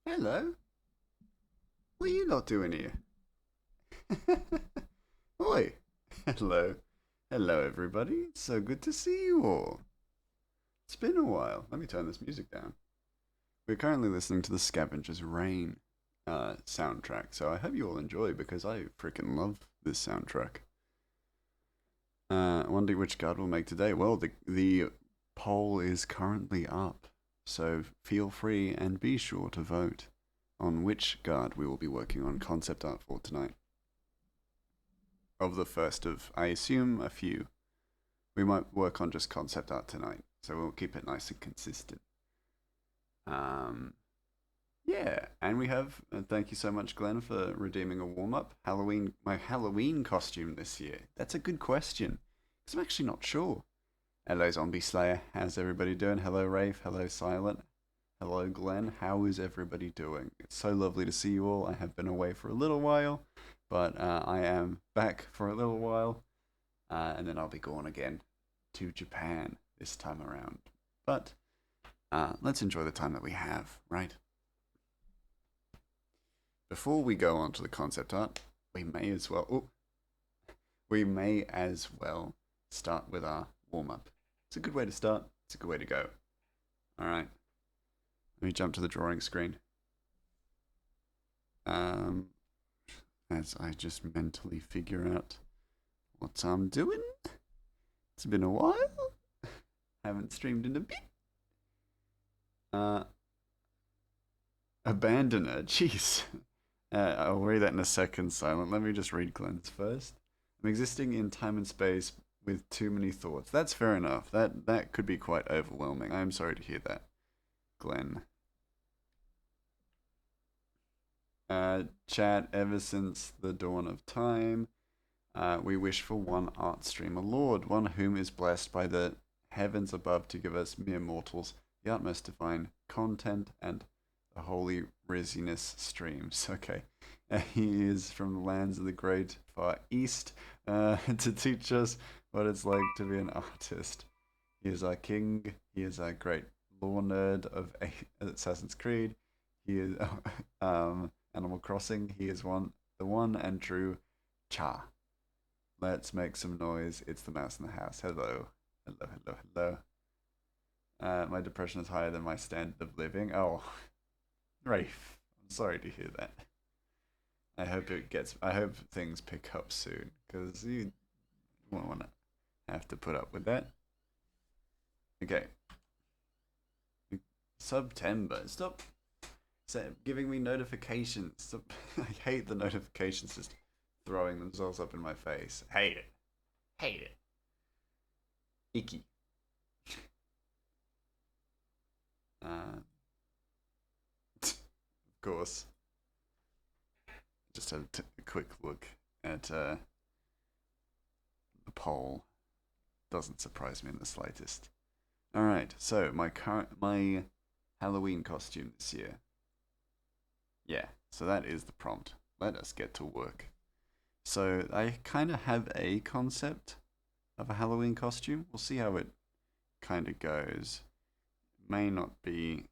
Hello. What are you lot doing here? Oi. Hello. Hello, everybody. It's so good to see you all. It's been a while. Let me turn this music down. We're currently listening to the Scavenger's Reign soundtrack, so I hope you all enjoy because I freaking love this soundtrack. Wondering which card we'll make today. Well, the poll is currently up, so feel free and be sure to vote on which guard we will be working on concept art for tonight. Of the first of, I assume, a few. We might work on just concept art tonight, so we'll keep it nice and consistent. Um, yeah, and we have, thank you so much, Glenn, for redeeming a warm up. My Halloween costume this year. That's a good question, because I'm actually not sure. Hello, Zombie Slayer. How's everybody doing? Hello, Rafe. Hello, Silent. Hello, Glenn. How is everybody doing? It's so lovely to see you all. I have been away for a little while, but I am back for a little while, and then I'll be going again to Japan this time around. But let's enjoy the time that we have, right? Before we go on to the concept art, we may as well. We may as well start with our warm up. It's a good way to start. It's a good way to go. All right. Let me jump to the drawing screen. As I just mentally figure out what I'm doing. It's been a while. Haven't streamed in a bit. Abandoner. Jeez. I'll read that in a second, Silent. Let me just read Glenn's first. I'm existing in time and space with too many thoughts. That's fair enough. That could be quite overwhelming. I am sorry to hear that, Glenn. Chat, ever since the dawn of time, we wish for one art streamer lord, one whom is blessed by the heavens above to give us mere mortals the utmost divine content and the holy risiness streams. Okay. He is from the lands of the great far east to teach us what it's like to be an artist. He is our king. He is our great lore nerd of Assassin's Creed. He is Animal Crossing. He is the one and true Cha. Let's make some noise. It's the mouse in the house. Hello. Hello, hello, hello. My depression is higher than my standard of living. Oh, Rafe, I'm sorry to hear that. I hope things pick up soon, because you won't want to have to put up with that. Okay. September. Stop giving me notifications. Stop. I hate the notifications just throwing themselves up in my face. Hate it. Hate it. Icky. Of course. Just a quick look at the poll. Doesn't surprise me in the slightest. All right, so my Halloween costume this year. Yeah, so that is the prompt. Let us get to work. So I kind of have a concept of a Halloween costume. We'll see how it kind of goes. May not be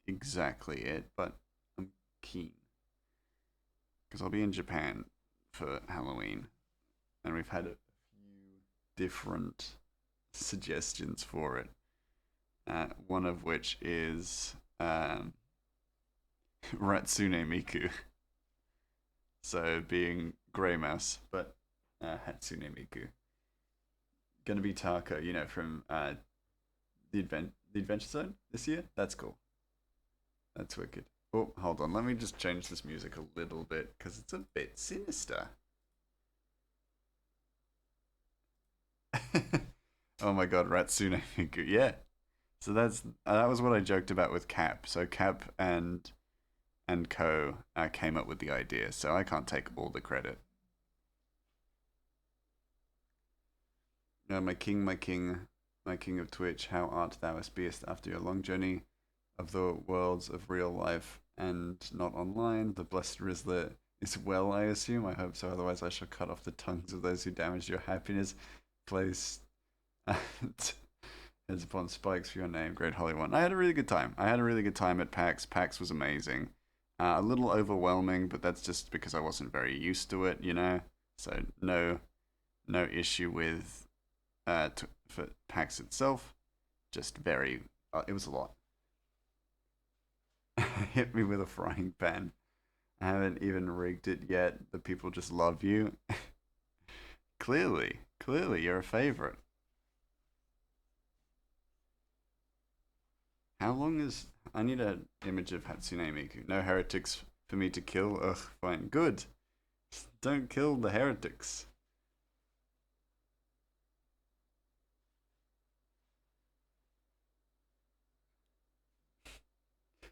exactly it, but I'm keen. Because I'll be in Japan for Halloween, and we've had a few different suggestions for it. One of which is Ratsune Miku. So being Grey Mouse, but Hatsune Miku. Gonna be Tako, from the Adventure Zone this year. That's cool. That's wicked. Oh, hold on. Let me just change this music a little bit because it's a bit sinister. Oh my god, Ratsune Miku. Yeah. So that was what I joked about with Cap. So Cap and Co came up with the idea, so I can't take all the credit. No, my king, my king, my king of Twitch, how art thou beest after your long journey of the worlds of real life and not online? The blessed Rizzler is well, I assume. I hope so, otherwise I shall cut off the tongues of those who damaged your happiness. Place Heads upon spikes for your name, Great Holy One. I had a really good time. I had a really good time at PAX. PAX was amazing. A little overwhelming, but that's just because I wasn't very used to it, you know. So no issue with for PAX itself. Just very, it was a lot. Hit me with a frying pan. I haven't even rigged it yet. The people just love you. Clearly, you're a favorite. How long is? I need an image of Hatsune Miku. No heretics for me to kill. Ugh, fine. Good. Don't kill the heretics.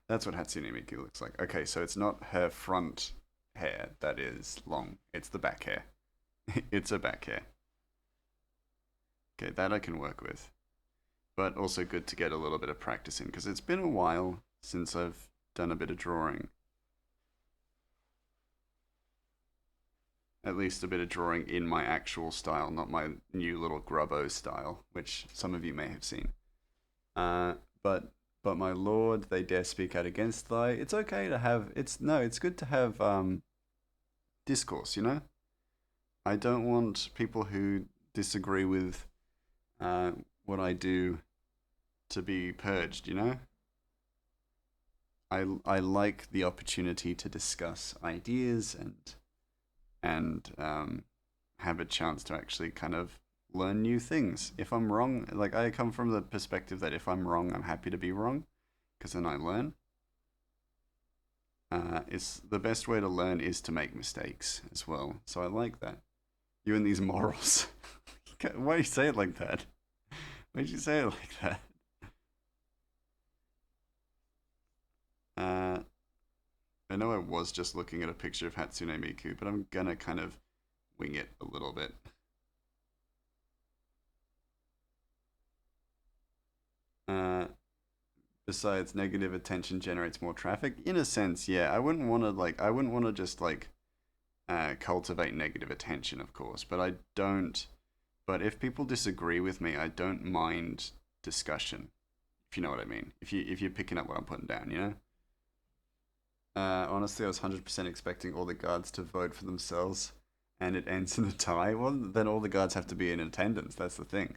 That's what Hatsune Miku looks like. Okay, so it's not her front hair that is long. It's the back hair. It's a back hair. Okay, that I can work with. But also good to get a little bit of practice in because it's been a while since I've done a bit of drawing. At least a bit of drawing in my actual style, not my new little grubbo style, which some of you may have seen. Uh, but but my lord, they dare speak out against thy. It's okay to have. It's no. It's good to have discourse. You know. I don't want people who disagree with uh, what I do to be purged. You know. I like the opportunity to discuss ideas and have a chance to actually kind of learn new things. If I'm wrong, like I come from the perspective that if I'm wrong, I'm happy to be wrong because then I learn. It's the best way to learn is to make mistakes as well. So I like that. You and these morals. Why do you say it like that? Why did you say it like that? Uh, I know I was just looking at a picture of Hatsune Miku, but I'm gonna kind of wing it a little bit. Uh, Besides, negative attention generates more traffic. In a sense, yeah. I wouldn't want to just like cultivate negative attention, of course. But I don't. But if people disagree with me, I don't mind discussion. If you know what I mean. If you're picking up what I'm putting down, you know. Honestly, I was 100% expecting all the guards to vote for themselves, and it ends in a tie. Well, then all the guards have to be in attendance. That's the thing.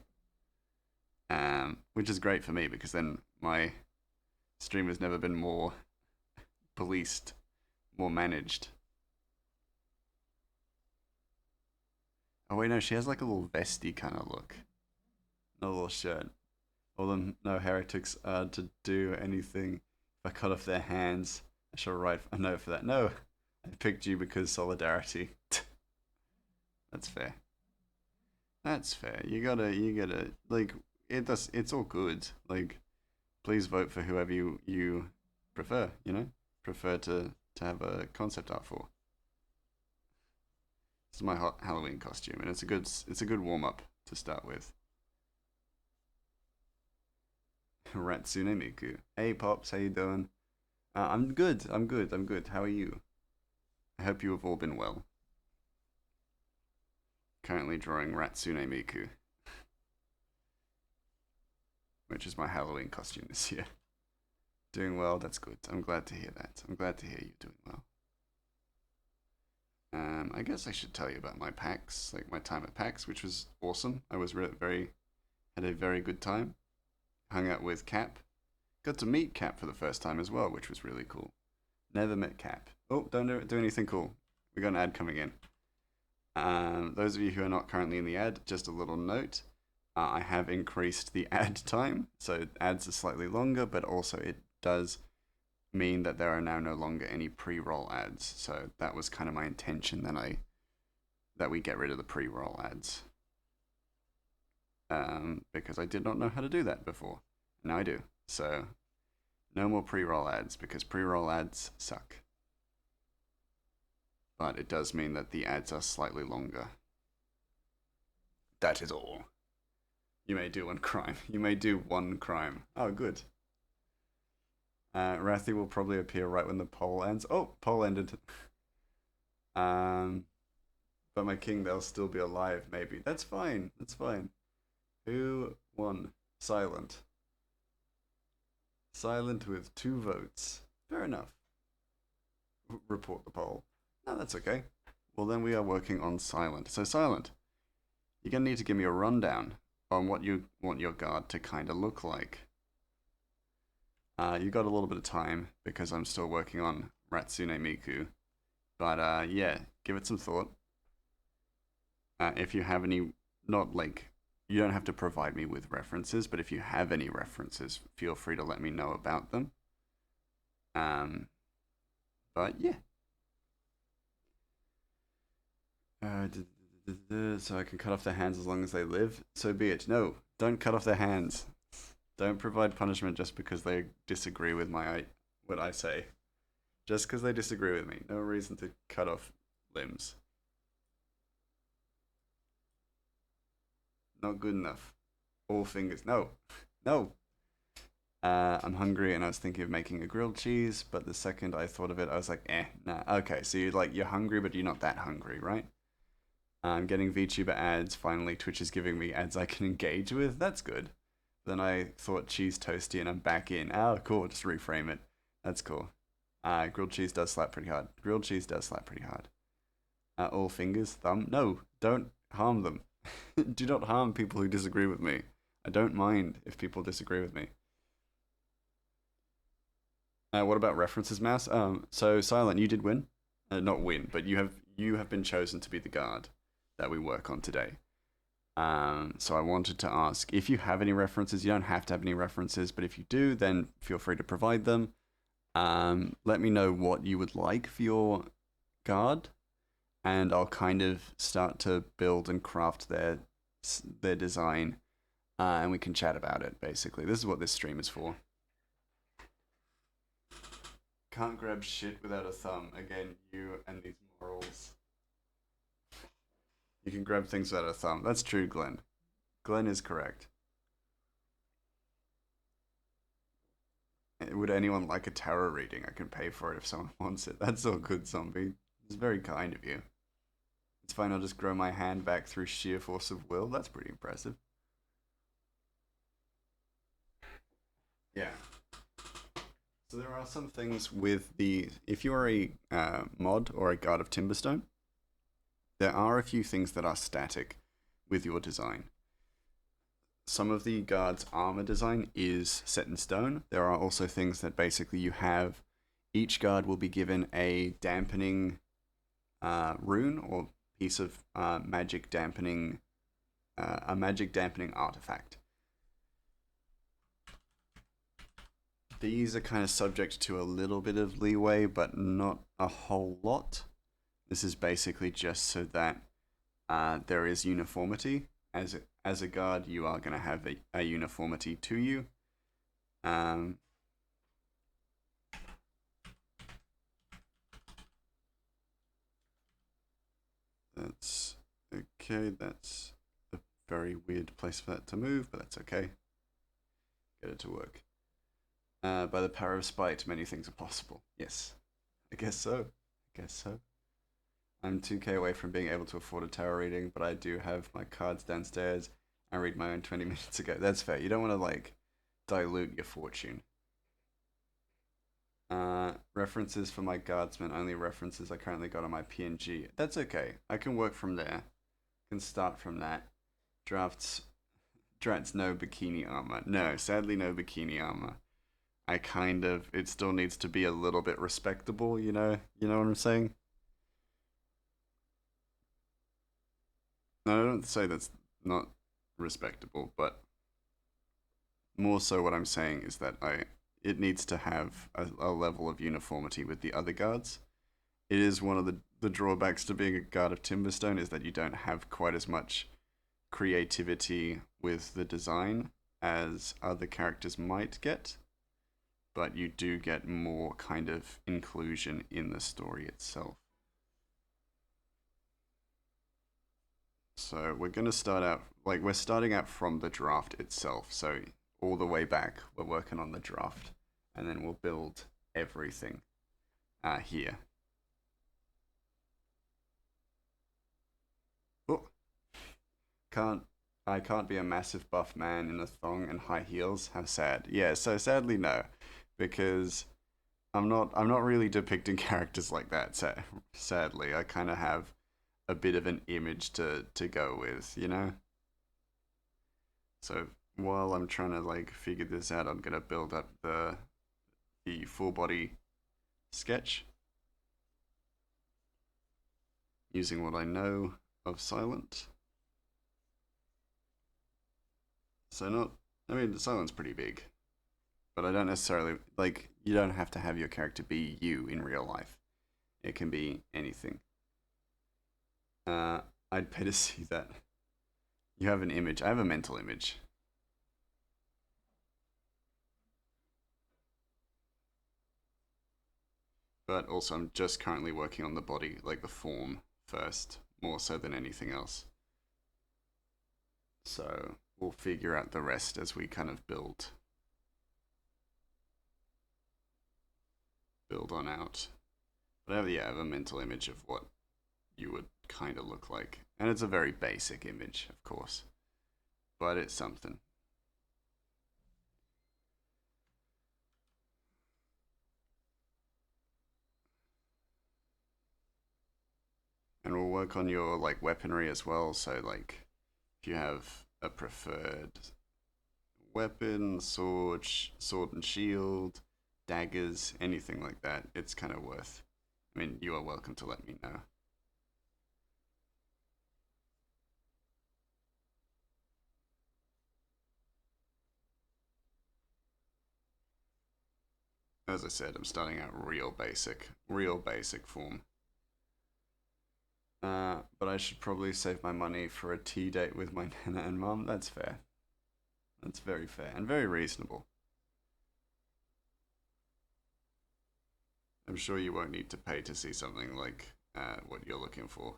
Which is great for me because then my stream has never been more policed, more managed. Oh wait, no, she has like a little vesty kind of look, a little shirt. All them no heretics are to do anything. If I cut off their hands, I shall write a note for that. No, I picked you because solidarity. That's fair. That's fair. You gotta like it does. It's all good. Like, please vote for whoever you prefer. You know, prefer to have a concept art for. This is my hot Halloween costume, and it's a good warm up to start with. Ratsune Miku. Hey pops, how you doing? I'm good. I'm good. I'm good. How are you? I hope you have all been well. Currently drawing Ratsune Miku, which is my Halloween costume this year. Doing well. That's good. I'm glad to hear that. I'm glad to hear you doing well. I guess I should tell you about my PAX, like my time at PAX, which was awesome. I was very had a very good time. Hung out with Cap. Got to meet Cap for the first time as well, which was really cool. Never met Cap. Oh, don't do anything cool. We got an ad coming in. Those of you who are not currently in the ad, just a little note. I have increased the ad time, so ads are slightly longer, but also it does mean that there are now no longer any pre-roll ads. So that was kind of my intention that we get rid of the pre-roll ads, because I did not know how to do that before. Now I do. So no more pre-roll ads because pre-roll ads suck. But it does mean that the ads are slightly longer. That is all. You may do one crime. You may do one crime. Oh, good. Rathy will probably appear right when the poll ends. Oh, poll ended. Um, but my king, they'll still be alive. Maybe that's fine. That's fine. Who won? Silent. Silent with 2 votes. Fair enough. Report the poll. No, that's okay. Well, then we are working on Silent. So, Silent, you're going to need to give me a rundown on what you want your guard to kind of look like. You got a little bit of time because I'm still working on Ratsune Miku. But yeah, give it some thought. If you have any, not like, you don't have to provide me with references, but if you have any references, feel free to let me know about them. Um, but yeah. So I can cut off their hands as long as they live. So be it. No, don't cut off their hands. Don't provide punishment just because they disagree with what I say. Just because they disagree with me. No reason to cut off limbs. Not good enough. All fingers. No. No. I'm hungry and I was thinking of making a grilled cheese, but the second I thought of it, I was like, nah. Okay, so you're hungry, but you're not that hungry, right? I'm getting VTuber ads. Finally, Twitch is giving me ads I can engage with. That's good. Then I thought cheese toasty and I'm back in. Oh, cool. Just reframe it. That's cool. Grilled cheese does slap pretty hard. Grilled cheese does slap pretty hard. All fingers, thumb. No, don't harm them. Do not harm people who disagree with me. I don't mind if people disagree with me. What about references, Mouse? So Silent, you did win. Not win, but you have been chosen to be the guard that we work on today. So I wanted to ask if you have any references. You don't have to have any references, but if you do, then feel free to provide them. Let me know what you would like for your guard, and I'll kind of start to build and craft their design, and we can chat about it. Basically, this is what this stream is for. Can't grab shit without a thumb. Again, you and these morals. You can grab things without a thumb. That's true, Glenn. Glenn is correct. Would anyone like a tarot reading? I can pay for it if someone wants it. That's all good, zombie. It's very kind of you. It's fine, I'll just grow my hand back through sheer force of will. That's pretty impressive. Yeah. So there are some things with if you are a mod or a guard of Timberstone, there are a few things that are static with your design. Some of the guard's armor design is set in stone. There are also things that basically each guard will be given a dampening rune or piece of a magic dampening artifact. These are kind of subject to a little bit of leeway, but not a whole lot. This is basically just so that there is uniformity. As a guard, you are going to have a uniformity to you. That's okay. That's a very weird place for that to move, but that's okay. Get it to work. By the power of spite, many things are possible. Yes, I guess so. I'm 2k away from being able to afford a tarot reading, but I do have my cards downstairs. I read my own 20 minutes ago. That's fair. You don't want to dilute your fortune. References for my guardsmen. Only references I currently got on my PNG. That's okay. I can work from there. Can start from that. Drats, no bikini armor. No, sadly no bikini armor. It still needs to be a little bit respectable, you know what I'm saying? No, I don't say that's not respectable, but more so what I'm saying is that it needs to have a level of uniformity with the other guards. It is one of the drawbacks to being a guard of Timberstone is that you don't have quite as much creativity with the design as other characters might get, but you do get more kind of inclusion in the story itself. So we're going to start out, we're starting out from the draft itself. So all the way back, we're working on the draft. And then we'll build everything here. Oh, can't I can't be a massive buff man in a thong and high heels. How sad. Yeah, so sadly no, because I'm not really depicting characters like that. So sadly, I kind of have a bit of an image to go with, you know. So while I'm trying to like figure this out, I'm gonna build up the full body sketch using what I know of Silent. So not, I mean, the Silent's pretty big, but I don't necessarily like. You don't have to have your character be you in real life. It can be anything. Uh, I'd pay to see that. You have an image. I have a mental image. But also, I'm just currently working on the body, like the form first, more so than anything else. So we'll figure out the rest as we kind of build on out. But I have a mental image of what you would kind of look like, and it's a very basic image, of course, but it's something. And we'll work on your like weaponry as well. So like, if you have a preferred weapon, sword and shield, daggers, anything like that, it's kind of worth. I mean, you are welcome to let me know. As I said, I'm starting out real basic form. But I should probably save my money for a tea date with my nana and mum. That's fair. That's very fair and very reasonable. I'm sure you won't need to pay to see something like what you're looking for.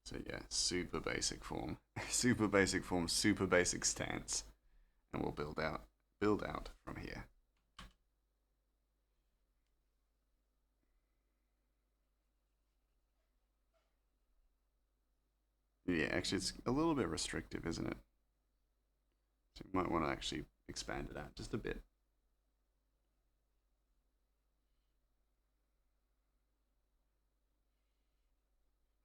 So yeah, super basic form, super basic form, super basic stance, and we'll build out from here. Yeah, actually, it's a little bit restrictive, isn't it? So you might want to actually expand it out just a bit.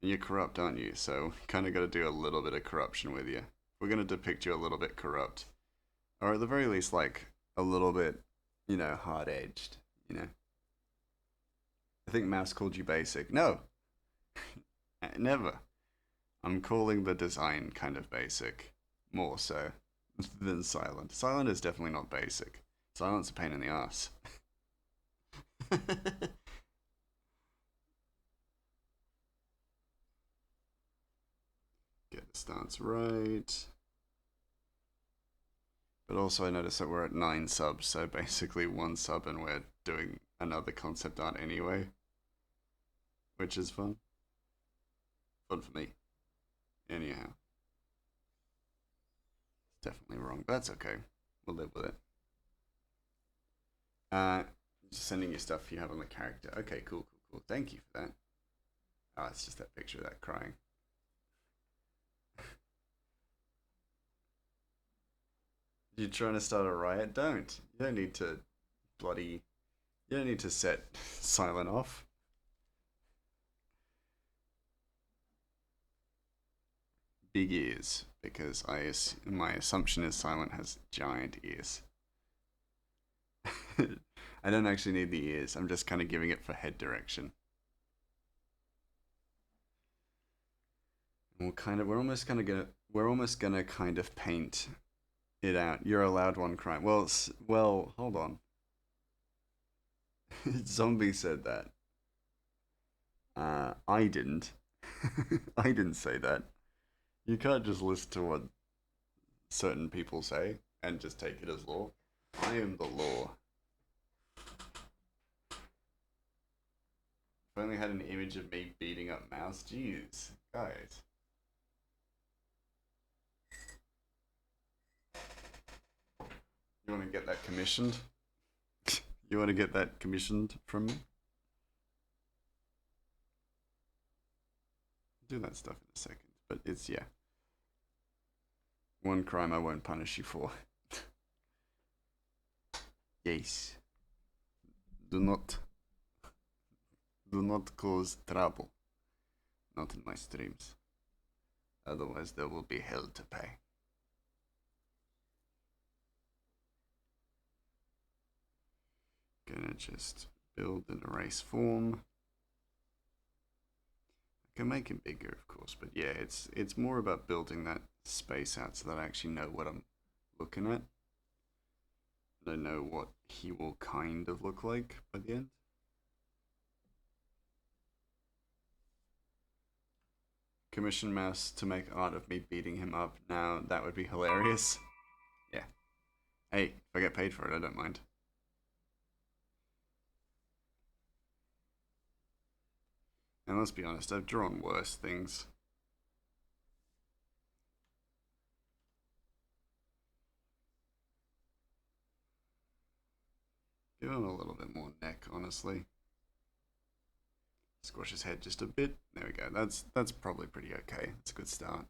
And you're corrupt, aren't you? So kind of got to do a little bit of corruption with you. We're gonna depict you a little bit corrupt, or at the very least, like a little bit, hard edged. You know, I think Mouse called you basic. No, never. I'm calling the design kind of basic, more so than silent. Silent is definitely not basic. Silent's a pain in the ass. Get the stance right. But also, I noticed that we're at 9 subs, so basically 1 sub, and we're doing another concept art anyway, which is fun. Fun for me. Anyhow, it's definitely wrong, but that's okay. We'll live with it. Uh, just sending you stuff you have on the character. Okay, cool, cool, cool. Thank you for that. Oh, it's just that picture of that crying. You're trying to start a riot? Don't. You don't need to bloody. You don't need to set Silent off. Big ears, because my assumption is Silent has giant ears. I don't actually need the ears. I'm just kind of giving it for head direction. We're almost gonna kind of paint it out. You're allowed one crime. Well, hold on. Zombie said that. I didn't. I didn't say that. You can't just listen to what certain people say and just take it as law. I am the law. If I only had an image of me beating up Mouse, jeez, guys. You want to get that commissioned? You want to get that commissioned from me? Do that stuff in a second. But it's, yeah, one crime I won't punish you for. Yes. Do not, do not cause trouble. Not in my streams. Otherwise, there will be hell to pay. Gonna just build an erase form. I can make it bigger, of course, but yeah, it's more about building that space out so that I actually know what I'm looking at. And I know what he will kind of look like by the end. Commission Mouse to make art of me beating him up. Now, that would be hilarious. Yeah. Hey, if I get paid for it, I don't mind. And let's be honest, I've drawn worse things. Give him a little bit more neck, honestly. Squash his head just a bit. There we go. That's probably pretty okay. It's a good start,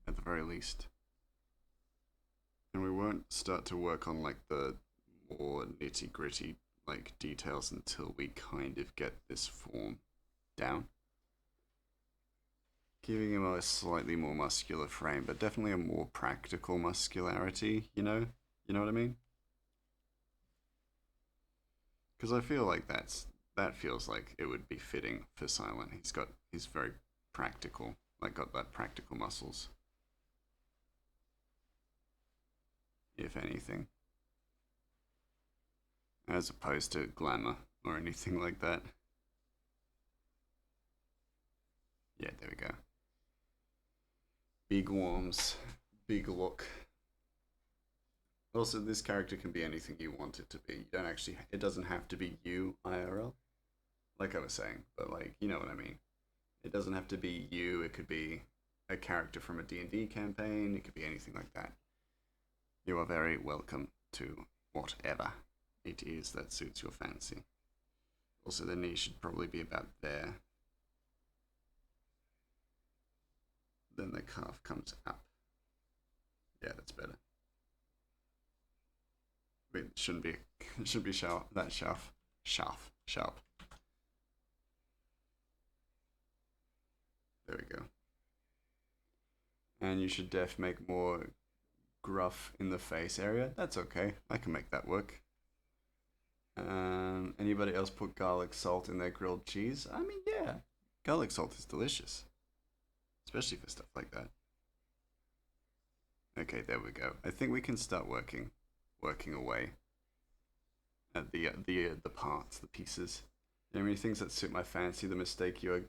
at the very least. And we won't start to work on like the more nitty gritty like details until we kind of get this form down. Giving him a slightly more muscular frame, but definitely a more practical muscularity, you know? You know what I mean? Because I feel like that feels like it would be fitting for Silent. He's very practical, like got that practical muscles. If anything. As opposed to glamour or anything like that. Yeah, there we go. Big worms, big look. Also, this character can be anything you want it to be. You don't actually, it doesn't have to be you IRL, like I was saying, but like, you know what I mean. It doesn't have to be you, it could be a character from a D&D campaign, it could be anything like that. You are very welcome to whatever it is that suits your fancy. Also, the knee should probably be about there. Then the calf comes up. Yeah, that's better. Wait, it shouldn't be. It should be sharp. That sharp. Sharp. There we go. And you should make more gruff in the face area. That's okay. I can make that work. Anybody else put garlic salt in their grilled cheese? I mean, yeah. Garlic salt is delicious. Especially for stuff like that. Okay, there we go. I think we can start working away at the parts, the pieces. You know, many things that suit my fancy. The mistake you're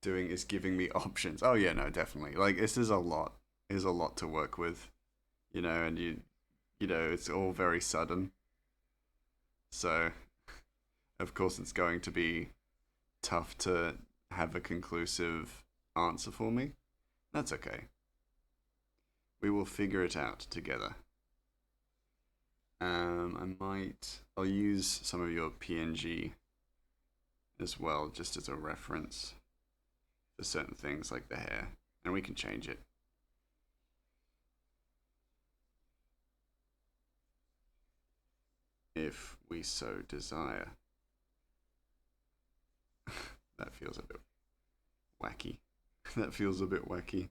doing is giving me options. Oh yeah, no, definitely. Like this is a lot. Is a lot to work with, you know, and you know, it's all very sudden. So, of course, it's going to be tough to have a conclusive answer for me. That's okay. We will figure it out together. I'll use some of your PNG as well, just as a reference for certain things like the hair, and we can change it. If we so desire. That feels a bit wacky. That feels a bit wacky.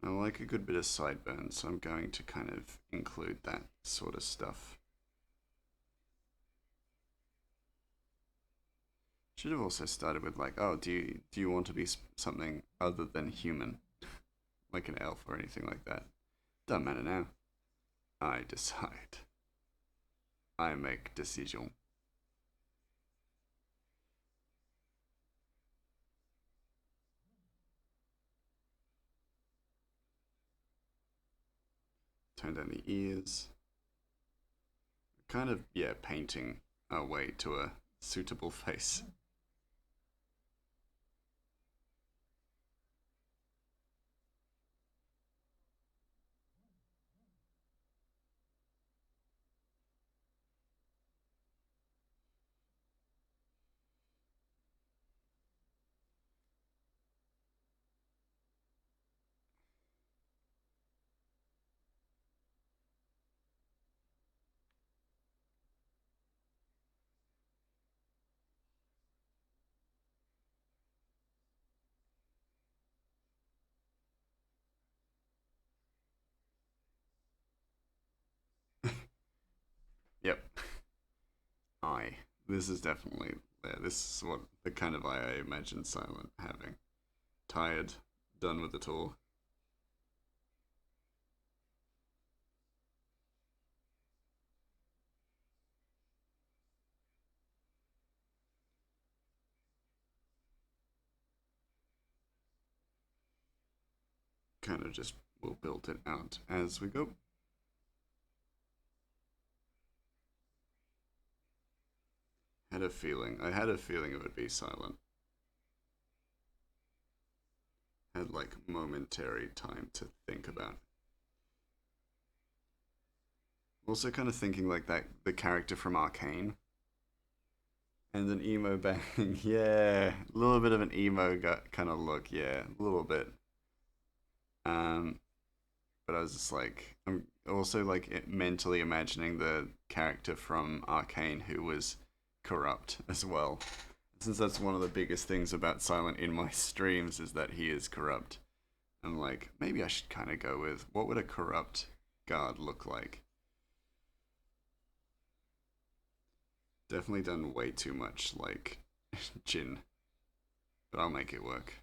I like a good bit of sideburns, so I'm going to kind of include that sort of stuff. Should have also started with like, oh, do you want to be something other than human, like an elf or anything like that? Doesn't matter now. I decide. I make decision. Turn down the ears. Kind of, yeah, painting our way to a suitable face. This is definitely, yeah, this is what the kind of eye I imagine Silent having. Tired, done with it all. Kind of just will build it out as we go. I had a feeling it would be Silent. Had like momentary time to think about. Also, kind of thinking like that the character from Arcane and an emo bang. Yeah, a little bit of an emo kind of look. Yeah, a little bit. Um, but I was just like, I'm also like mentally imagining the character from Arcane who was corrupt as well. Since that's one of the biggest things about Silent in my streams is that he is corrupt. I'm like, maybe I should kind of go with what would a corrupt guard look like? Definitely done way too much like Jin, but I'll make it work.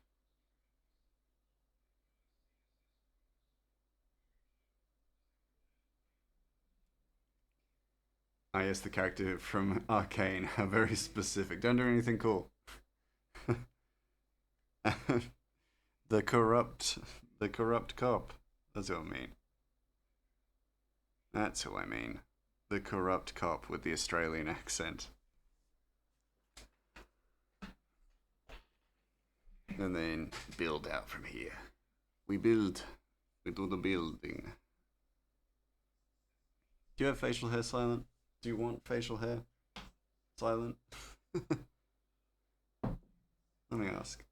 I guess the character from Arcane are very specific. Don't do anything cool. the corrupt, the corrupt cop. That's what I mean. That's who I mean. The corrupt cop with the Australian accent. And then build out from here. We build. We do the building. Do you have facial hair, Silent? Do you want facial hair, Silent? Let me ask.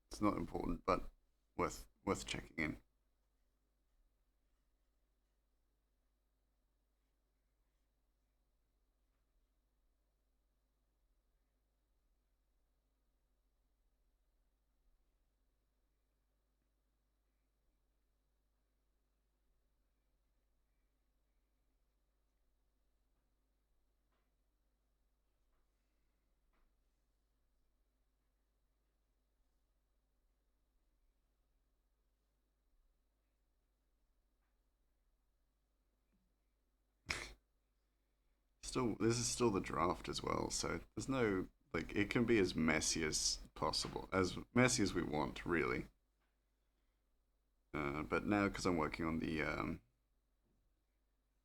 It's not important, but worth checking in. Still, this is still the draft as well, so there's no like it can be as messy as possible, as messy as we want, really. But now, because I'm working on the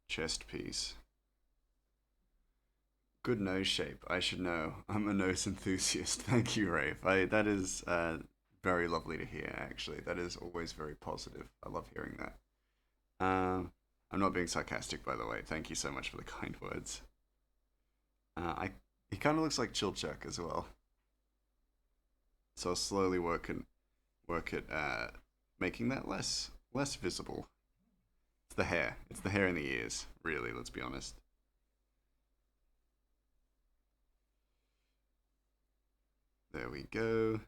chest piece, good nose shape. I should know. I'm a nose enthusiast. Thank you, Rafe. That is very lovely to hear. Actually, that is always very positive. I love hearing that. I'm not being sarcastic, by the way. Thank you so much for the kind words. I He kind of looks like Chilchuk as well. So I'll slowly work at making that less visible. It's the hair. It's the hair in the ears. Really, let's be honest. There we go.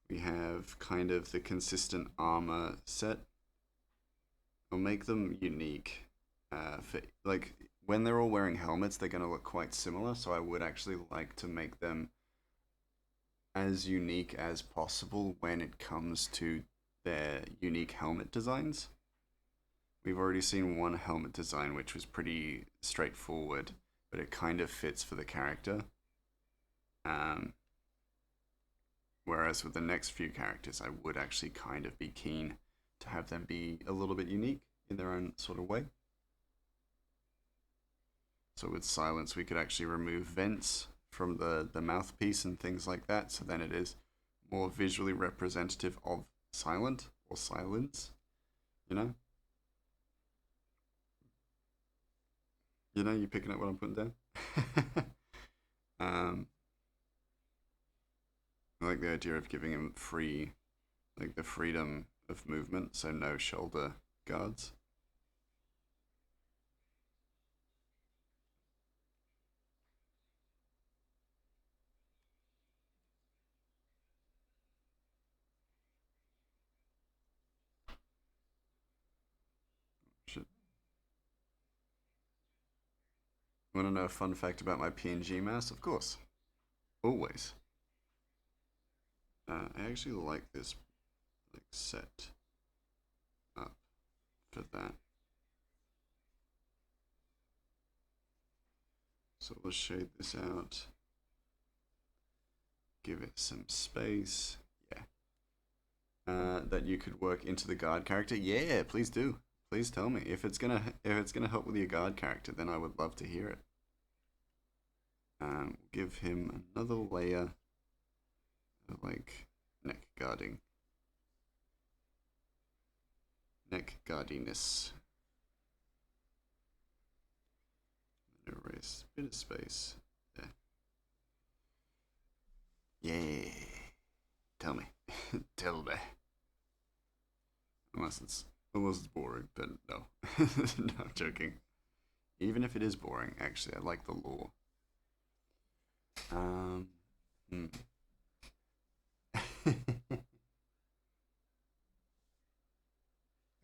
We have kind of the consistent armor set. I'll make them unique. For like when they're all wearing helmets, they're gonna look quite similar. So I would actually like to make them as unique as possible when it comes to their unique helmet designs. We've already seen one helmet design which was pretty straightforward, but it kind of fits for the character. Um, Whereas with the next few characters, I would actually kind of be keen to have them be a little bit unique in their own sort of way. So with silence, we could actually remove vents from the mouthpiece and things like that. So then it is more visually representative of silent or silence. You know, you picking up what I'm putting down. um, I like the idea of giving him free, like the freedom of movement, so no shoulder guards. Want to know a fun fact about my PNG mouse? Of course. Always. I actually like this like set up for that. So we'll shade this out. Give it some space. Yeah. That you could work into the guard character. Yeah, please do. Please tell me if it's gonna help with your guard character. Then I would love to hear it. Give him another layer of like neck guarding, neck guardiness. Erase a bit of space. There. Yeah. Tell me. Tell me. Unless it's boring, but no. No, I'm joking. Even if it is boring, actually, I like the lore. Hmm.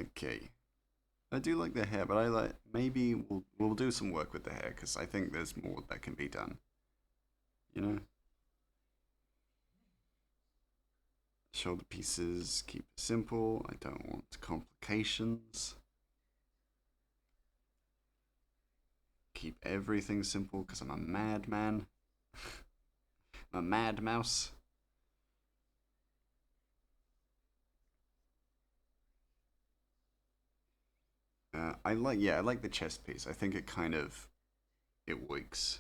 Okay. I do like the hair, but I like maybe we'll do some work with the hair because I think there's more that can be done. You know, shoulder pieces, keep it simple. I don't want complications. Keep everything simple because I'm a madman. I'm a mad mouse. I like the chest piece. I think it works.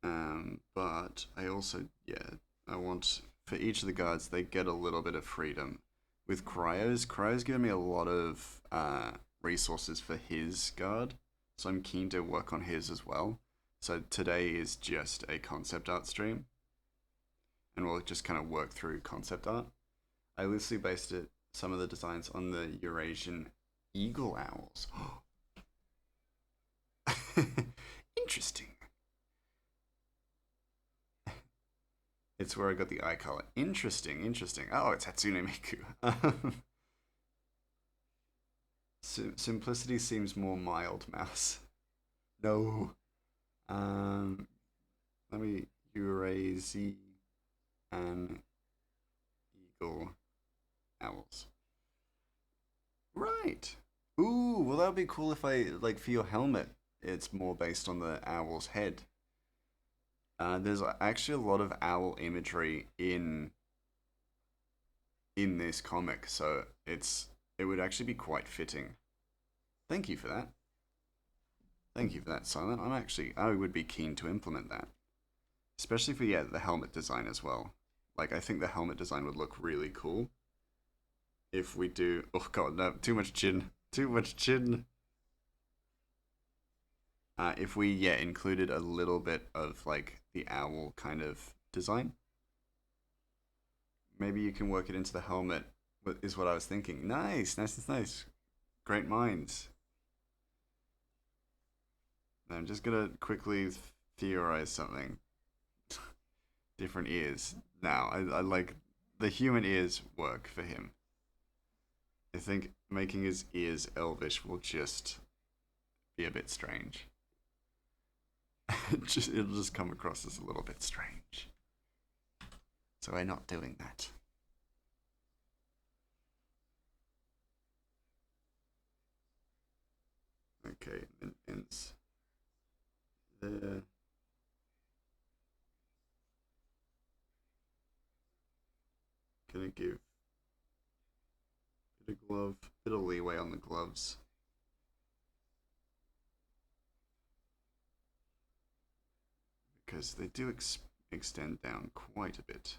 But I also, yeah, I want for each of the guards they get a little bit of freedom. With Cryo's given me a lot of resources for his guard, so I'm keen to work on his as well. So today is just a concept art stream, and we'll just kind of work through concept art. I loosely based some of the designs on the Eurasian eagle owls. Interesting. It's where I got the eye color. Interesting, interesting. Oh, it's Hatsune Miku. Simplicity seems more mild, mouse. No. Um, Let me erase and eagle owls. Right. Ooh, well that would be cool if I like for your helmet. It's more based on the owl's head. There's actually a lot of owl imagery in this comic, so it would actually be quite fitting. Thank you for that. Thank you for that, Silent. I would be keen to implement that, especially for the helmet design as well. Like I think the helmet design would look really cool if we do. Oh god, no, too much chin, too much chin. If we included a little bit of like the owl kind of design, maybe you can work it into the helmet. Is what I was thinking. Nice, nice, nice, nice. Great minds. I'm just gonna quickly theorize something. Different ears. Now, I like the human ears work for him. I think making his ears elvish will just be a bit strange. It'll just come across as a little bit strange. So we're not doing that. Okay, and ends there. Gonna give bit of glove, bit of leeway on the gloves. Because they do extend down quite a bit.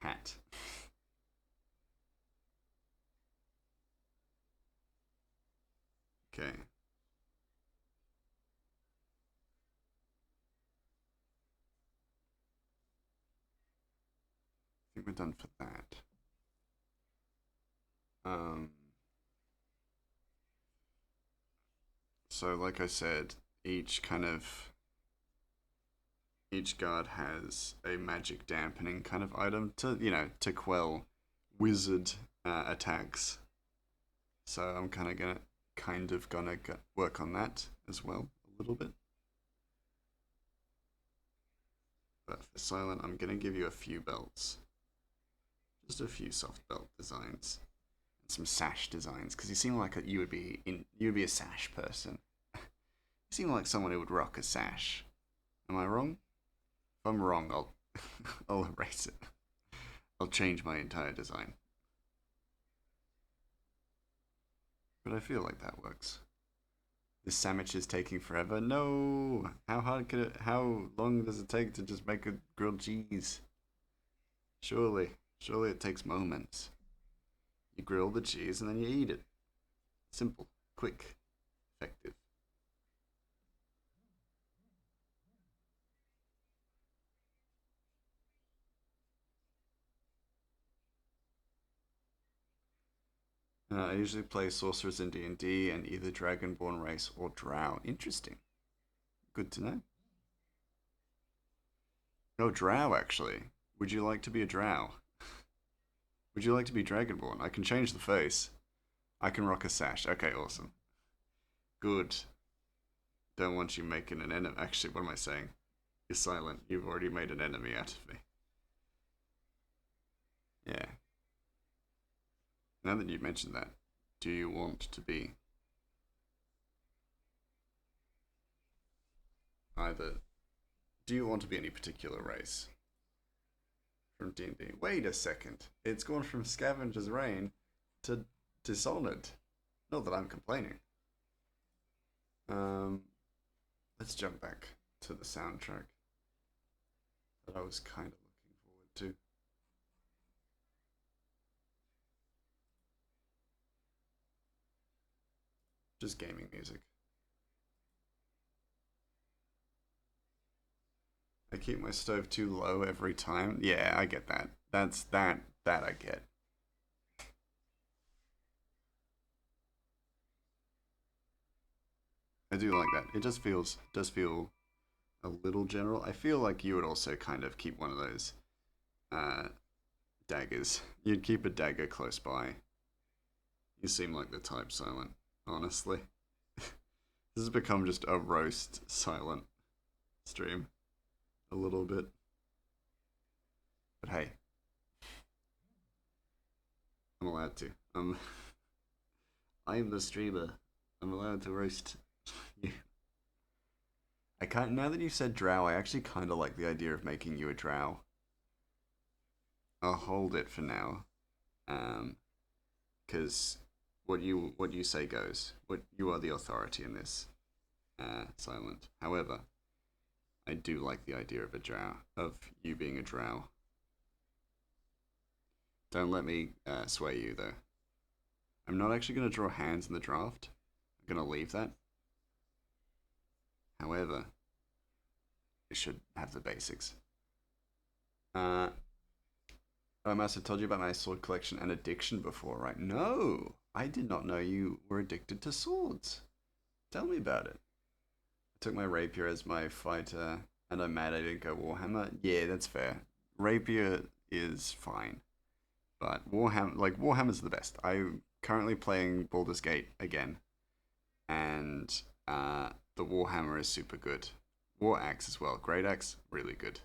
Hat. Okay. I think we're done for that. Um, so like I said, each guard has a magic dampening kind of item to to quell wizard attacks. So I'm kind of gonna work on that as well a little bit. But for silent, I'm gonna give you a few belts, just a few soft belt designs, and some sash designs, because you seem like you would be a sash person. You seem like someone who would rock a sash. Am I wrong? If I'm wrong, I'll I'll erase it. I'll change my entire design. But I feel like that works. This sandwich is taking forever. No! How long does it take to just make a grilled cheese? Surely it takes moments. You grill the cheese and then you eat it. Simple, quick, effective. I usually play sorcerers in D&D and either Dragonborn race or Drow. Interesting. Good to know. Oh, Drow actually. Would you like to be a Drow? Would you like to be Dragonborn? I can change the face. I can rock a sash. Okay, awesome. Good. Don't want you making an enemy. Actually, what am I saying? You're silent. You've already made an enemy out of me. Yeah. Now that you've mentioned that, do you want to be either? Do you want to be any particular race from D&D? Wait a second. It's gone from Scavenger's Reign to Dishonored. Not that I'm complaining. Um, let's jump back to the soundtrack that I was kind of looking forward to. Just gaming music. I keep my stove too low every time. Yeah, I get that. That I get. I do like that. It just does feel a little general. I feel like you would also kind of keep one of those uh, daggers. You'd keep a dagger close by. You seem like the type silent, honestly. This has become just a roast silent stream a little bit. But hey, I'm allowed to. I'm the streamer. I'm allowed to roast you. I can't. Now that you said drow, I actually kind of like the idea of making you a drow. I'll hold it for now, because what you say goes. What you are the authority in this. Silent. However, I do like the idea of a drow, of you being a drow. Don't let me sway you though. I'm not actually going to draw hands in the draft. I'm going to leave that. However, it should have the basics. I must have told you about my sword collection and addiction before, right? No, I did not know you were addicted to swords. Tell me about it. I took my rapier as my fighter, and I'm mad I didn't go Warhammer. Yeah, that's fair. Rapier is fine, but Warhammer's the best. I'm currently playing Baldur's Gate again, and the Warhammer is super good. War Axe as well. Great Axe, really good.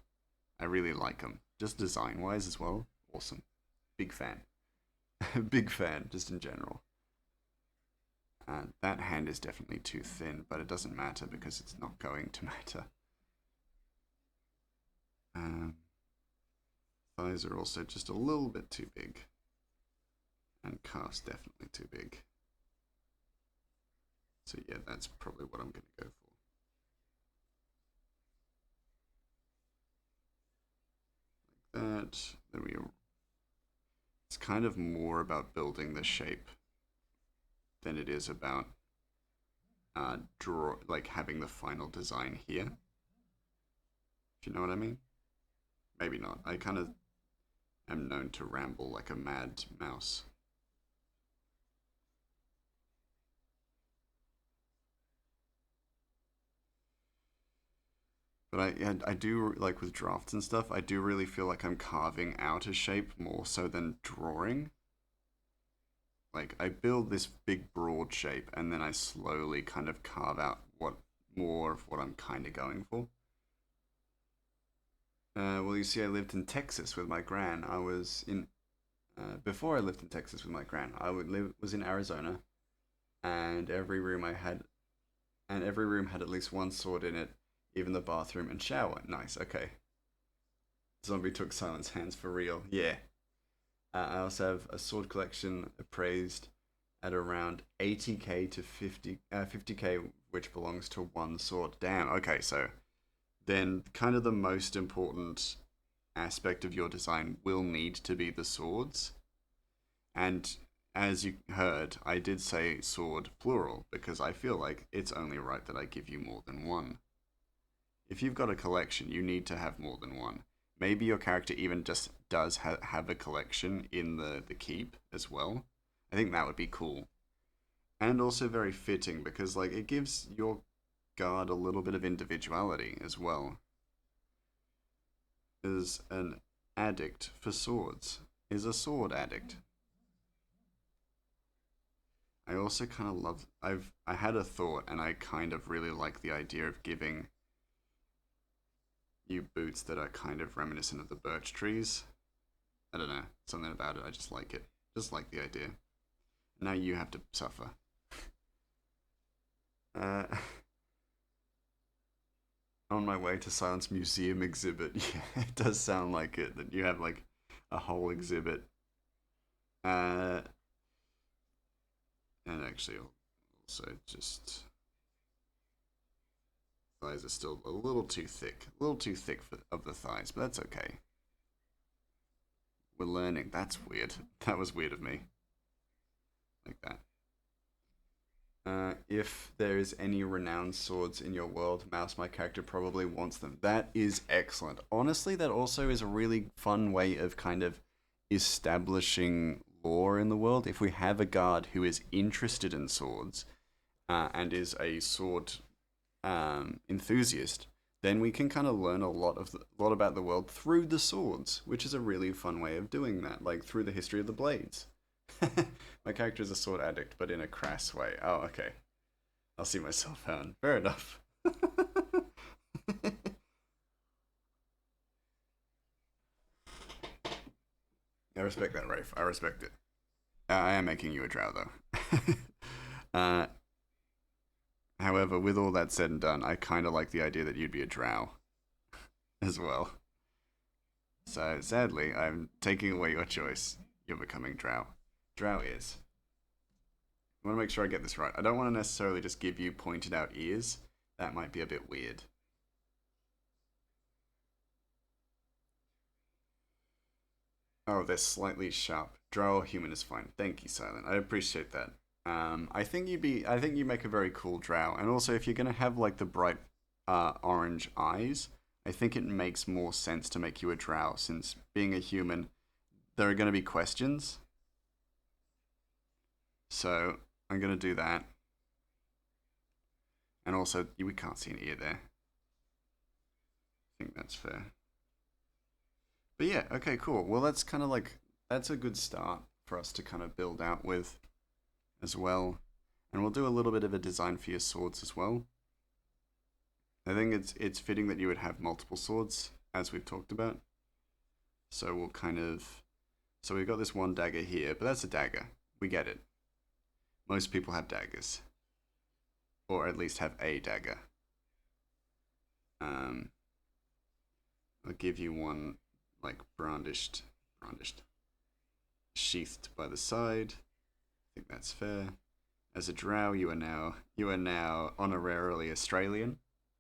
I really like them. Just design wise as well. Awesome. Big fan. Big fan, just in general. That hand is definitely too thin, but it doesn't matter because it's not going to matter. Um, thighs are also just a little bit too big. And calves definitely too big. So yeah, that's probably what I'm going to go for. Like that. Then it's kind of more about building the shape than it is about having the final design here. If you know what I mean? Maybe not. I kind of am known to ramble like a mad mouse. But I do like with drafts and stuff. I do really feel like I'm carving out a shape more so than drawing. Like I build this big broad shape and then I slowly kind of carve out what more of what I'm kind of going for. Well, you see, I lived in Texas with my gran. I was in before I lived in Texas with my gran. I would live was in Arizona, and every room had at least one sword in it, even the bathroom and shower. Nice. Okay. Zombie took Silence Hands for real. Yeah. I also have a sword collection appraised at around 80k to 50k, which belongs to one sword. Damn. Okay, so then kind of the most important aspect of your design will need to be the swords. And as you heard, I did say sword plural because I feel like it's only right that I give you more than one. If you've got a collection, you need to have more than one. Maybe your character even just does have a collection in the keep as well. I think that would be cool. And also very fitting because like it gives your guard a little bit of individuality as well. Is an addict for swords. Is a sword addict. I also kind of love I had a thought and I kind of really like the idea of giving you boots that are kind of reminiscent of the birch trees. I don't know, something about it. I just like it. Just like the idea. Now you have to suffer. Uh, on my way to Silence Museum exhibit. Yeah, it does sound like it. That you have like a whole exhibit. Uh, and actually, also just thighs are still a little too thick. A little too thick of the thighs, but that's okay. We're learning. That's weird. That was weird of me. Like that. If there is any renowned swords in your world, Mouse, my character, probably wants them. That is excellent. Honestly, that also is a really fun way of kind of establishing lore in the world. If we have a guard who is interested in swords and is a sword enthusiast, then we can kind of learn a lot about the world through the swords, which is a really fun way of doing that, like through the history of the blades. My character is a sword addict, but in a crass way. Oh, okay. I'll see myself found. Fair enough. I respect that, Rafe. I respect it. I am making you a drow, though. uh, however, with all that said and done, I kind of like the idea that you'd be a drow as well. So, sadly, I'm taking away your choice. You're becoming drow. Drow is. I want to make sure I get this right. I don't want to necessarily just give you pointed out ears. That might be a bit weird. Oh, they're slightly sharp. Drow or human is fine. Thank you, Silent. I appreciate that. I think you make a very cool drow, and also if you're gonna have like the bright, orange eyes, I think it makes more sense to make you a drow, since being a human, there are gonna be questions. So I'm gonna do that, and also we can't see an ear there. I think that's fair. But yeah, okay, cool. Well, that's kind of like that's a good start for us to kind of build out with as well. And we'll do a little bit of a design for your swords as well. I think it's fitting that you would have multiple swords, as we've talked about. So we'll kind of so we've got this one dagger here, but that's a dagger. We get it. Most people have daggers, or at least have a dagger. Um, I'll give you one like brandished, sheathed by the side. I think that's fair. As a drow, you are now honorarily Australian,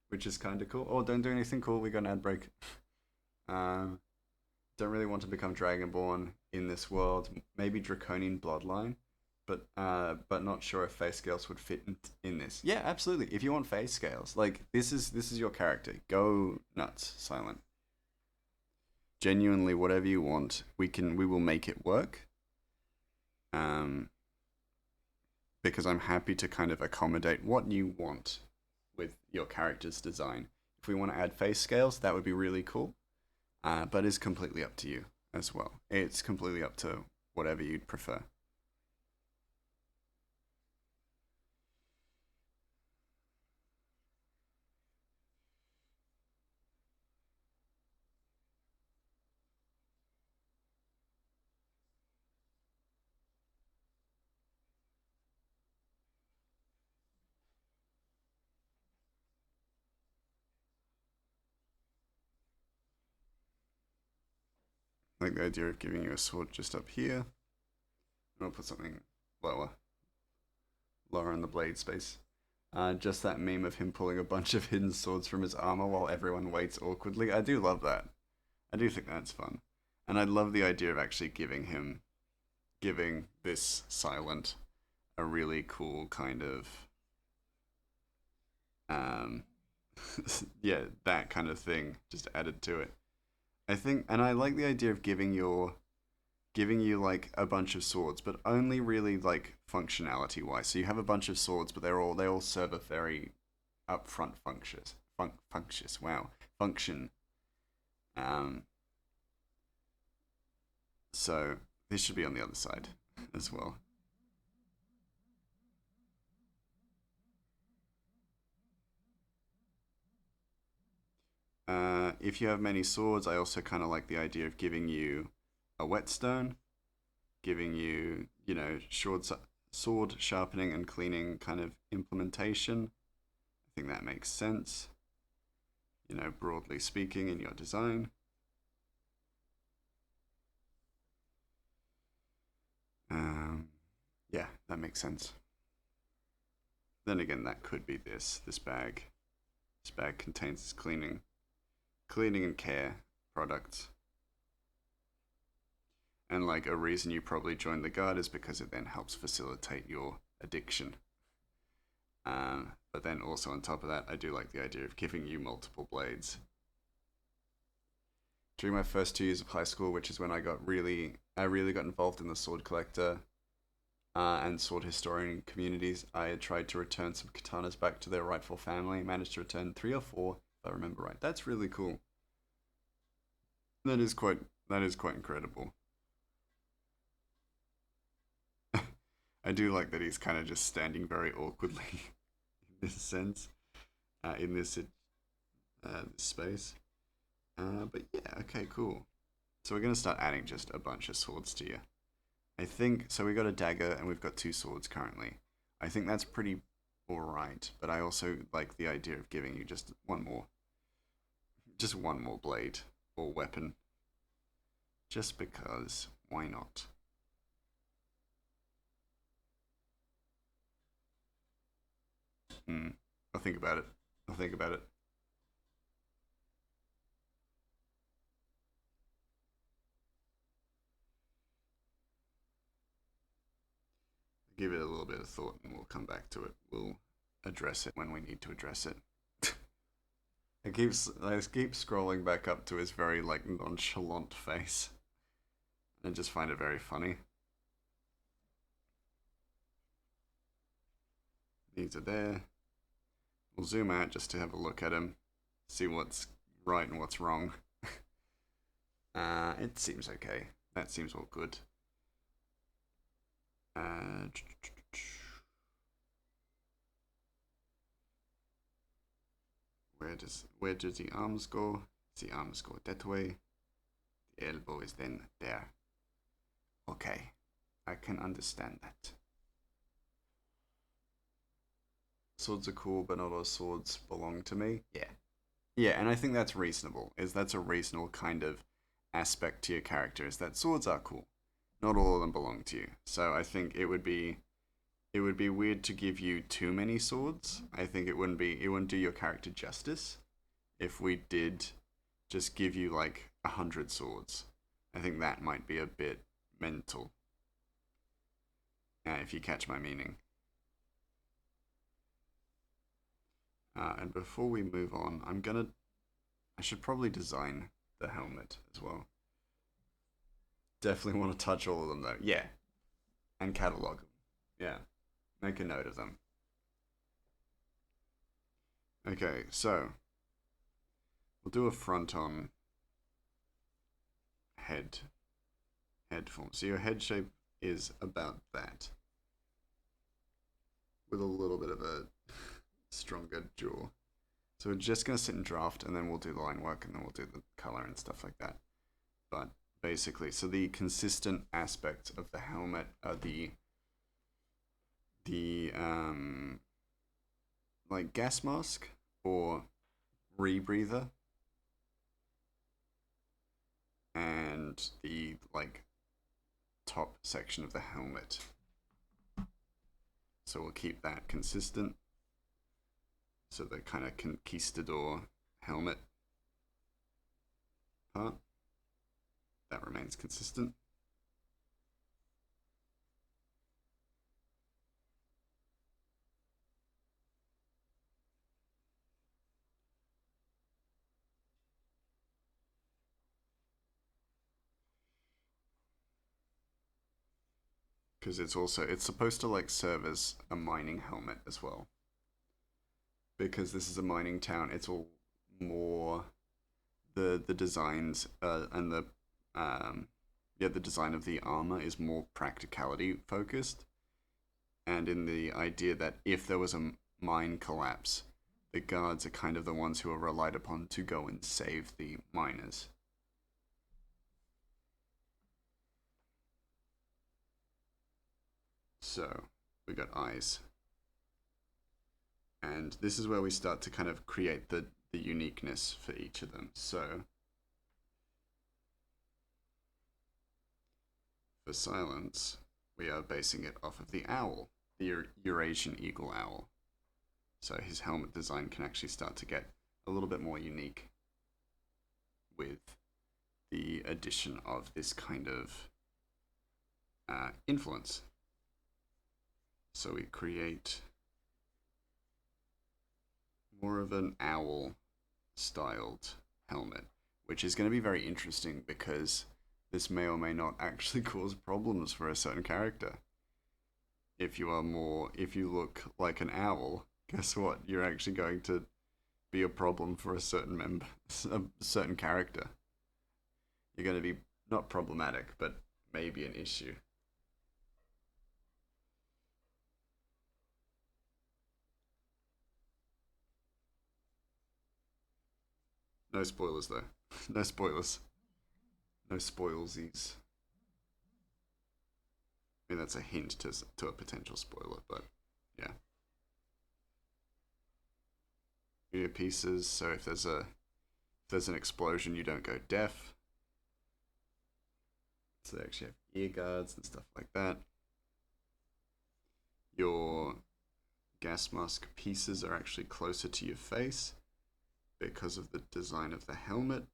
which is kind of cool. Oh, don't do anything cool. We got an ad break. Um, don't really want to become Dragonborn in this world. Maybe Draconian bloodline, but not sure if face scales would fit in this. Yeah, absolutely. If you want face scales, like this is your character. Go nuts, Silent. Genuinely, whatever you want, we will make it work. Um, because I'm happy to kind of accommodate what you want with your character's design. If we want to add face scales, that would be really cool. But it's completely up to you as well. It's completely up to whatever you'd prefer. I like the idea of giving you a sword just up here. I'll put something lower, lower in the blade space. Just that meme of him pulling a bunch of hidden swords from his armor while everyone waits awkwardly. I do love that. I do think that's fun. And I love the idea of actually giving this silent a really cool kind of, um, yeah, that kind of thing just added to it. I think, and I like the idea of giving you like a bunch of swords, but only really like functionality wise. So you have a bunch of swords, but they all serve a very upfront function. Um, so this should be on the other side as well. If you have many swords, I also kind of like the idea of giving you a whetstone, giving you, you know, sword sharpening and cleaning kind of implementation. I think that makes sense, you know, broadly speaking in your design. Um, yeah, that makes sense. Then again, that could be this bag. This bag contains cleaning and care products. And like a reason you probably joined the guard is because it then helps facilitate your addiction. But then also on top of that, I do like the idea of giving you multiple blades. During my first 2 years of high school, which is when I really got involved in the sword collector and sword historian communities, I had tried to return some katanas back to their rightful family. Managed to return 3 or 4, if I remember right. That's really cool. That is quite incredible. I do like that he's kind of just standing very awkwardly in this sense, in this space. But yeah, okay, cool. So we're gonna start adding just a bunch of swords to you. I think so. We got a dagger and we've got 2 swords currently. I think that's pretty alright. But I also like the idea of giving you just one more blade or weapon, just because. Why not? Hmm. I'll think about it. I'll think about it. Give it a little bit of thought and we'll come back to it. We'll address it when we need to address it. I keep scrolling back up to his very like nonchalant face and just find it very funny. These are there. We'll zoom out just to have a look at him, see what's right and what's wrong. It seems okay. That seems all good. Uh, where does the arms go? The arms go that way. The elbow is then there. Okay, I can understand that. Swords are cool, but not all swords belong to me. Yeah, yeah, and I think that's reasonable. That's a reasonable kind of aspect to your character? Is that swords are cool, not all of them belong to you. So I think it would be weird to give you too many swords. I think it wouldn't do your character justice if we did just give you like 100 swords. I think that might be a bit mental. If you catch my meaning. And before we move on, I should probably design the helmet as well. Definitely want to touch all of them though. Yeah, and catalog them. Yeah, make a note of them. Okay, so we'll do a front on head form. So your head shape is about that, with a little bit of a stronger jaw. So we're just gonna sit and draft, and then we'll do the line work, and then we'll do the color and stuff like that. But basically, so the consistent aspects of the helmet are the like gas mask or rebreather, and the like top section of the helmet. So we'll keep that consistent. So the kind of conquistador helmet part, that remains consistent. Because it's supposed to like serve as a mining helmet as well. Because this is a mining town, it's all more the designs and the design of the armor is more practicality focused, and in the idea that if there was a mine collapse, the guards are kind of the ones who are relied upon to go and save the miners. So we got eyes. And this is where we start to kind of create the uniqueness for each of them. So for silence, we are basing it off of the owl, the Eurasian eagle owl. So his helmet design can actually start to get a little bit more unique with the addition of this kind of influence. So we create more of an owl styled helmet, which is going to be very interesting because this may or may not actually cause problems for a certain character. If you look like an owl, guess what? You're actually going to be a problem for a certain a certain character. You're going to be not problematic, but maybe an issue. No spoilers though. No spoilers. No spoilsies. I mean, that's a hint to a potential spoiler, but yeah. Ear pieces. So if there's an explosion, you don't go deaf. So they actually have ear guards and stuff like that. Your gas mask pieces are actually closer to your face because of the design of the helmet.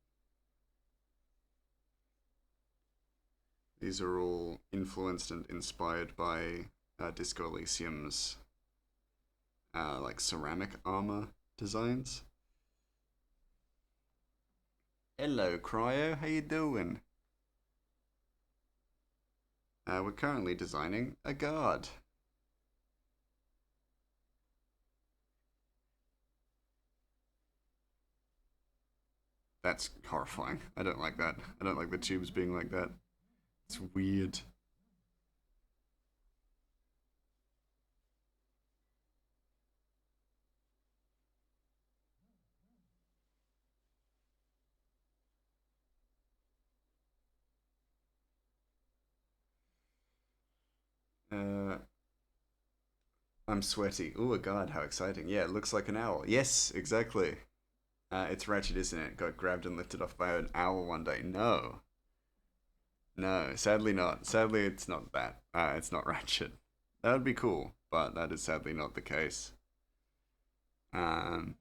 These are all influenced and inspired by Disco Elysium's like ceramic armor designs. Hello, Cryo. How you doing? We're currently designing a guard. That's horrifying. I don't like that. I don't like the tubes being like that. It's weird. Uh, I'm sweaty. Oh, a guard. How exciting. Yeah, it looks like an owl. Yes, exactly. It's Ratchet, isn't it? Got grabbed and lifted off by an owl one day. No. No, sadly not. Sadly, it's not that. It's not Ratchet. That would be cool, but that is sadly not the case. Um,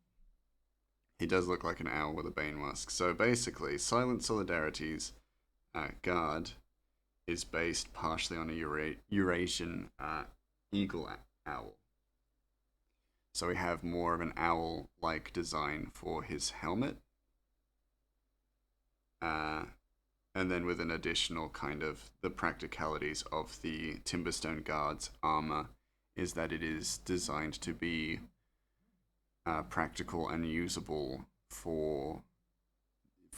he does look like an owl with a Bane mask. So basically, Silent Solidarity's guard is based partially on a Eurasian eagle owl. So we have more of an owl-like design for his helmet. Uh, and then with an additional kind of the practicalities of the Timberstone guard's armor is that it is designed to be practical and usable for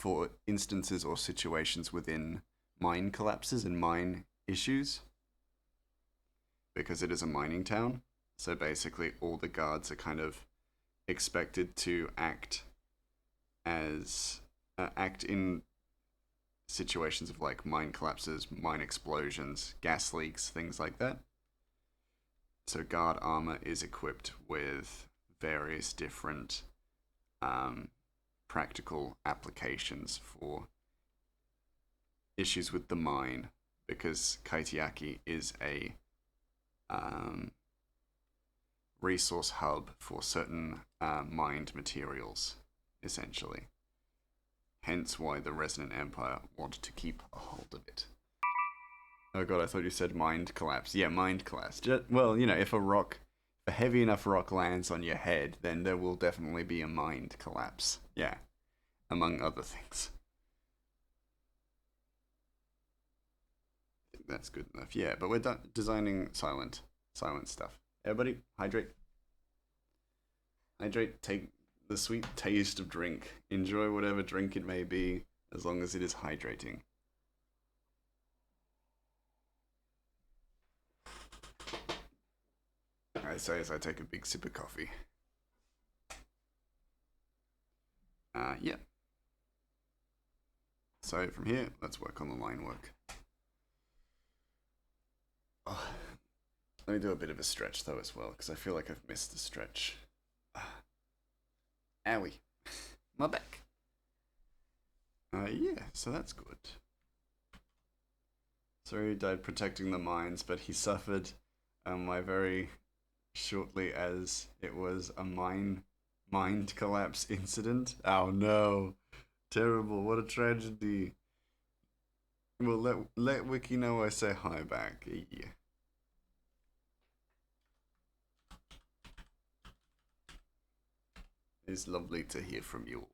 for instances or situations within mine collapses and mine issues, because it is a mining town. So basically, all the guards are kind of expected to act in situations of like mine collapses, mine explosions, gas leaks, things like that. So guard armor is equipped with various different practical applications for issues with the mine, because Kaitiaki is a resource hub for certain mined materials, essentially. Hence why the Resonant Empire wanted to keep a hold of it. Oh god, I thought you said mind collapse. Yeah, mind collapse. Well, if a heavy enough rock lands on your head, then there will definitely be a mind collapse. Yeah, among other things. I think that's good enough. Yeah, but we're designing silent stuff. Everybody, hydrate. Hydrate, take the sweet taste of drink. Enjoy whatever drink it may be, as long as it is hydrating. I say as I take a big sip of coffee. Yeah. So from here, let's work on the line work. Oh, let me do a bit of a stretch though as well, because I feel like I've missed the stretch. Owie. My back. Yeah, so that's good. So he died protecting the mines, but he suffered very shortly as it was a mind collapse incident. Oh no. Terrible, what a tragedy. Well, let Wiki know I say hi back. Yeah. It's lovely to hear from you.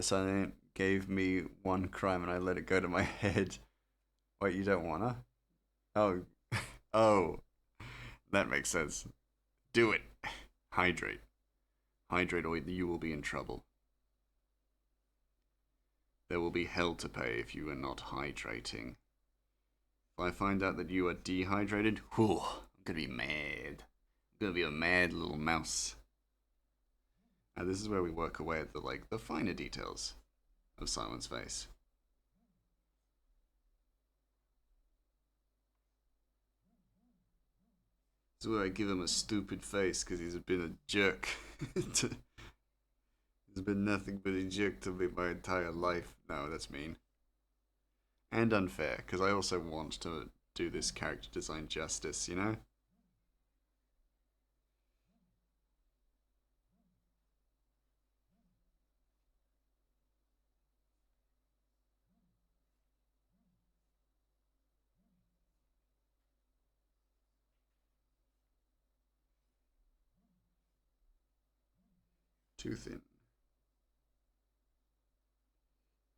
Silent gave me one crime and I let it go to my head. Wait, you don't wanna? Oh, oh, that makes sense. Do it. Hydrate. Hydrate or you will be in trouble. There will be hell to pay if you are not hydrating. If I find out that you are dehydrated, whew, I'm gonna be mad. I'm gonna be a mad little mouse. And this is where we work away at the finer details of Silent's face. This is where I give him a stupid face because he's been a jerk. He's been nothing but a jerk to me my entire life. No, that's mean. And unfair, because I also want to do this character design justice, you know? Too thin.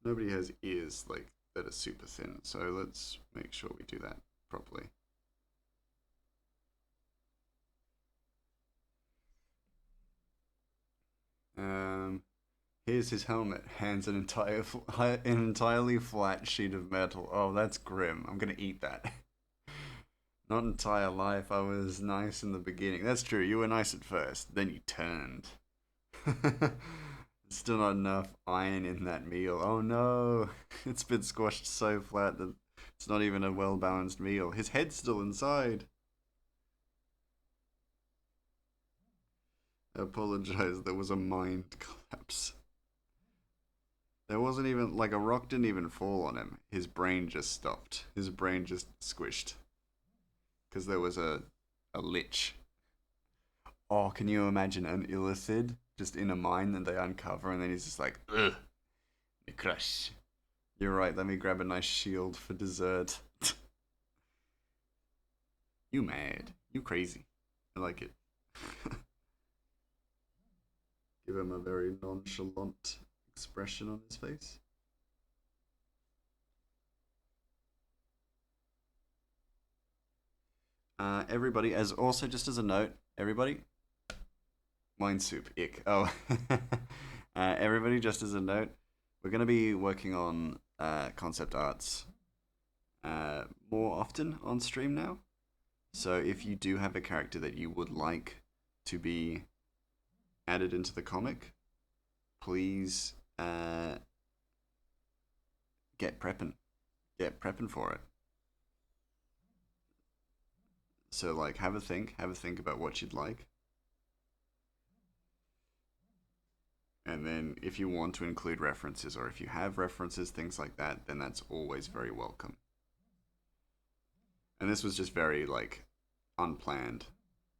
Nobody has ears that are super thin, so let's make sure we do that properly. Here's his helmet. Hands an entirely flat sheet of metal. Oh, that's grim. I'm gonna eat that. Not entire life. I was nice in the beginning. That's true. You were nice at first. Then you turned. Still not enough iron in that meal. Oh no. It's been squashed so flat that it's not even a well balanced meal. His head's still inside. I apologize. There was a mind collapse. There wasn't even, a rock didn't even fall on him. His brain just stopped. His brain just squished. Because there was a lich. Oh, can you imagine an illithid just in a mine that they uncover and then he's just like, ugh, me crush. You're right, let me grab a nice shield for dessert. You mad. You crazy. I like it. Give him a very nonchalant expression on his face. Everybody, just as a note, everybody, wine soup, ick. Oh, everybody, just as a note, we're going to be working on concept arts more often on stream now. So if you do have a character that you would like to be added into the comic, please get prepping. Get prepping for it. So like have a think about what you'd like. And then if you want to include references or if you have references, things like that, then that's always very welcome. And this was just very like unplanned.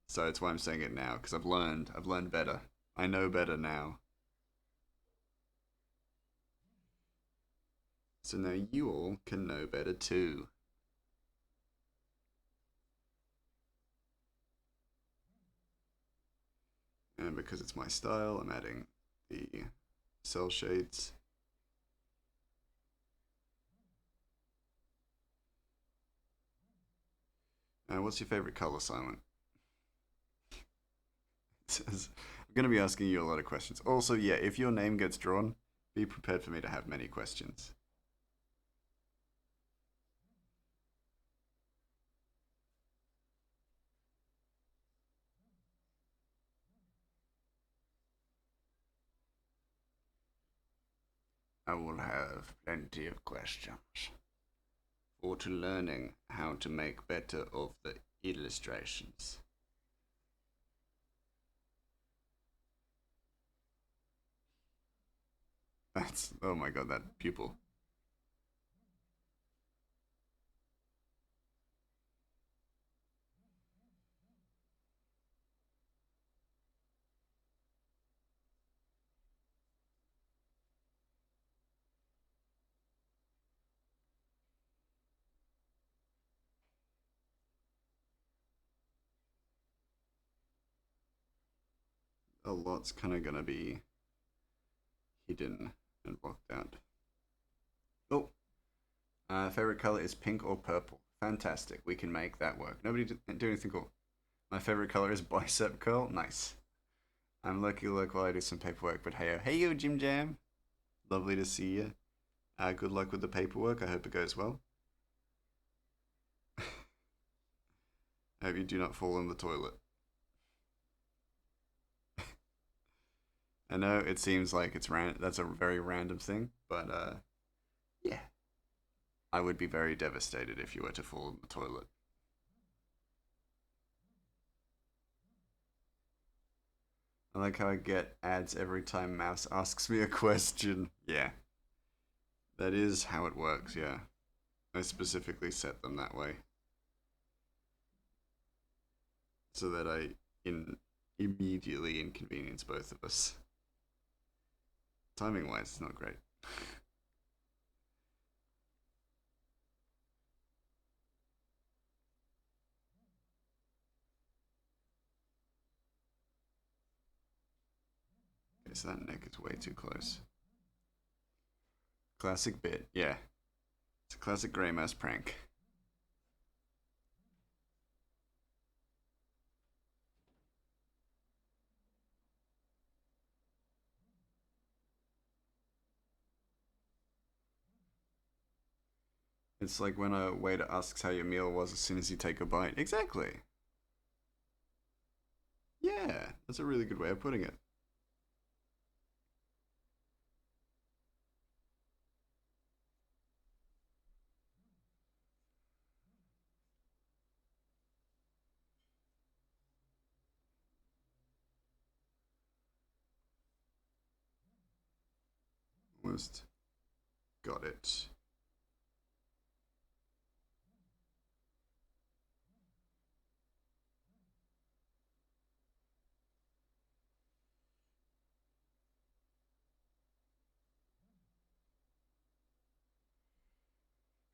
So that's why I'm saying it now because I've learned better. I know better now. So now you all can know better too. And because it's my style, I'm adding the cell shades. What's your favorite color, Silent? Says, I'm going to be asking you a lot of questions. Also, yeah, if your name gets drawn, be prepared for me to have many questions. I will have plenty of questions. For to learning how to make better of the illustrations. That's, oh my god, that pupil. A lot's kind of gonna be hidden and blocked out. Oh, favorite color is pink or purple. Fantastic. We can make that work. Nobody do anything cool. My favorite color is bicep curl. Nice. I'm lucky look while I do some paperwork, but hey yo, Jim Jam. Lovely to see you. Good luck with the paperwork. I hope it goes well. I hope you do not fall in the toilet. I know it seems like that's a very random thing, but yeah. I would be very devastated if you were to fall in the toilet. I like how I get ads every time Mouse asks me a question. Yeah, that is how it works, yeah. I specifically set them that way so that I immediately inconvenience both of us. Timing wise, it's not great. Okay, so that neck is way too close. Classic bit, yeah. It's a classic Grey Mouse prank. It's like when a waiter asks how your meal was as soon as you take a bite. Exactly. Yeah, that's a really good way of putting it. Almost got it.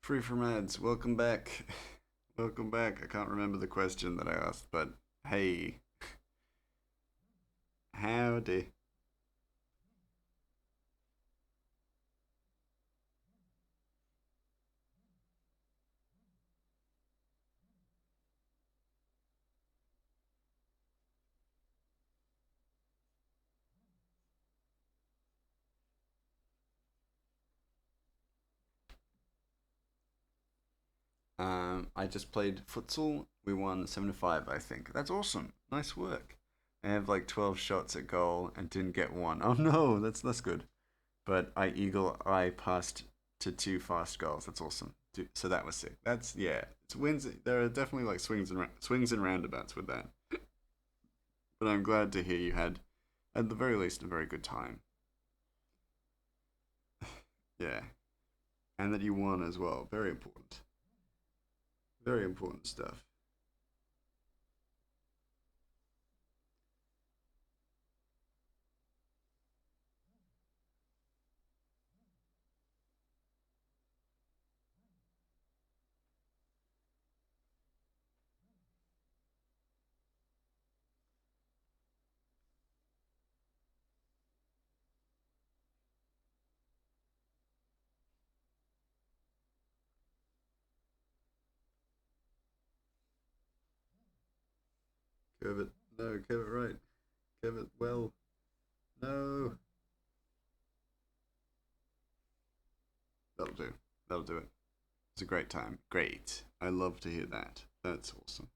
Free from ads. Welcome back. Welcome back. I can't remember the question that I asked, but hey, howdy. I just played futsal. We won 7-5, I think. That's awesome. Nice work. I have like 12 shots at goal and didn't get one. Oh no, that's good. But I eagle eye passed to two fast goals. That's awesome. So that was sick. That's yeah. It's wins. There are definitely like swings and roundabouts with that. But I'm glad to hear you had, at the very least, a very good time. Yeah, and that you won as well. Very important. Very important stuff. Curve it. No, curve it right. Curve it well. No. That'll do. That'll do it. It's a great time. Great. I love to hear that. That's awesome.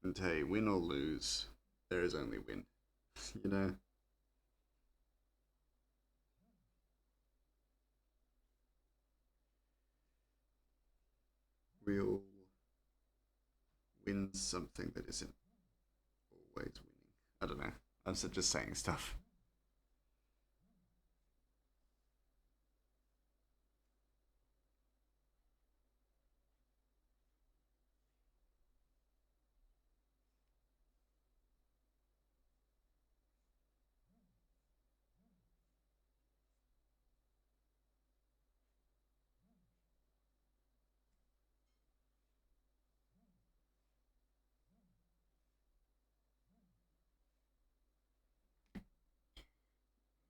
And hey, win or lose, there is only win. You know, we all win something that isn't always winning. I don't know. I'm just saying stuff.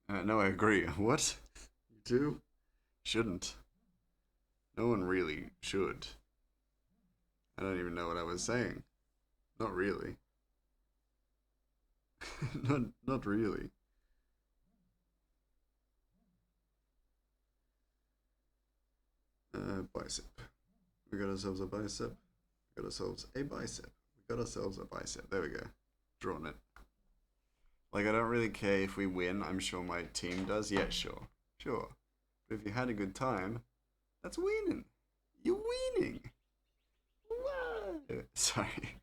No, I agree. What? You do? Shouldn't. No one really should. I don't even know what I was saying. Not really. Not really. Bicep. We got ourselves a bicep. We got ourselves a bicep. We got ourselves a bicep. There we go. Drawn it. Like, I don't really care if we win. I'm sure my team does. Yeah, sure. Sure. But if you had a good time, that's winning. You're winning. Whoa. Sorry.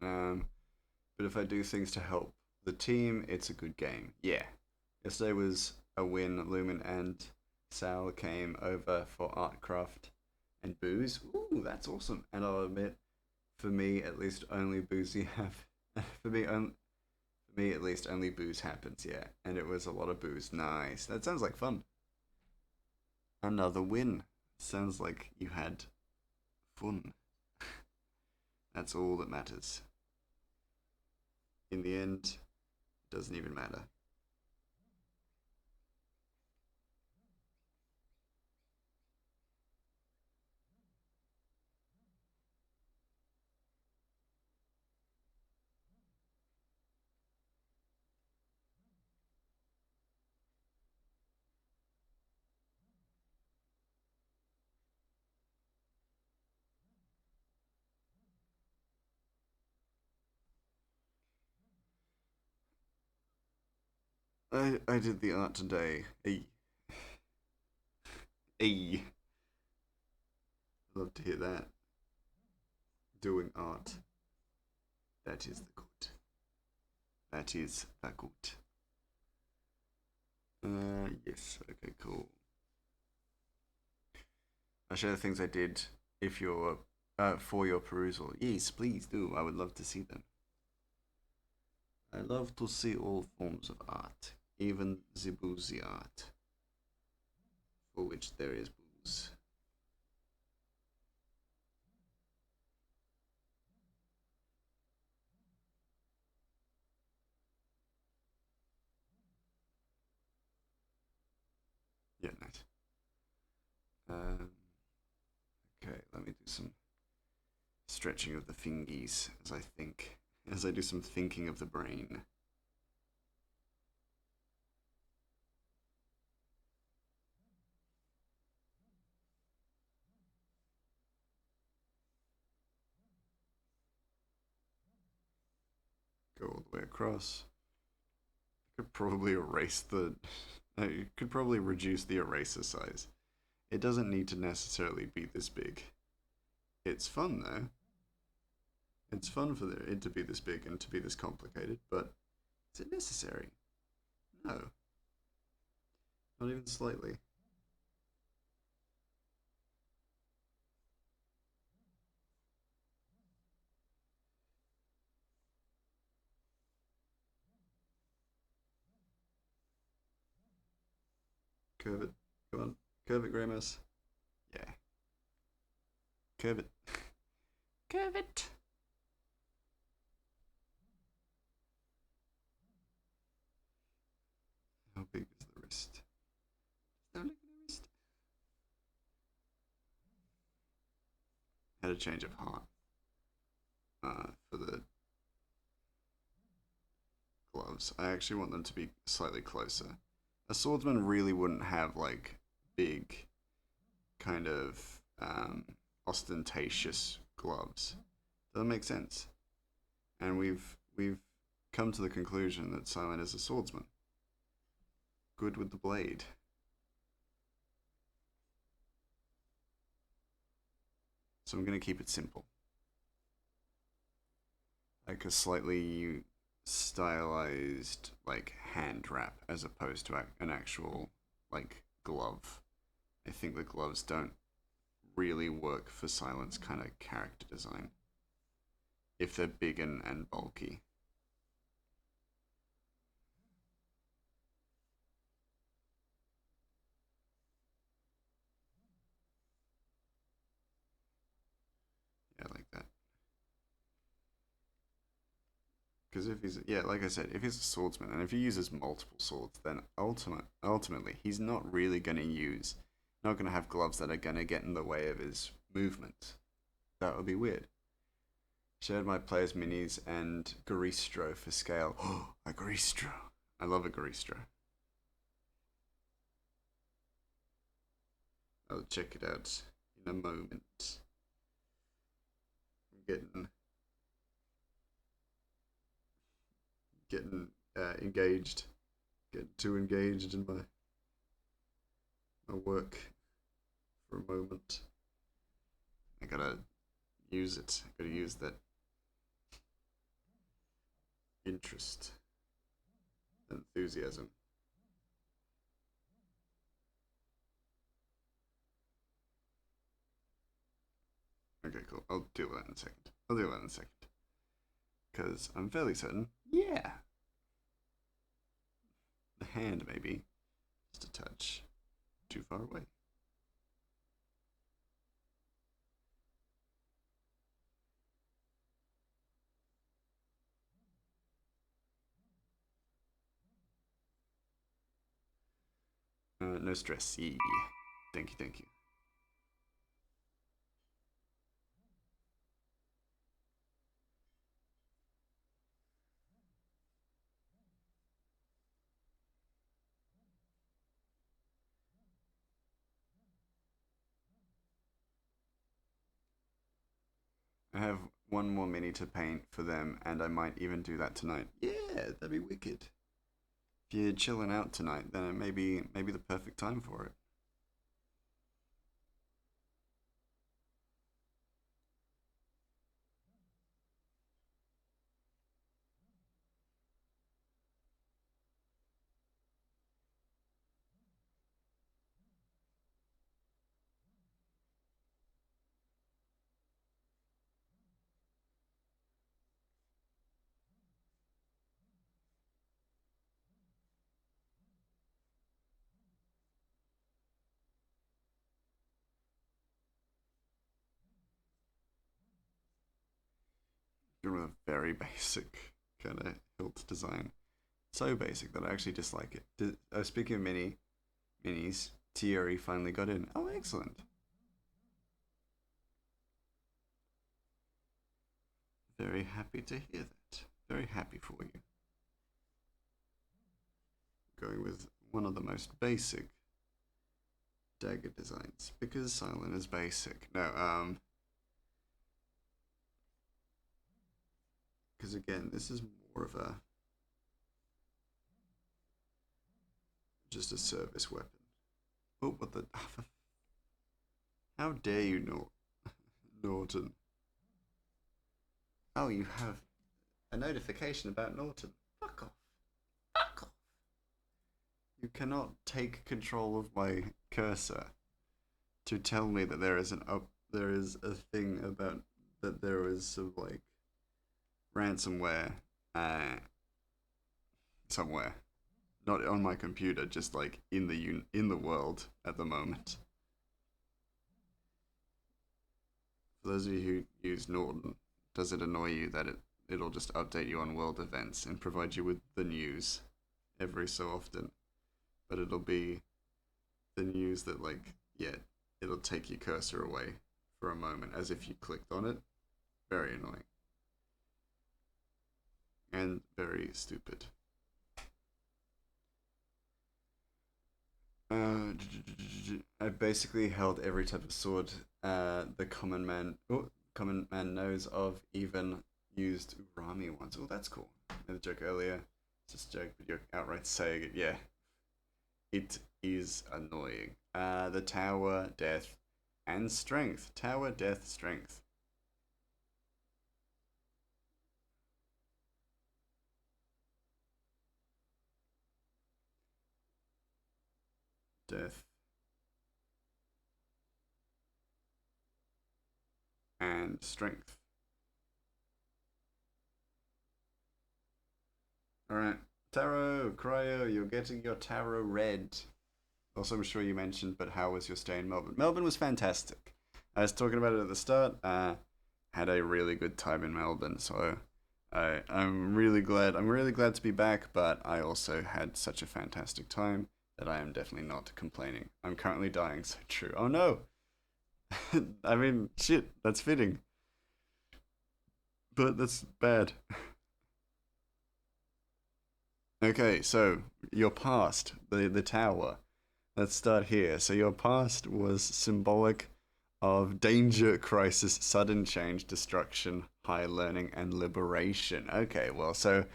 Um, but if I do things to help the team, it's a good game. Yeah. Yesterday was a win. Lumen and Sal came over for Artcraft and booze. Ooh, that's awesome. And I'll admit, for me at least, only boozy have. For me, for me at least, only booze happens. Yeah, and it was a lot of booze. Nice. That sounds like fun. Another win. Sounds like you had fun. That's all that matters. In the end, it doesn't even matter. I did the art today. Hey, hey. Love to hear that. Doing art. That is the good. That is the good. Yes. Okay, cool. I'll share the things I did if you're for your perusal. Yes, please do. I would love to see them. I love to see all forms of art, even the boozy art, for which there is booze. Yeah, nice. Um, okay, let me do some stretching of the fingies as I do some thinking of the brain. Go all the way across. Could probably erase the. You could probably reduce the eraser size. It doesn't need to necessarily be this big. It's fun though. It's fun for it to be this big and to be this complicated, but is it necessary? No, not even slightly. Curve it. Come on. Curve it, Gramus. Yeah. Curve it. Curve it. How big is the wrist? No, look at the wrist. Had a change of heart for the gloves. I actually want them to be slightly closer. A swordsman really wouldn't have like big, kind of ostentatious gloves. Does that make sense? And we've come to the conclusion that Silent is a swordsman, good with the blade. So I'm gonna keep it simple, like a slightly stylized like hand wrap as opposed to an actual like glove. I think the gloves don't really work for Silent's kind of character design if they're big and bulky. Yeah, like that. Because if he's yeah, like I said, if he's a swordsman and if he uses multiple swords, then ultimately he's not really going to use, not going to have gloves that are going to get in the way of his movement. That would be weird. Shared my players minis and Garistro for scale. Oh, a Garistro. I love a Garistro. I'll check it out in a moment. I'm getting engaged. Getting too engaged in my work for a moment. I gotta use it. I gotta use that interest, enthusiasm. Okay, cool. I'll deal with that in a second. I'll deal with that in a second. Because I'm fairly certain, yeah, the hand maybe just a touch too far away. No stress. Yeah. Thank you, thank you. I have one more mini to paint for them, and I might even do that tonight. Yeah, that'd be wicked. If you're chilling out tonight, then it may be maybe the perfect time for it. with a very basic kind of hilt design. So basic that I actually dislike it. Speaking of minis, Thierry finally got in. Oh, excellent. Very happy to hear that. Very happy for you. Going with one of the most basic dagger designs because silent is basic. No, because again, this is more of a just a service weapon. Oh, what the? How dare you, Norton? Oh, you have a notification about Norton. Fuck off. Fuck off. You cannot take control of my cursor to tell me that there is a thing about that there is some like ransomware somewhere. Not on my computer, just like in the world at the moment. For those of you who use Norton, does it annoy you that it'll just update you on world events and provide you with the news every so often? But it'll be the news that like yeah, it'll take your cursor away for a moment as if you clicked on it. Very annoying. And very stupid. I basically held every type of sword common man knows of, even used Urami once. Oh, that's cool. I made a joke earlier. It's just a joke, but you're outright saying it. Yeah, it is annoying. The tower, death, and strength. Tower, death, strength. Death and strength. Alright. Tarot, Cryo, you're getting your tarot red. Also, I'm sure you mentioned, but how was your stay in Melbourne? Melbourne was fantastic. I was talking about it at the start. Had a really good time in Melbourne, so I'm really glad. I'm really glad to be back, but I also had such a fantastic time that I am definitely not complaining. I'm currently dying, so true. Oh no! I mean, shit, that's fitting. But that's bad. Okay, so your past, the tower. Let's start here. So your past was symbolic of danger, crisis, sudden change, destruction, high learning, and liberation. Okay, well, so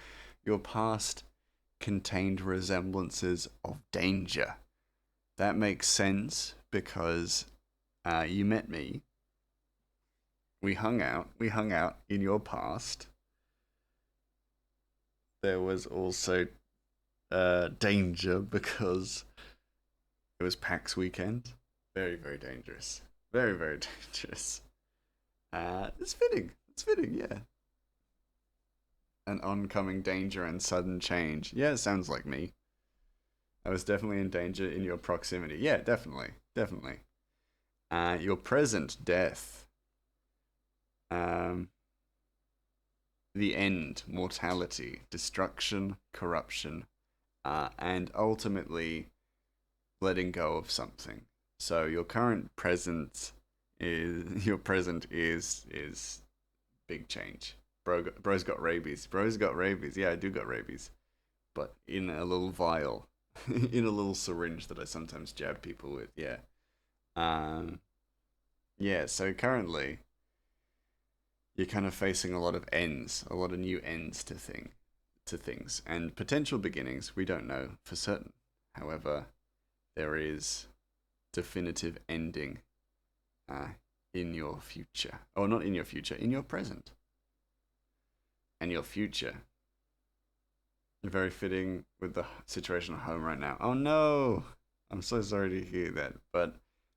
your past contained resemblances of danger. That makes sense because you met me. We hung out. We hung out in your past. There was also danger because it was PAX weekend. Very, very dangerous. Very, very dangerous. It's fitting. It's fitting, yeah. An oncoming danger and sudden change. Yeah, it sounds like me. I was definitely in danger in your proximity. Yeah, definitely. Definitely. Your present death. Um, the end, mortality, destruction, corruption, and ultimately letting go of something. So your current present is big change. Bro's got rabies. Bro's got rabies. Yeah, I do got rabies, but in a little vial, in a little syringe that I sometimes jab people with. Yeah. Um. Yeah. So currently, you're kind of facing a lot of ends, a lot of new ends to things, and potential beginnings. We don't know for certain. However, there is definitive ending in your future. Or not in your future, in your present. And your future. Very fitting with the situation at home right now. Oh no! I'm so sorry to hear that. But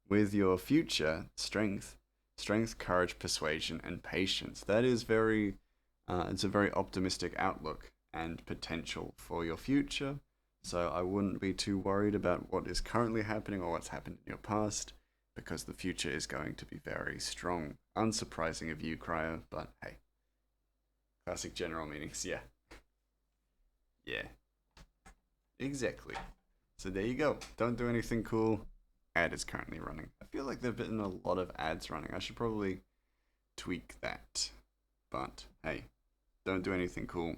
with your future, strength, courage, persuasion, and patience. That is it's a very optimistic outlook and potential for your future. So I wouldn't be too worried about what is currently happening or what's happened in your past, because the future is going to be very strong. Unsurprising of you, Cryo, but hey. Classic general meanings, yeah. Yeah, exactly. So there you go. Don't do anything cool. Ad is currently running. I feel like there've been a lot of ads running. I should probably tweak that. But hey, don't do anything cool.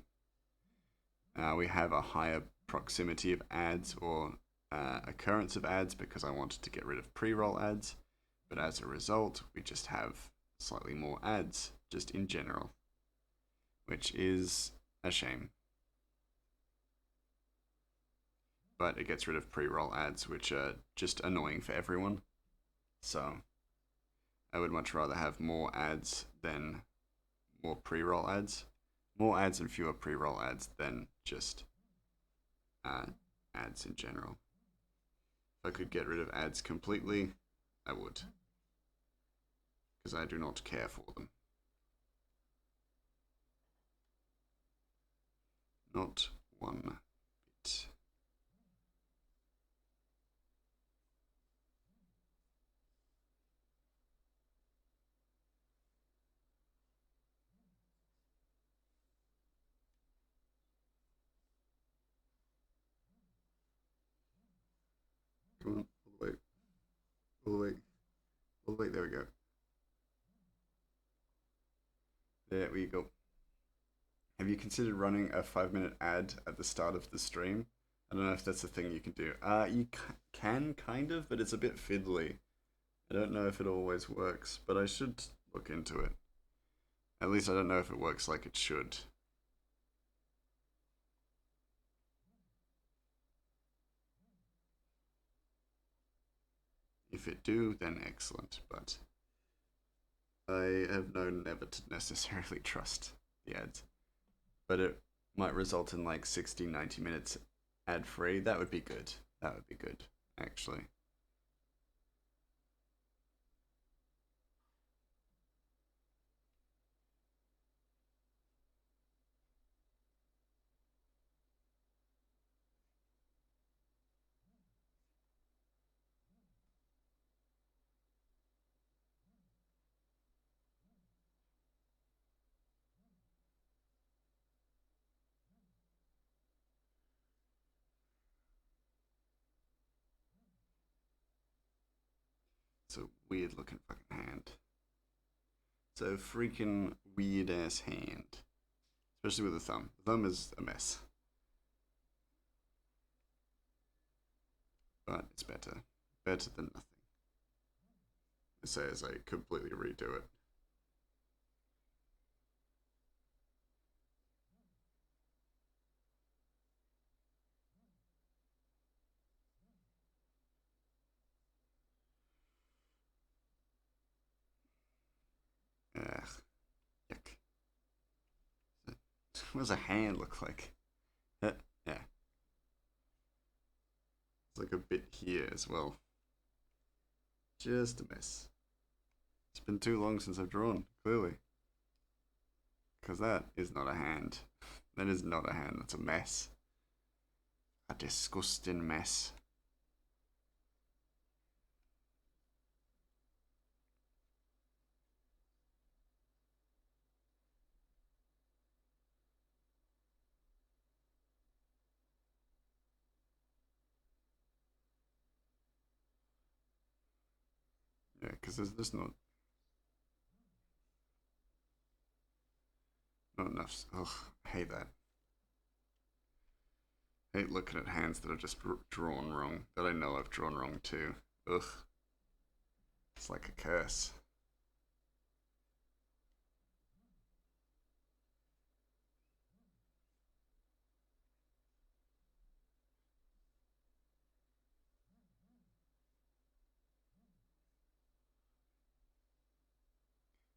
We have a higher proximity of ads or occurrence of ads because I wanted to get rid of pre-roll ads. But as a result, we just have slightly more ads, just in general, which is a shame. But it gets rid of pre-roll ads, which are just annoying for everyone. So I would much rather have more ads than more pre-roll ads. More ads and fewer pre-roll ads than just ads in general. If I could get rid of ads completely, I would. Because I do not care for them. Not one bit. Come on, all the way, all the way, all the way. There we go. There we go. Have you considered running a 5 minute ad at the start of the stream? I don't know if that's a thing you can do. You can kind of, but it's a bit fiddly. I don't know if it always works, but I should look into it. At least I don't know if it works like it should. If it do, then excellent, but I have known never to necessarily trust the ads. But it might result in like 60, 90 minutes ad free. That would be good. That would be good, actually. It's a weird looking fucking hand. It's a freaking weird ass hand. Especially with the thumb. The thumb is a mess. But it's better. Better than nothing. I say as I completely redo it. Ugh. Yuck. What does a hand look like? Yeah. It's like a bit here as well. Just a mess. It's been too long since I've drawn, clearly. Because that is not a hand. That is not a hand, that's a mess. A disgusting mess. Yeah, because there's just not enough. Ugh, I hate that. I hate looking at hands that are just drawn wrong, that I know I've drawn wrong too. Ugh. It's like a curse.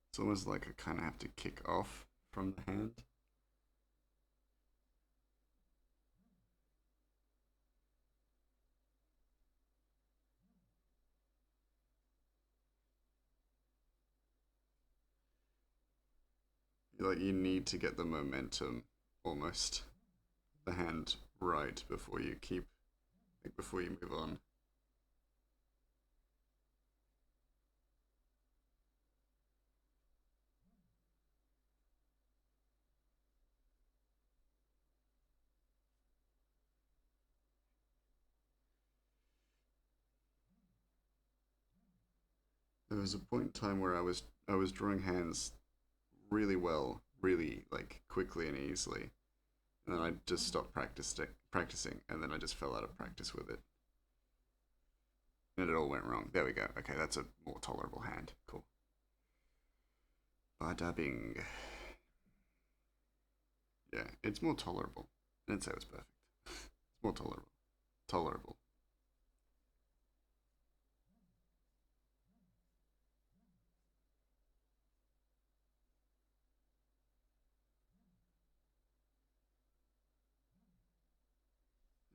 It's almost like I kind of have to kick off from the hand. Like you need to get the momentum almost the hand right before you keep like before you move on. there was a point in time where I was drawing hands really well, really like quickly and easily, and then I just stopped practicing, and then I just fell out of practice with it, and it all went wrong. There we go. Okay, that's a more tolerable hand. Cool. Bada bing. Yeah, it's more tolerable. I didn't say it was perfect. It's more tolerable. Tolerable.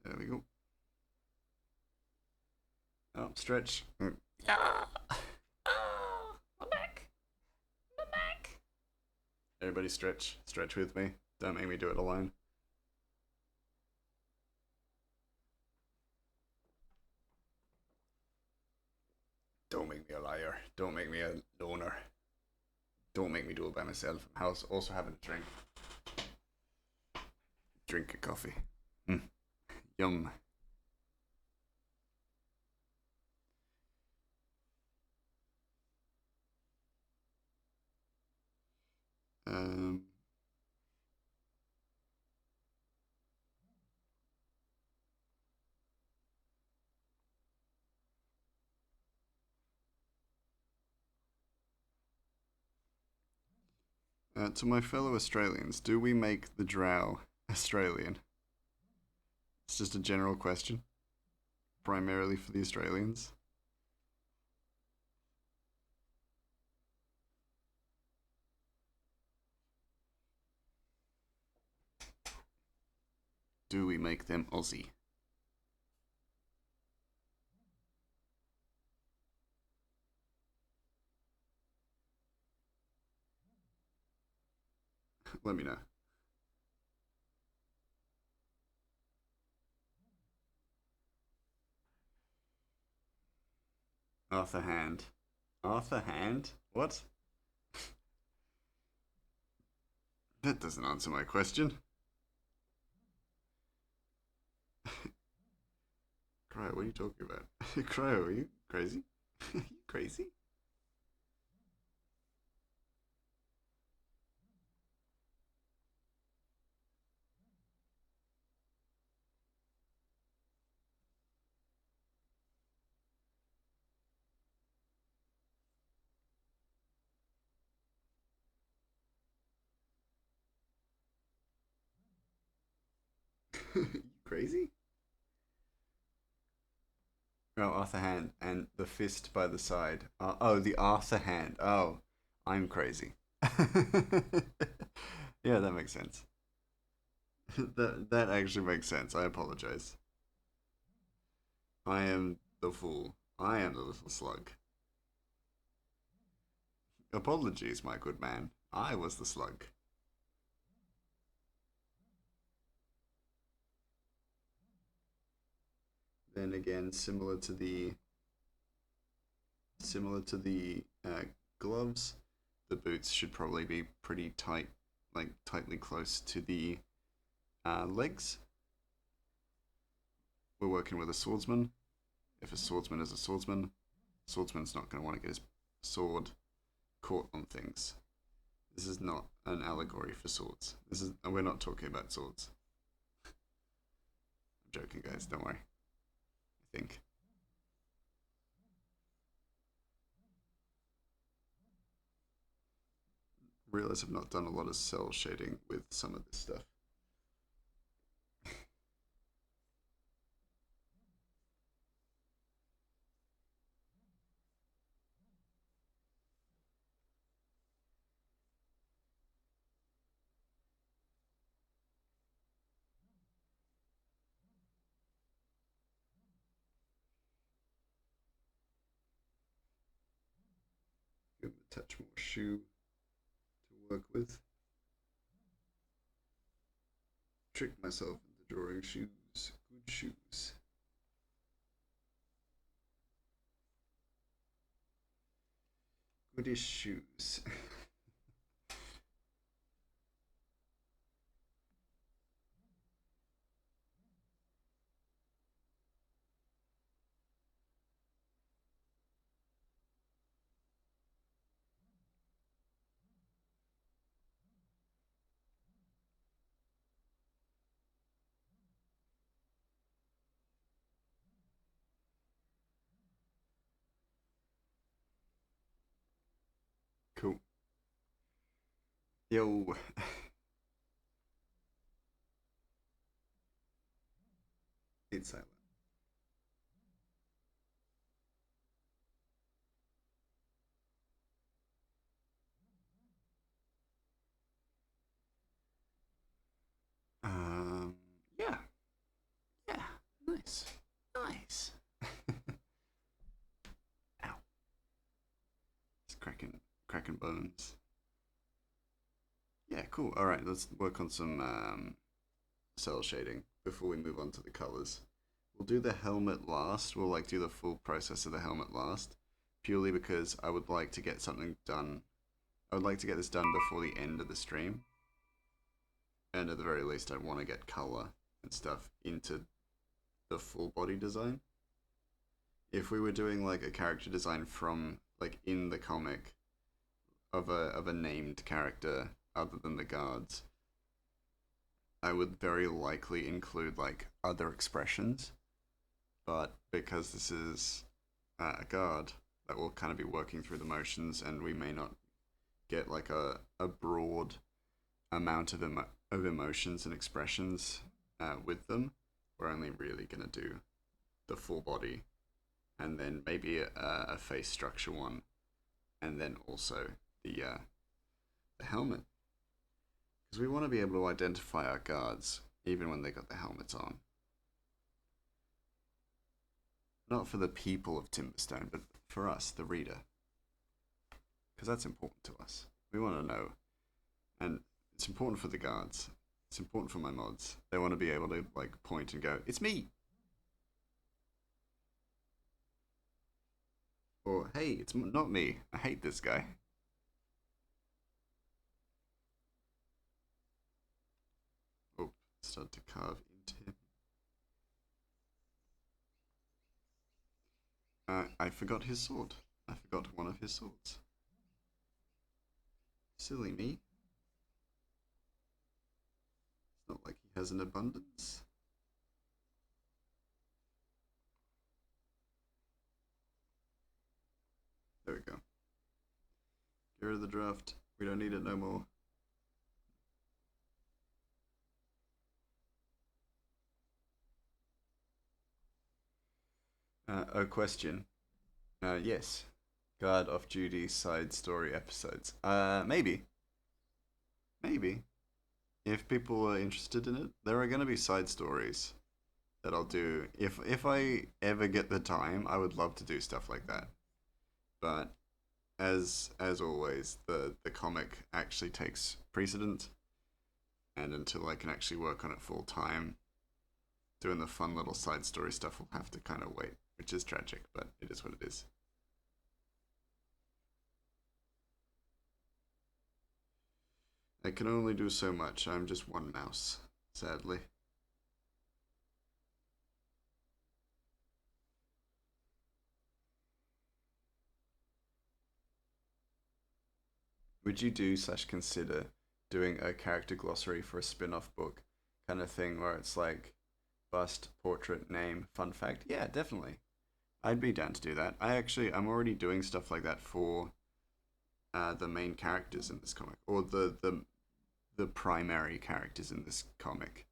There we go. Oh, stretch. Ah! Ah! My back. My back. Everybody stretch. Stretch with me. Don't make me do it alone. Don't make me a liar. Don't make me a loner. Don't make me do it by myself. I'm also having a drink. Drink a coffee. Mm. Yum. Um, to my fellow Australians, do we make the drow Australian? It's just a general question, primarily for the Australians. Do we make them Aussie? Let me know. Arthur Hand. Arthur Hand? What? That doesn't answer my question. Cryo, what are you talking about? Cryo, are you crazy? Are you crazy? You crazy? Oh, Arthur Hand and the fist by the side. Oh, the Arthur Hand. Oh, I'm crazy. Yeah, that makes sense. That actually makes sense. I apologize. I am the fool. I am the little slug. Apologies, my good man. I was the slug. Then again, similar to the gloves, the boots should probably be pretty tight, like tightly close to the legs. We're working with a swordsman. If a swordsman is a swordsman, swordsman's not going to want to get his sword caught on things. This is not an allegory for swords. We're not talking about swords. I'm joking, guys. Don't worry. I think. Realize I've not done a lot of cell shading with some of this stuff. Give him a touch more shoe to work with. Trick myself into drawing shoes. Good shoes. Goodish shoes. Yo. It's silent. Um, yeah, yeah, nice, nice. Ow, it's cracking bones. Yeah, cool. All right, let's work on some cell shading before we move on to the colors. We'll do the helmet last. We'll like do the full process of the helmet last, purely because I would like to get something done. I would like to get this done before the end of the stream, and at the very least, I want to get color and stuff into the full body design. If we were doing like a character design from like in the comic of a named character other than the guards, I would very likely include like other expressions. But because this is a guard that will kind of be working through the motions, and we may not get like a broad amount of emotions and expressions with them, we're only really gonna do the full body, and then maybe a face structure one, and then also the helmet, because we want to be able to identify our guards even when they got the helmets on. Not for the people of Timberstone, but for us, the reader, because that's important to us. We want to know, and it's important for the guards. It's important for my mods. They want to be able to like point and go, "It's me," or "Hey, it's not me. I hate this guy." Oh, start to carve into him. I forgot his sword. I forgot one of his swords. Silly me. It's not like he has an abundance. There we go. Get rid of the draft. We don't need it no more. A question. Yes. Guard off duty side story episodes. Maybe. Maybe. If people are interested in it, there are going to be side stories that I'll do. If I ever get the time, I would love to do stuff like that. But as always, the comic actually takes precedent, and until I can actually work on it full time, doing the fun little side story stuff will have to kind of wait, which is tragic, but it is what it is. I can only do so much. I'm just one mouse, sadly. Would you do slash consider doing a character glossary for a spin-off book kind of thing where it's like bust, portrait, name, fun fact? Yeah, definitely. I'd be down to do that. I'm already doing stuff like that for the main characters in this comic, or the primary characters in this comic,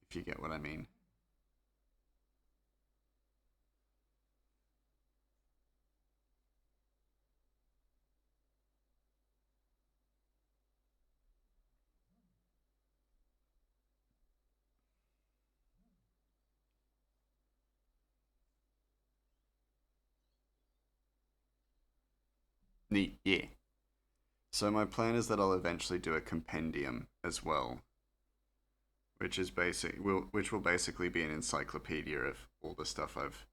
if you get what I mean. Neat, yeah. So my plan is that I'll eventually do a compendium as well, which will basically be an encyclopedia of all the stuff I've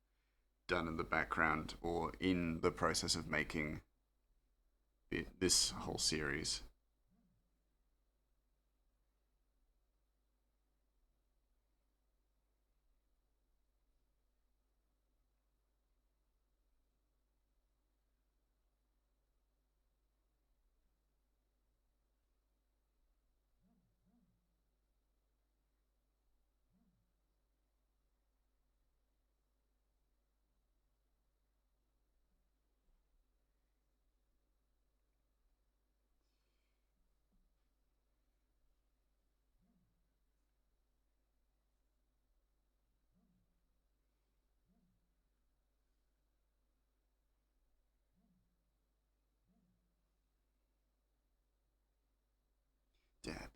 done in the background or in the process of making this whole series.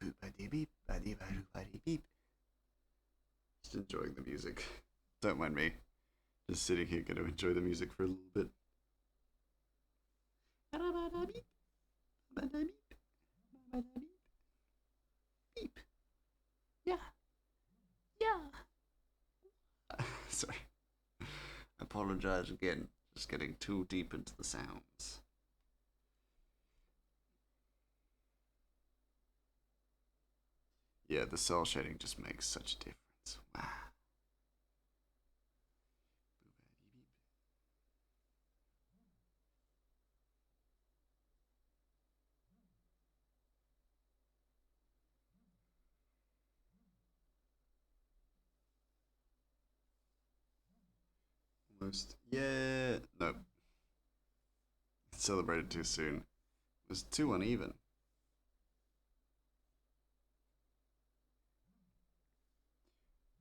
Just enjoying the music. Don't mind me. Just sitting here, gonna enjoy the music for a little bit. Yeah, yeah. Sorry. Apologize again. Just getting too deep into the sounds. Yeah, the cell shading just makes such a difference. Wow. Almost. Yeah. Nope. Celebrated too soon. It was too uneven.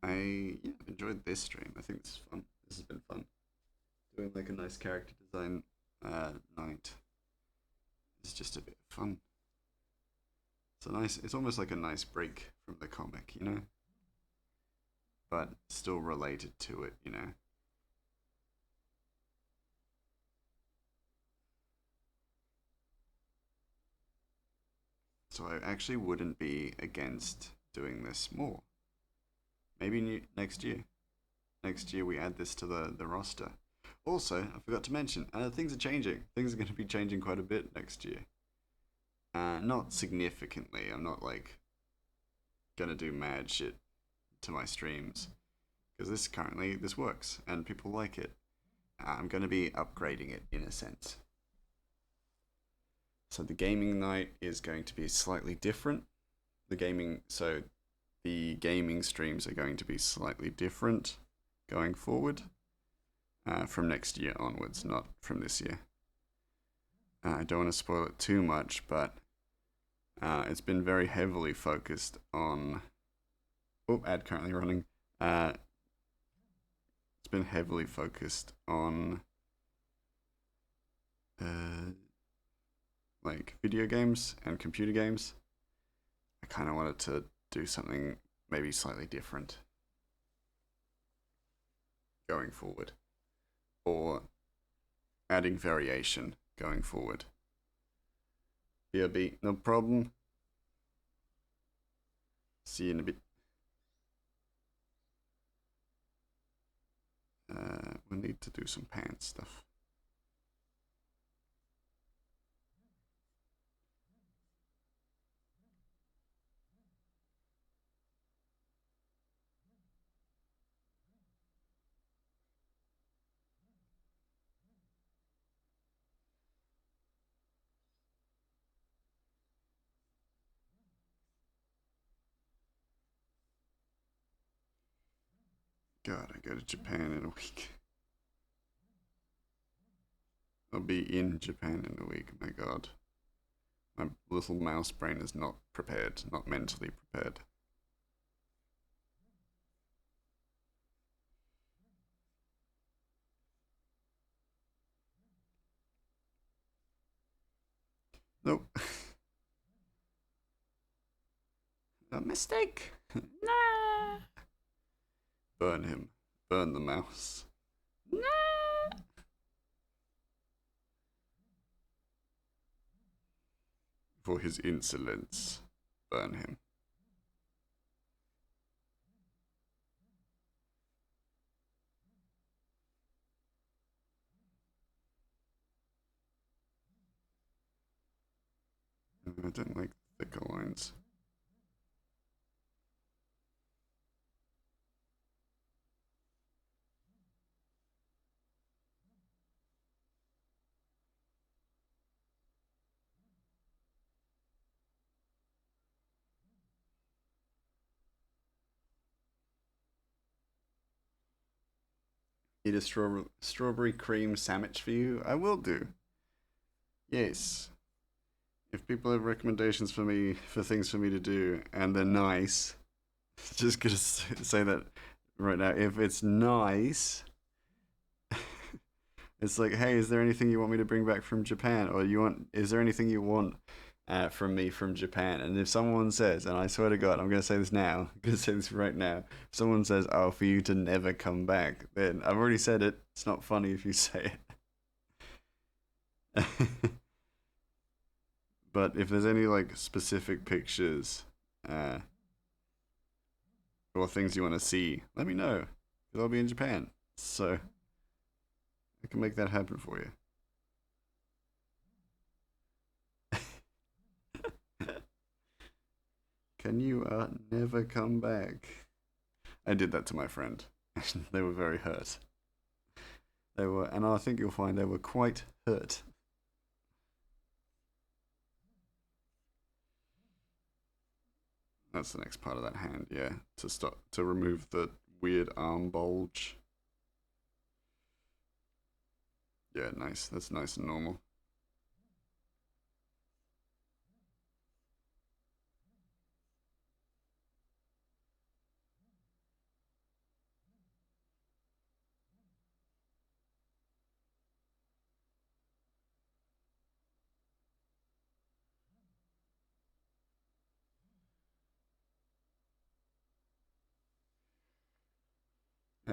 I've enjoyed this stream. I think this is fun. This has been fun. Doing like a nice character design night. It's just a bit of fun. It's almost like a nice break from the comic, you know? But still related to it, you know? So I actually wouldn't be against doing this more. Maybe next year. Next year we add this to the roster. Also, I forgot to mention, things are changing. Things are going to be changing quite a bit next year. Not significantly. I'm not like gonna do mad shit to my streams because this works and people like it. I'm gonna be upgrading it in a sense. So the gaming night is going to be slightly different. The gaming streams are going to be slightly different going forward from next year onwards, not from this year. I don't want to spoil it too much, but it's been very heavily focused on. Oh, ad currently running. It's been heavily focused on like video games and computer games. I kind of wanted to do something maybe slightly different going forward, or adding variation going forward. BRB, no problem. See you in a bit. We need to do some pants stuff. God, I go to Japan in a week. I'll be in Japan in a week. My God. My little mouse brain is not prepared, not mentally prepared. Nope. A mistake. Nah. Burn him. Burn the mouse. Nah. For his insolence. Burn him. I don't like thicker lines. Eat a strawberry cream sandwich for you? I will do. Yes. If people have recommendations for me, for things for me to do, and they're nice, just gonna say that right now. If it's nice, it's like, hey, is there anything you want me to bring back from Japan? Or is there anything you want from me from Japan. And if someone says, and I swear to God, I'm going to say this now, I'm going to say this right now. If someone says, "Oh, for you to never come back," then I've already said it. It's not funny if you say it. But if there's any like specific pictures uh, or things you want to see, let me know. Because I'll be in Japan. So I can make that happen for you. Can you never come back? I did that to my friend. They were very hurt. They were, and I think you'll find they were quite hurt. That's the next part of that hand, yeah. To stop, to remove the weird arm bulge. Yeah, nice. That's nice and normal.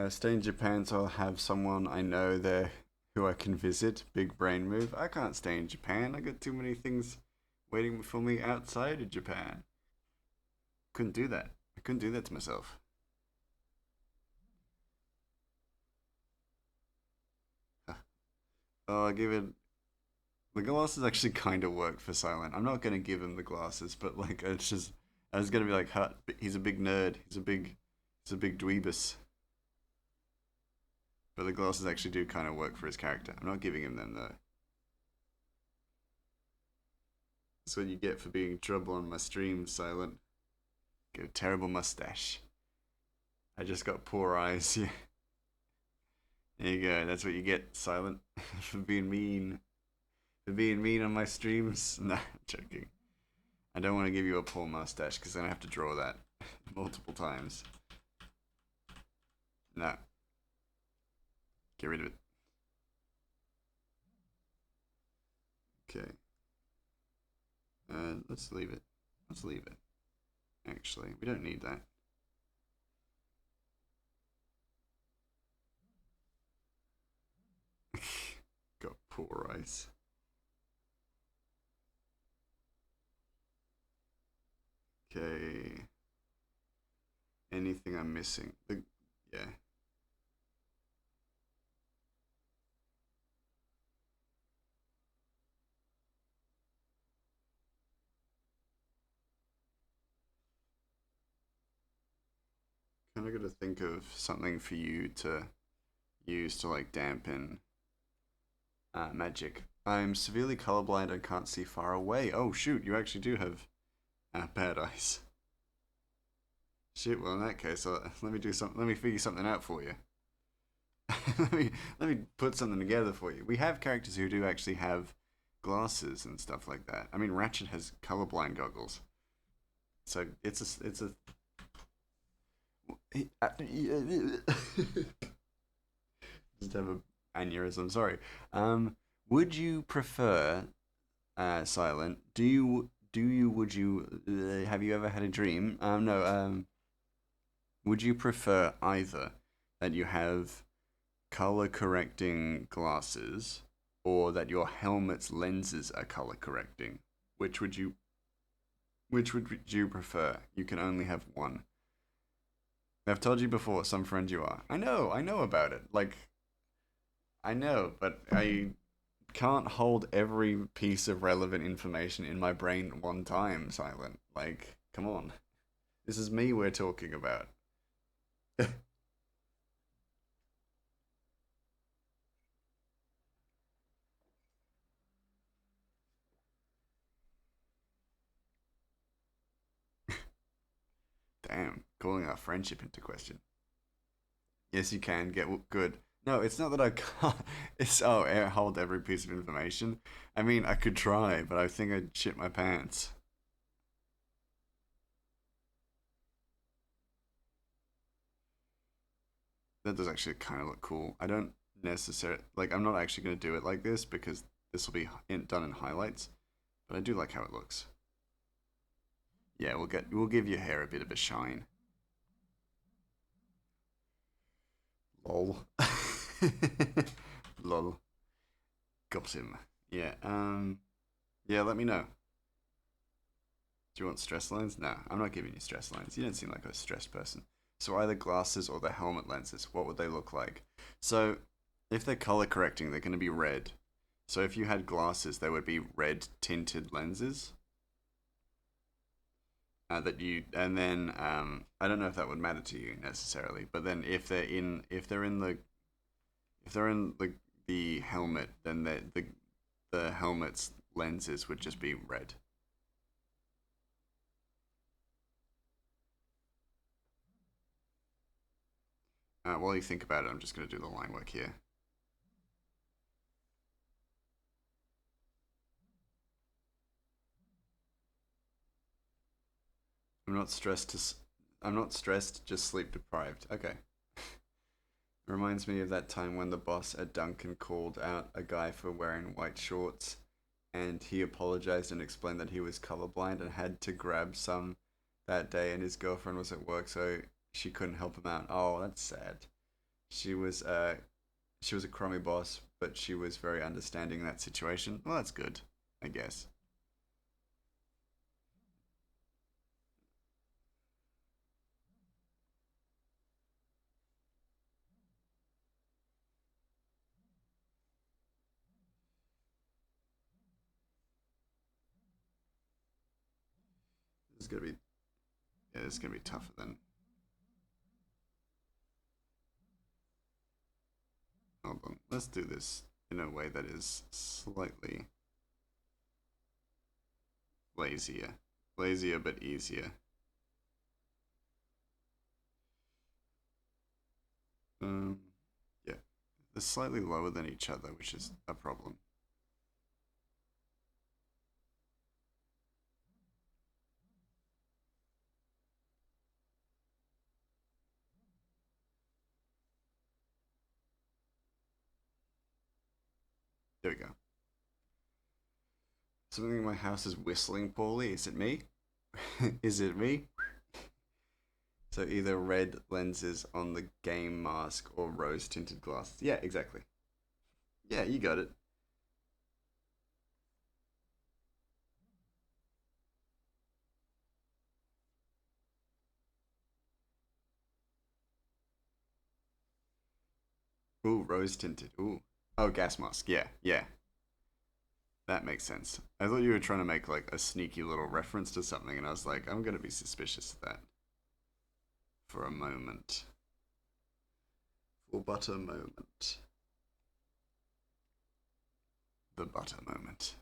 Stay in Japan, so I'll have someone I know there who I can visit. Big brain move. I can't stay in Japan. I got too many things waiting for me outside of Japan. Couldn't do that. I couldn't do that to myself. Oh, I give it. The glasses actually kind of work for Silent. I'm not gonna give him the glasses, but like it's just I was gonna be like, "Hut, he's a big nerd. He's a big dweebus." But the glasses actually do kind of work for his character. I'm not giving him them though. That's what you get for being trouble on my stream, Silent. Get a terrible mustache. I just got poor eyes. Yeah, there you go. That's what you get, Silent, for being mean. For being mean on my streams. Nah, joking. I don't want to give you a poor mustache because then I have to draw that multiple times. No, get rid of it. Okay. Let's leave it. Let's leave it. Actually, we don't need that. Got poor eyes. Okay. Anything I'm missing? Yeah. Kind of got to think of something for you to use to like dampen magic. I'm severely colorblind and can't see far away. Oh shoot, you actually do have bad eyes. Shit. Well, in that case, let me do something. Let me figure something out for you. Let me put something together for you. We have characters who do actually have glasses and stuff like that. I mean, Ratchet has colorblind goggles, so it's a. Just have a aneurysm. Sorry. Would you prefer silent? Do you would you have you ever had a dream? No. Would you prefer either that you have color correcting glasses or that your helmet's lenses are color correcting? Which would you which would you prefer? You can only have one. I've told you before, some friend you are. I know about it. Like I know, but I can't hold every piece of relevant information in my brain at one time, Silent. Like, come on. This is me we're talking about. Damn, calling our friendship into question. Yes, you can get good. No, it's not that I can't. It's hold every piece of information. I mean, I could try, but I think I'd shit my pants. That does actually kind of look cool. I don't necessarily like. I'm not actually going to do it like this because this will be done in highlights. but I do like how it looks. Yeah, we'll give your hair a bit of a shine. Lol. Lol. Got him. Yeah. Yeah. Let me know. Do you want stress lines? No, I'm not giving you stress lines. You don't seem like a stressed person. So either glasses or the helmet lenses. What would they look like? So if they're color correcting, they're going to be red. So if you had glasses, they would be red tinted lenses. That you and then I don't know if that would matter to you necessarily, but then if they're in the helmet, then the helmet's lenses would just be red. While you think about it, I'm just going to do the line work here. I'm not stressed. I'm not stressed. Just sleep deprived. Okay. Reminds me of that time when the boss at Duncan called out a guy for wearing white shorts, and he apologized and explained that he was colorblind and had to grab some that day, and his girlfriend was at work, so she couldn't help him out. Oh, that's sad. She was she was a crummy boss, but she was very understanding in that situation. Well, that's good, I guess. This is gonna be yeah, this is gonna be tougher than. Hold on, let's do this in a way that is slightly lazier, lazier but easier. Um, yeah, they're slightly lower than each other, which is a problem. There we go. Something in my house is whistling poorly. Is it me? Is it me? So either red lenses on the game mask or rose tinted glasses. Yeah, exactly. Yeah, you got it. Ooh, rose tinted. Ooh. Oh, gas mask. Yeah, yeah. That makes sense. I thought you were trying to make like a sneaky little reference to something, and I was like, I'm gonna be suspicious of that for a moment. For but a moment. The butter moment.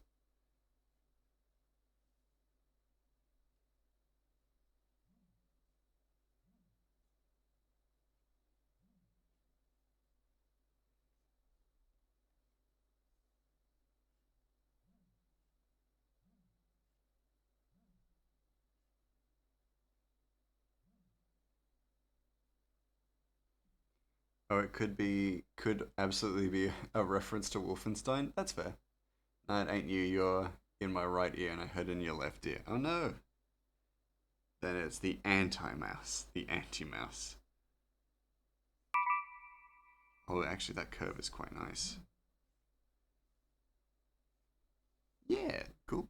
Oh, it could absolutely be a reference to Wolfenstein. That's fair. No, it ain't you. You're in my right ear, and I heard in your left ear. Oh no. Then it's the anti-mouse. The anti-mouse. Oh, actually, that curve is quite nice. Yeah, cool.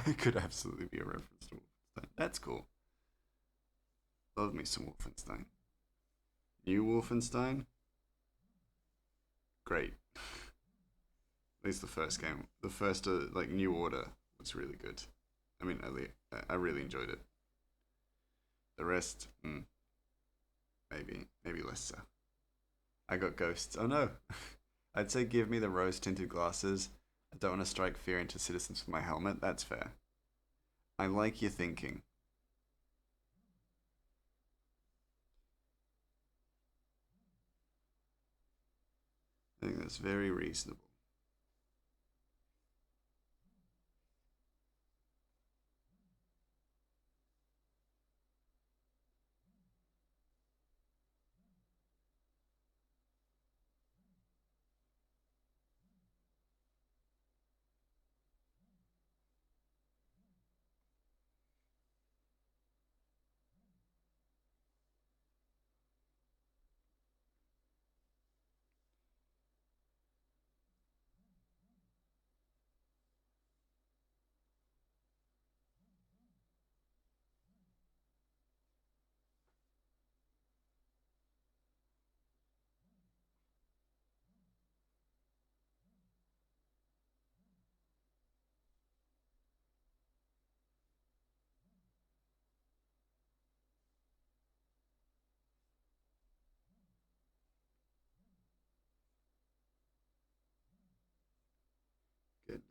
It could absolutely be a reference to Wolfenstein. That's cool. Love me some Wolfenstein. New Wolfenstein? Great. At least the first game. The first, like, New Order was really good. I mean, I really enjoyed it. The rest, maybe less so. I got ghosts. Oh no. I'd say give me the rose tinted glasses. I don't want to strike fear into citizens with my helmet. That's fair. I like your thinking. I think that's very reasonable.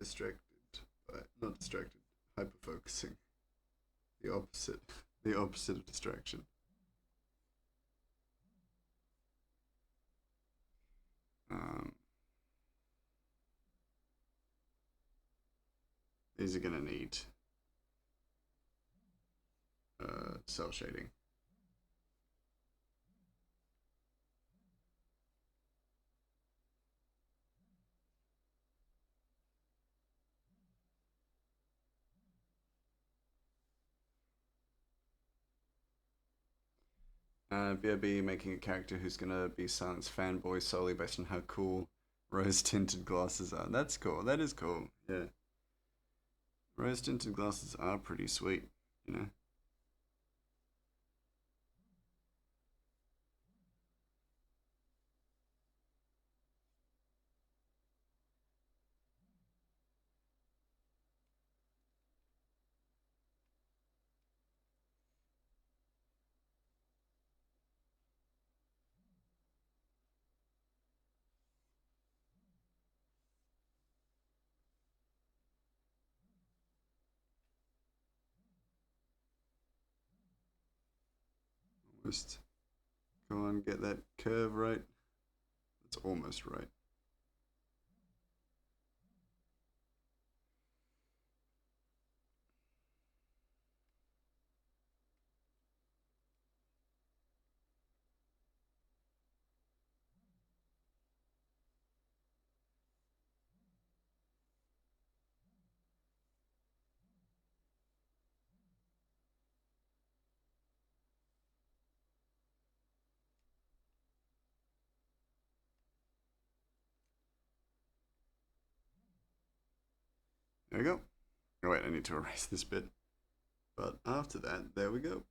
distracted, not distracted, hyper focusing. The opposite, the opposite of distraction. Um, these are gonna need cell shading. BRB making a character who's gonna be Silent's fanboy solely based on how cool rose tinted glasses are. That's cool. That is cool. Yeah, rose tinted glasses are pretty sweet. You know. Almost. Come on, get that curve right. That's almost right. There we go. Oh wait, I need to erase this bit. But after that, there we go.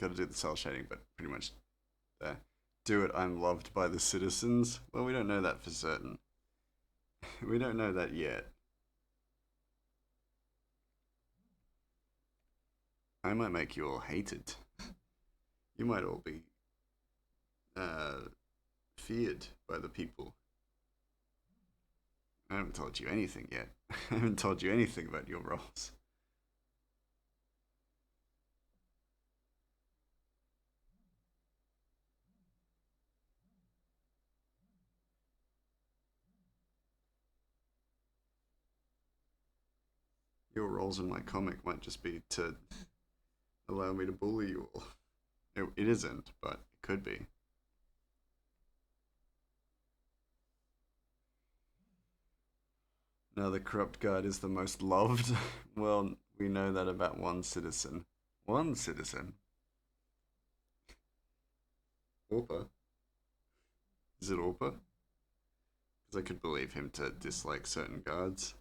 Got to do the cell shading, but pretty much there. Do it. I'm loved by the citizens. Well, we don't know that for certain. We don't know that yet. I might make you all hated. You might all be uh, feared by the people. I haven't told you anything yet. I haven't told you anything about your roles. Your roles in my comic might just be to allow me to bully you all. It isn't, but it could be. Now the corrupt guard is the most loved. Well, we know that about one citizen. One citizen. Orpa. Is it Orpa? Because I could believe him to dislike certain guards.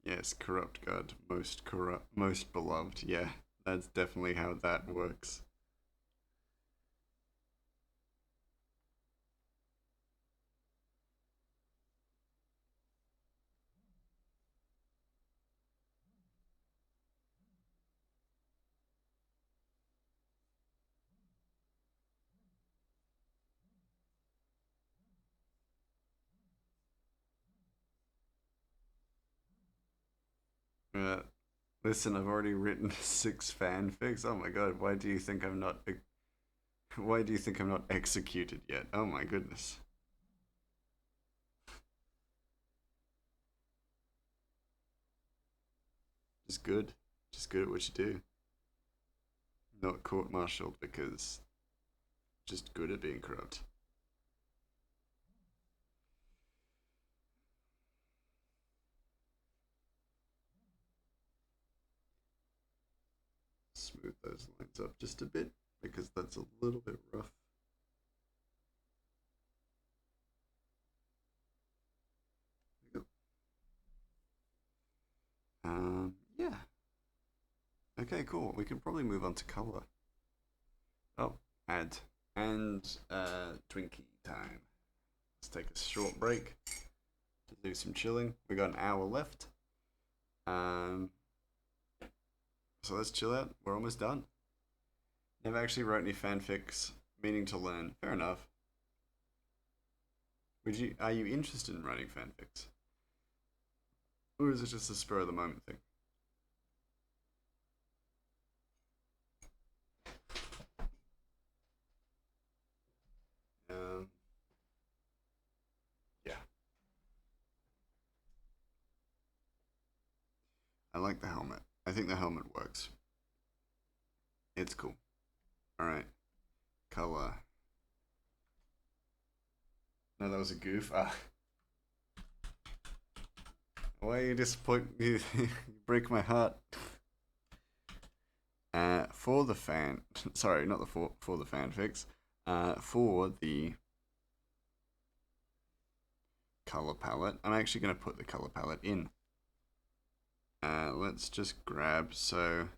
Yes, corrupt guard, most corrupt, most beloved. Yeah, that's definitely how that works. Uh, Listen, I've already written 6 fanfics. Oh my god, why do you think I'm not? Why do you think I'm not executed yet? Oh my goodness. Just good. Just good at what you do. Not court-martialed because just good at being corrupt. Smooth those lines up just a bit because that's a little bit rough. Yeah. Okay, cool. We can probably move on to color. Oh, add. And Twinkie time. Let's take a short break to do some chilling. We got an hour left. Um, so let's chill out. We're almost done. Never actually wrote any fanfics, meaning to learn. Fair enough. Are you interested in writing fanfics? Or is it just a spur of the moment thing? Um, yeah. I like the helmet. I think the helmet works. It's cool. Alright. Color. No, that was a goof. Why you disappoint me? You break my heart. For the fan, sorry, not the for the fanfics. For the color palette, I'm actually going to put the color palette in. Let's just grab. So,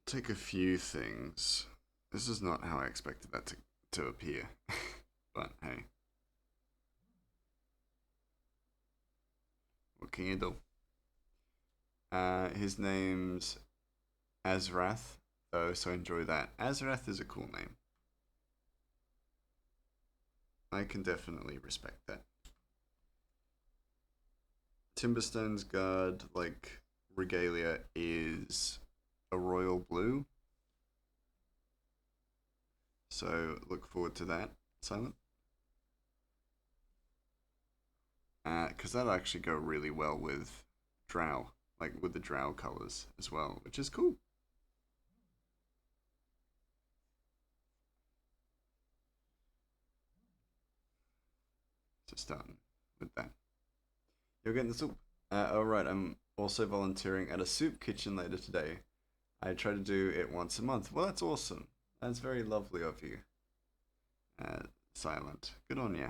take a few things. This is not how I expected that to appear, but hey, what can you do? His name's Azrath, though, so enjoy that. Azrath is a cool name. I can definitely respect that. Timberstone's guard, like, regalia is a royal blue. So look forward to that, Silent. Because that'll actually go really well with Drow, like with the Drow colors as well, which is cool. So starting with that. You're getting the soup. Alright, I'm also volunteering at a soup kitchen later today. I try to do it once a month. Well, that's awesome. That's very lovely of you. Silent. Good on ya.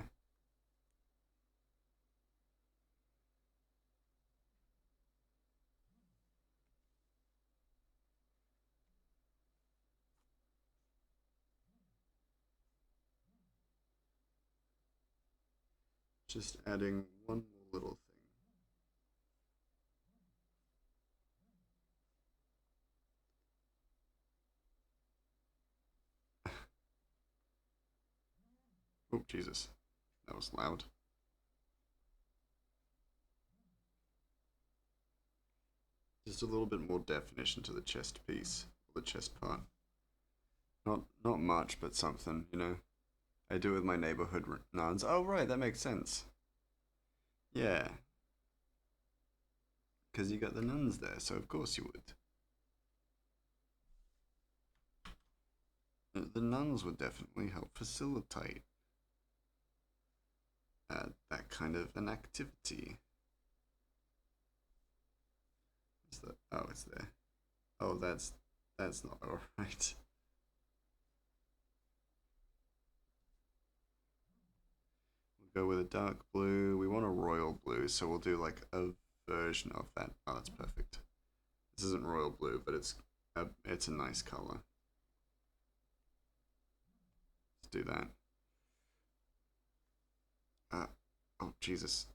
Just adding one more little thing. Oh, Jesus. That was loud. Just a little bit more definition to the chest piece, the chest part. Not much, but something, you know. I do it with my neighborhood nuns. Oh right, that makes sense. Yeah, because you got the nuns there, so of course you would. The nuns would definitely help facilitate that kind of an activity. Oh, it's there. Oh, that's not all right. We'll go with a dark blue. We want a royal blue, so we'll do like a version of that. Oh, that's perfect. This isn't royal blue, but it's a nice color. Let's do that. Oh Jesus.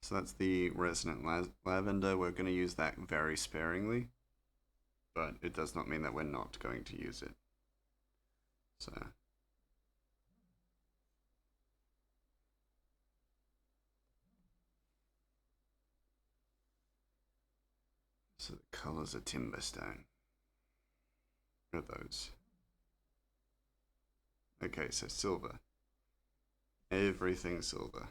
So that's the resonant lavender. We're going to use that very sparingly, but it does not mean that we're not going to use it. So the colors of Timberstone. What are those? Okay, so silver. Everything silver.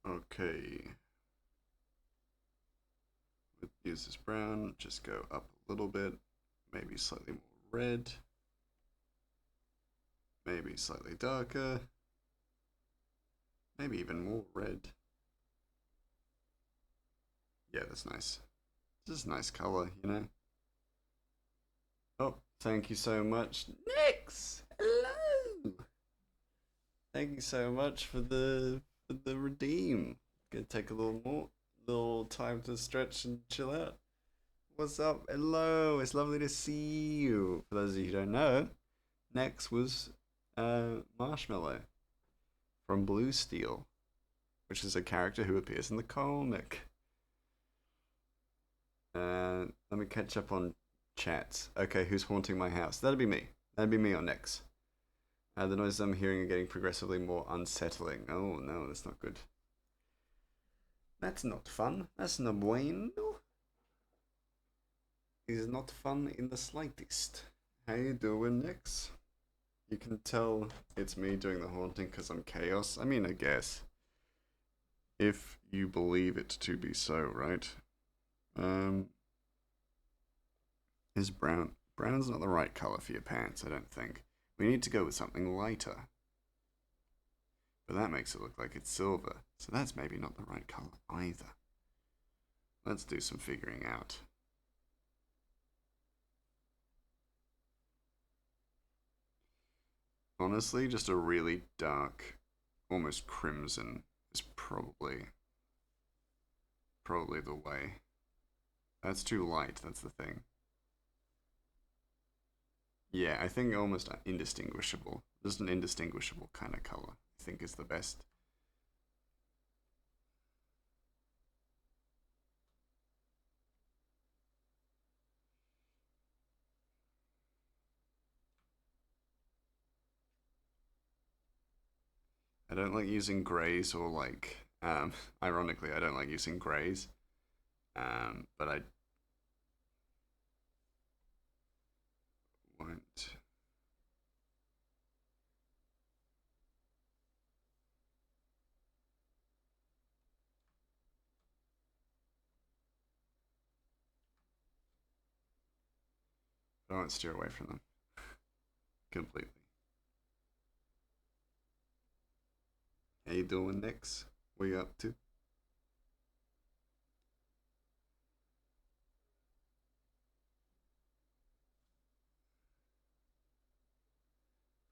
Okay. Use this brown, just go up a little bit, maybe slightly more red, maybe slightly darker, maybe even more red. Yeah, that's nice. This is a nice color, you know? Oh, thank you so much. Nix! Hello! Thank you so much for the redeem. Gonna take a little time to stretch and chill out. What's up? Hello, it's lovely to see you. For those of you who don't know, next was Marshmallow from Blue Steel, which is a character who appears in the comic. Let me catch up on chats. Okay, who's haunting my house? That'd be me. That'd be me on next. The noises I'm hearing are getting progressively more unsettling. Oh no, that's not good. That's not fun. That's no bueno. It is not fun in the slightest. How you doing, Nix? You can tell it's me doing the haunting because I'm chaos. I mean, I guess. If you believe it to be so, right? Is brown. Brown's not the right color for your pants, I don't think. We need to go with something lighter. But that makes it look like it's silver, so that's maybe not the right color either. Let's do some figuring out. Honestly, just a really dark, almost crimson is probably the way. That's too light, that's the thing. Yeah, I think almost indistinguishable. Just an indistinguishable kind of color, I think is the best. I don't like using grays or like, ironically, I don't like using grays. But I won't. I won't steer away from them completely. How you doing, Nix? What you up to?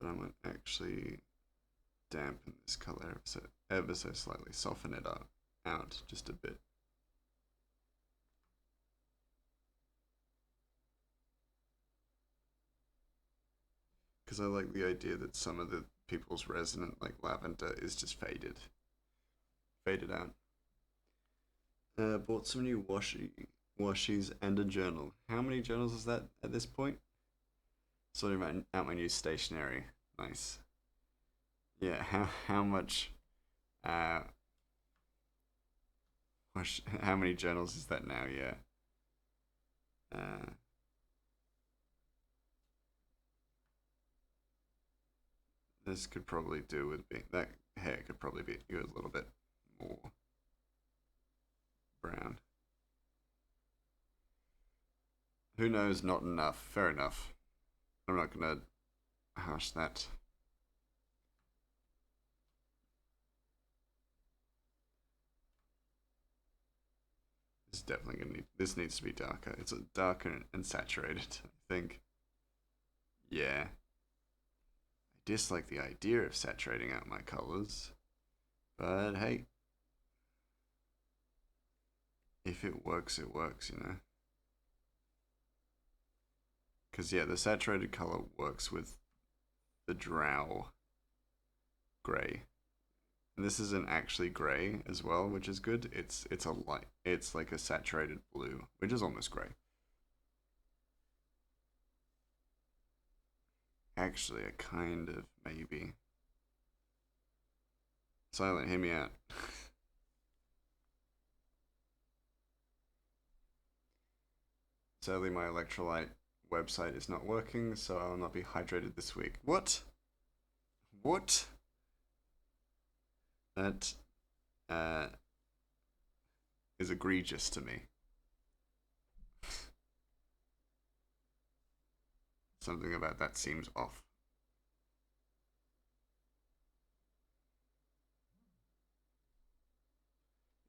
But I might actually dampen this color ever so slightly, soften it up out just a bit. Because I like the idea that some of the people's resonant like lavender is just faded out. Bought some new washies and a journal. How many journals is that at this point? Sorting out my new stationery. Nice. Yeah. How much? Uh, how many journals is that now? Yeah. Uh, this could probably do with being that hair could probably be a little bit more brown. Who knows? Not enough. Fair enough. I'm not gonna harsh that. This is definitely gonna need. This needs to be darker. It's darker and saturated. I think. Yeah. I dislike the idea of saturating out my colors, but hey, if it works, it works. You know. Because yeah, the saturated color works with the drow gray. And this isn't actually gray as well, which is good. It's a light. It's like a saturated blue, which is almost gray. Actually, a kind of maybe. Silent, hear me out. Sadly, my electrolyte website is not working, so I will not be hydrated this week. What? What? That uh, is egregious to me. Something about that seems off.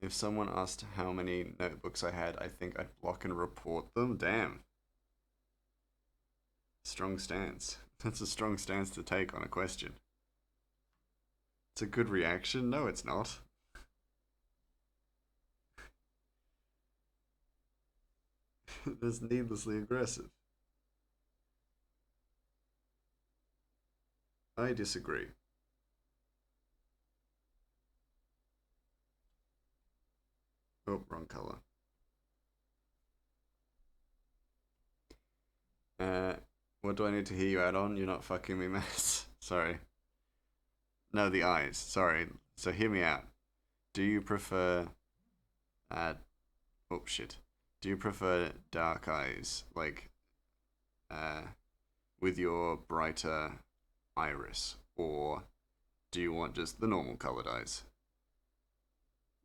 If someone asked how many notebooks I had, I think I'd block and report them. Damn. Strong stance. That's a strong stance to take on a question. It's a good reaction. No, it's not. That's needlessly aggressive. I disagree. Oh, wrong color. Uh, what do I need to hear you out on? You're not fucking me, Matt. Sorry. No, the eyes. Sorry. So hear me out. Do you prefer uh oh shit. Do you prefer dark eyes like uh with your brighter iris, or do you want just the normal colored eyes?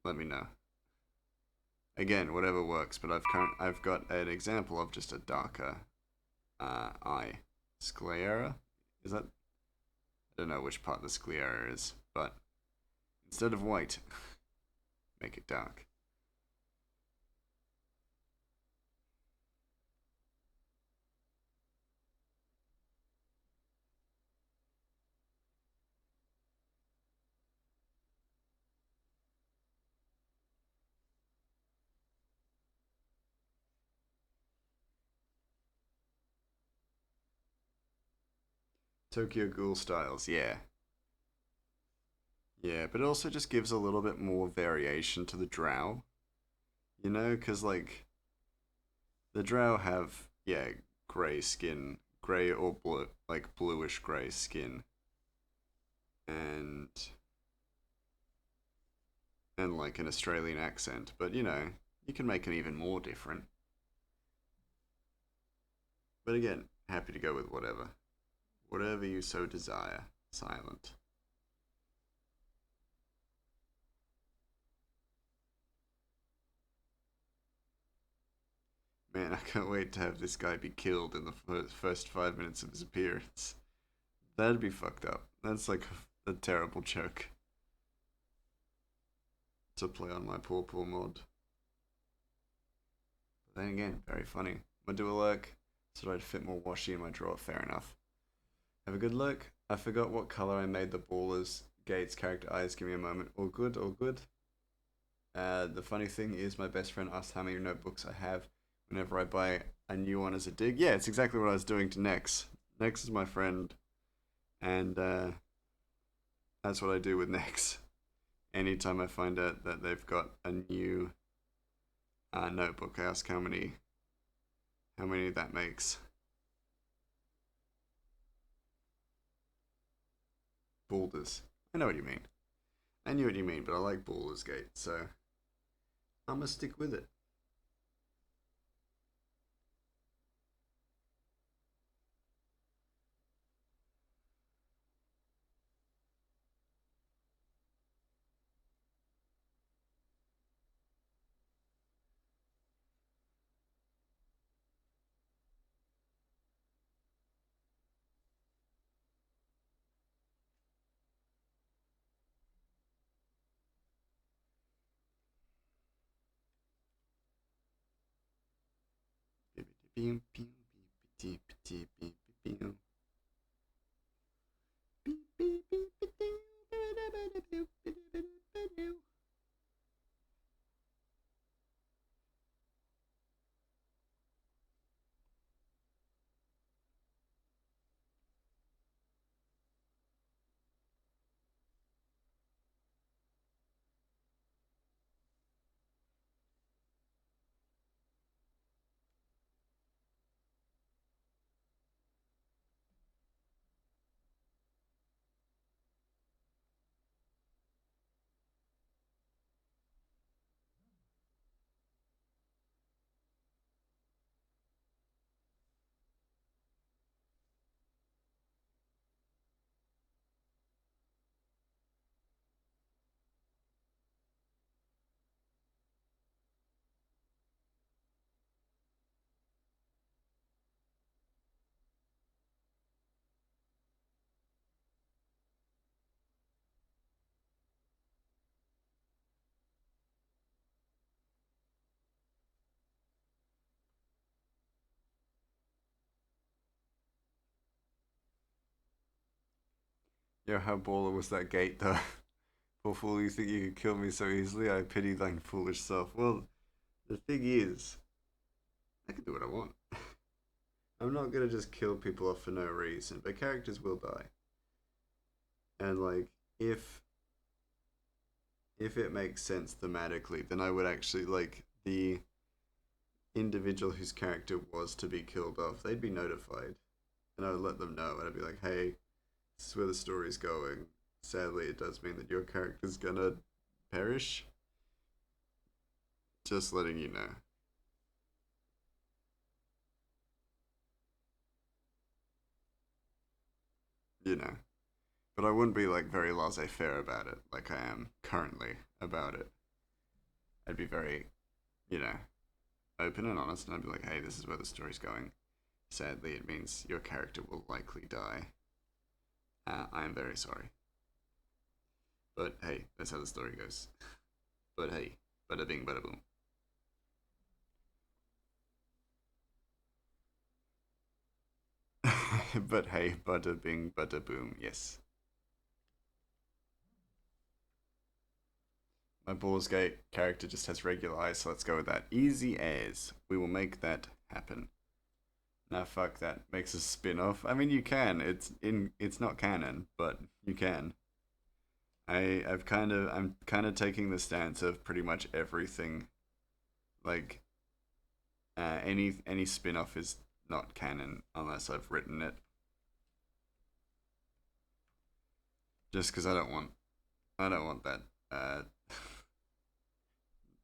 Let me know. Again, whatever works, but I've got an example of just a darker eye. Sclera? Is that, I don't know which part the sclera is, but instead of white, make it dark. Tokyo Ghoul styles, yeah. Yeah, but it also just gives a little bit more variation to the drow, you know, because like the drow have, yeah, gray skin, gray or blue, like bluish gray skin, and like an Australian accent, but you know, you can make it even more different. But again, happy to go with whatever. Whatever you so desire. Silent. Man, I can't wait to have this guy be killed in the first 5 minutes of his appearance. That'd be fucked up. That's like a terrible joke to play on my poor, poor mod. But then again, very funny. I'm gonna do a lurk so I'd fit more washi in my drawer. Fair enough. Have a good look. I forgot what color I made the ballers. Gates character eyes. Give me a moment. All good, all good. The funny thing is, my best friend asked how many notebooks I have whenever I buy a new one as a dig. Yeah, it's exactly what I was doing to Nex. Nex is my friend, and that's what I do with Nex. Anytime I find out that they've got a new notebook, I ask how many that makes. Boulders. I know what you mean. I knew what you mean, but I like Baldur's Gate, so I'm gonna stick with it. Yo, how baller was that gate though? Poor fool, you think you could kill me so easily? I pity thine foolish self. Well, the thing is, I can do what I want. I'm not gonna just kill people off for no reason, but characters will die. And like, if if it makes sense thematically, then I would actually like the individual whose character was to be killed off. They'd be notified, and I would let them know, and I'd be like, "Hey, this is where the story's going. Sadly, it does mean that your character's gonna perish. Just letting you know." You know. But I wouldn't be like very laissez-faire about it, like I am currently about it. I'd be very, you know, open and honest, and I'd be like, "Hey, this is where the story's going. Sadly, it means your character will likely die. I am very sorry, but hey, that's how the story goes. But hey, bada bing, bada boom." But hey, bada bing, bada boom. Yes, my Baldur's Gate character just has regular eyes, so let's go with that. Easy as. We will make that happen. Nah, fuck that. Makes a spin-off. I mean, you can. It's not canon, but you can. I'm kind of taking the stance of pretty much everything. Like any spin-off is not canon unless I've written it. Just because I don't want that uh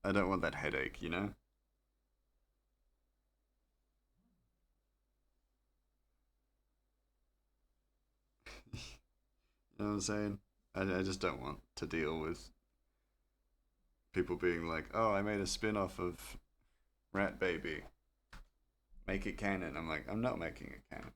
I don't want that headache, you know. You know what I'm saying? I just don't want to deal with people being like, "Oh, I made a spin-off of Rat Baby. Make it canon." I'm like, I'm not making it canon.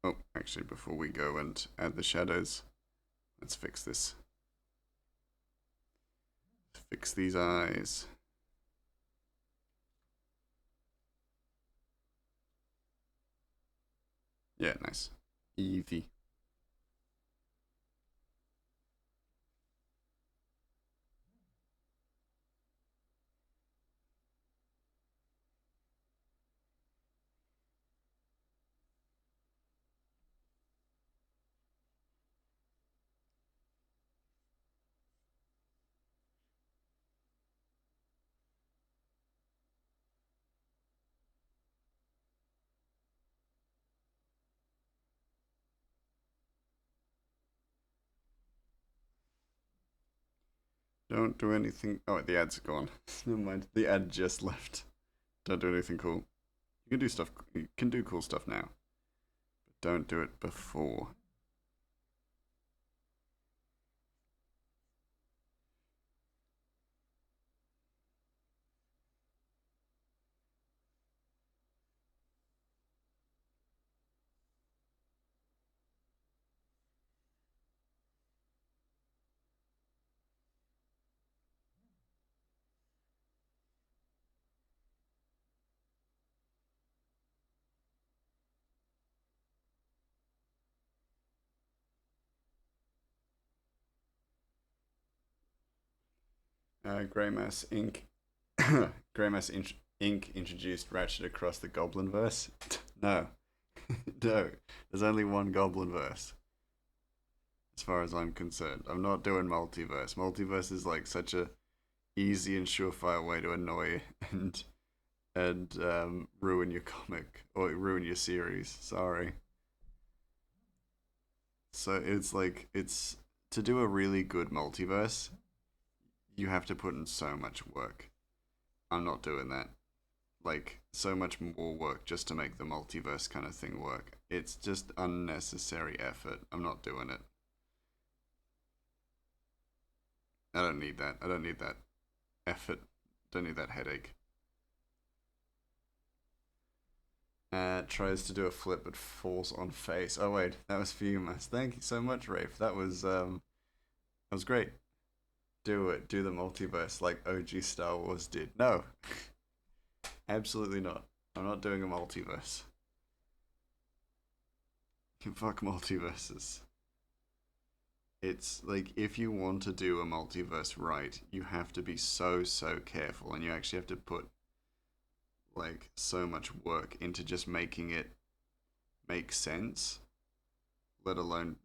Oh, actually, before we go and add the shadows, let's fix this. Fix these eyes. Yeah, nice. Easy. Don't do anything. Oh, the ad's gone. Never mind. The ad just left. Don't do anything cool. You can do stuff. You can do cool stuff now, but don't do it before. Greymass Inc. Greymass Inc. introduced Ratchet across the Goblin verse. No, no. There's only one Goblin verse, as far as I'm concerned. I'm not doing multiverse. Multiverse is like such a easy and surefire way to annoy and ruin your comic or ruin your series. Sorry. So it's like it's to do a really good multiverse, you have to put in so much work. I'm not doing that. Like so much more work just to make the multiverse kind of thing work. It's just unnecessary effort. I'm not doing it. I don't need that. I don't need that effort. Don't need that headache. Tries to do a flip but falls on face. Oh wait, that was for you, Mas. Thank you so much, Rafe. That was That was great. Do it. Do the multiverse like OG Star Wars did. No, absolutely not. I'm not doing a multiverse. Fuck multiverses. It's like if you want to do a multiverse right, you have to be so careful, and you actually have to put like so much work into just making it make sense, let alone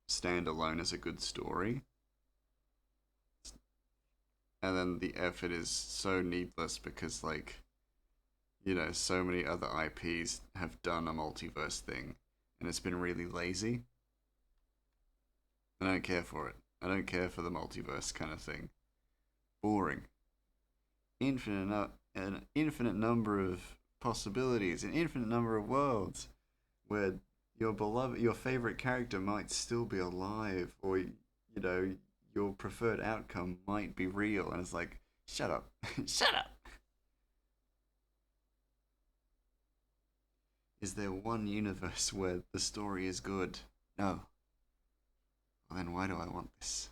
stand alone as a good story. And then the effort is so needless because so many other IPs have done a multiverse thing, and it's been really lazy. I don't care for it. I don't care for the multiverse kind of thing. Boring. An infinite number of possibilities, an infinite number of worlds where your favorite character might still be alive, or know, your preferred outcome might be real, and it's like, shut up, shut up. Is there one universe where the story is good? No. Well, then why do I want this?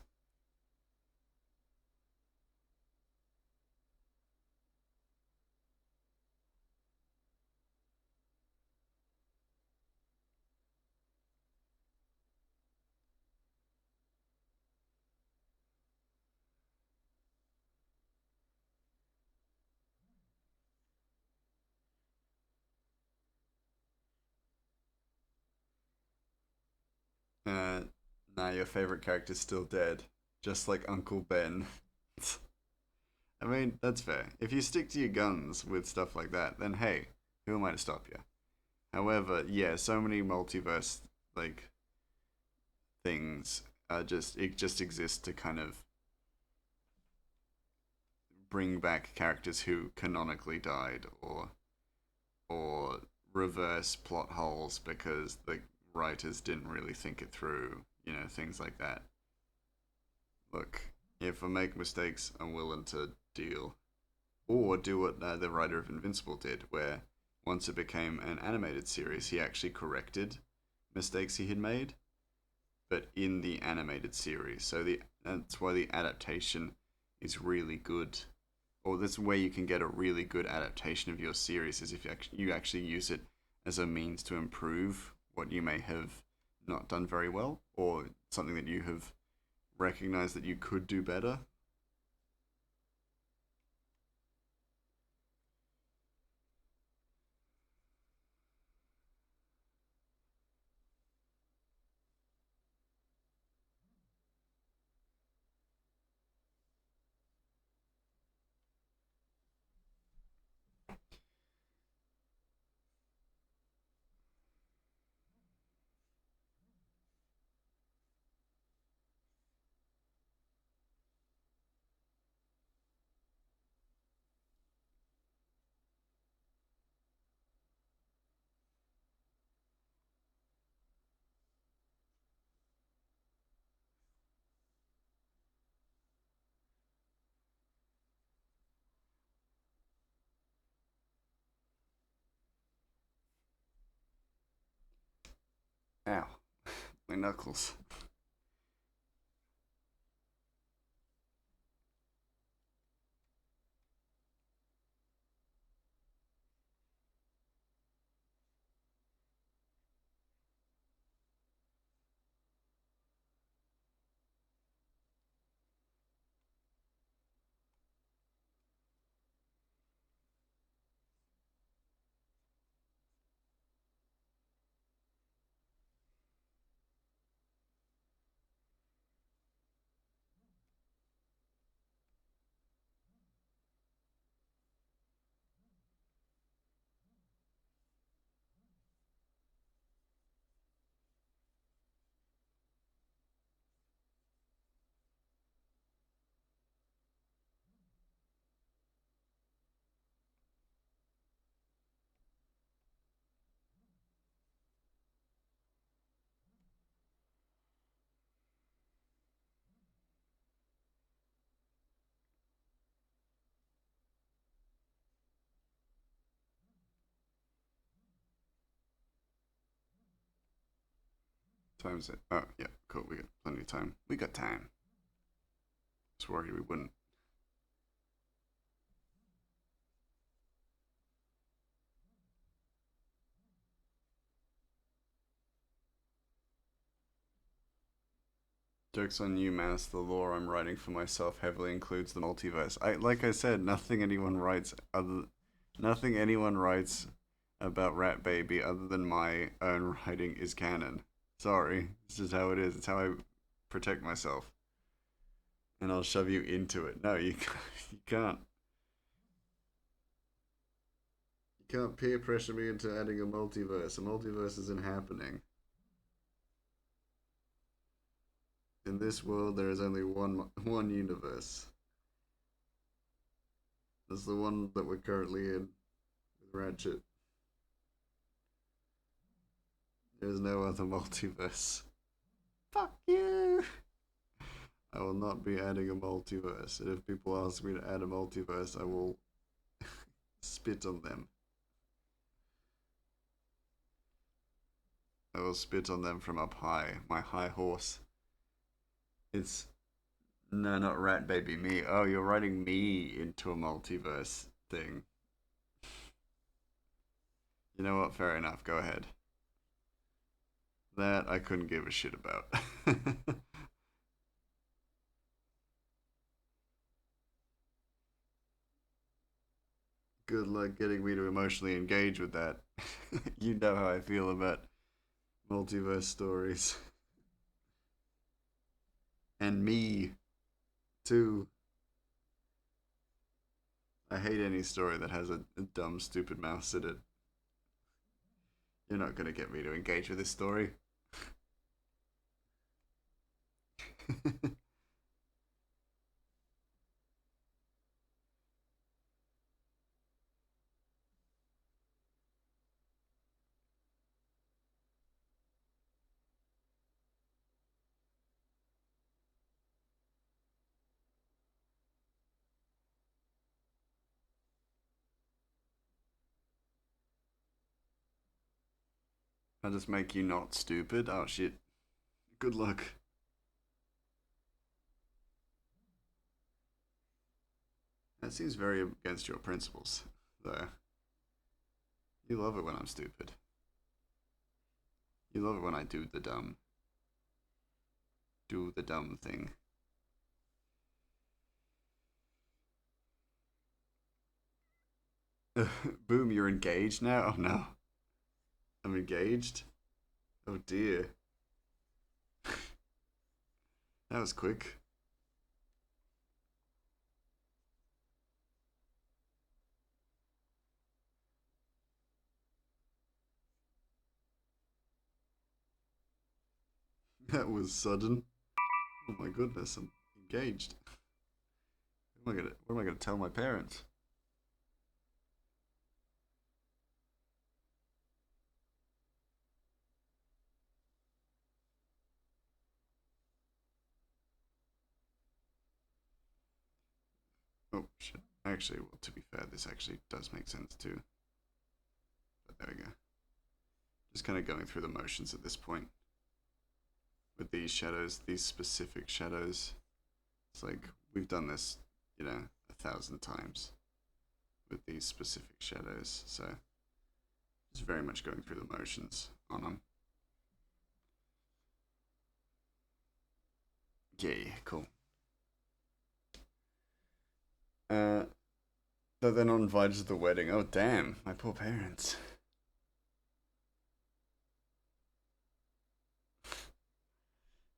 Uh, nah, your favorite character's still dead, just like Uncle Ben. I mean, that's fair. If you stick to your guns with stuff like that, then hey, who am I to stop you? However, yeah, so many multiverse like things are just it just exists to kind of bring back characters who canonically died, or reverse plot holes because the writers didn't really think it through, things like that. Look, if I make mistakes, I'm willing to deal. Or do what the writer of Invincible did, where once it became an animated series, he actually corrected mistakes he had made, but in the animated series. So that's why the adaptation is really good. Or that's where you can get a really good adaptation of your series, is if you actually use it as a means to improve what you may have not done very well, or something that you have recognized that you could do better. Ow, my knuckles. Time's it. Oh, yeah, cool. We got plenty of time. We got time. was worried we wouldn't. Jokes on you, Mouse. The lore I'm writing for myself heavily includes the multiverse. Like I said, nothing anyone writes about Rat Baby other than my own writing is canon. Sorry, it's just how it is. It's how I protect myself, and I'll shove you into it. No, you you can't. You can't peer pressure me into adding a multiverse. A multiverse isn't happening. In this world, there is only one universe. That's the one that we're currently in with Ratchet. There's no other multiverse. Fuck you! I will not be adding a multiverse. And if people ask me to add a multiverse, I will spit on them. I will spit on them from up high. My high horse. It's no, not Rat Baby, me. Oh, you're writing me into a multiverse thing. You know what? Fair enough. Go ahead. That I couldn't give a shit about. Good luck getting me to emotionally engage with that. You know how I feel about multiverse stories. And me, too. I hate any story that has a dumb, stupid mouse in it. You're not gonna get me to engage with this story. I'll just make you not stupid. Oh shit. Good luck. That seems very against your principles, though. You love it when I'm stupid. You love it when I do the dumb thing. Boom, you're engaged now? Oh no. I'm engaged? Oh dear. That was quick. That was sudden. Oh my goodness, I'm engaged. What am I gonna tell my parents? Oh shit. Actually, well, to be fair, this actually does make sense too. But there we go. Just kind of going through the motions at this point with these shadows, these specific shadows. It's like we've done this, 1,000 times with these specific shadows. So just very much going through the motions on them. Yeah, cool. Uh, they're not invited to the wedding. Oh damn, my poor parents.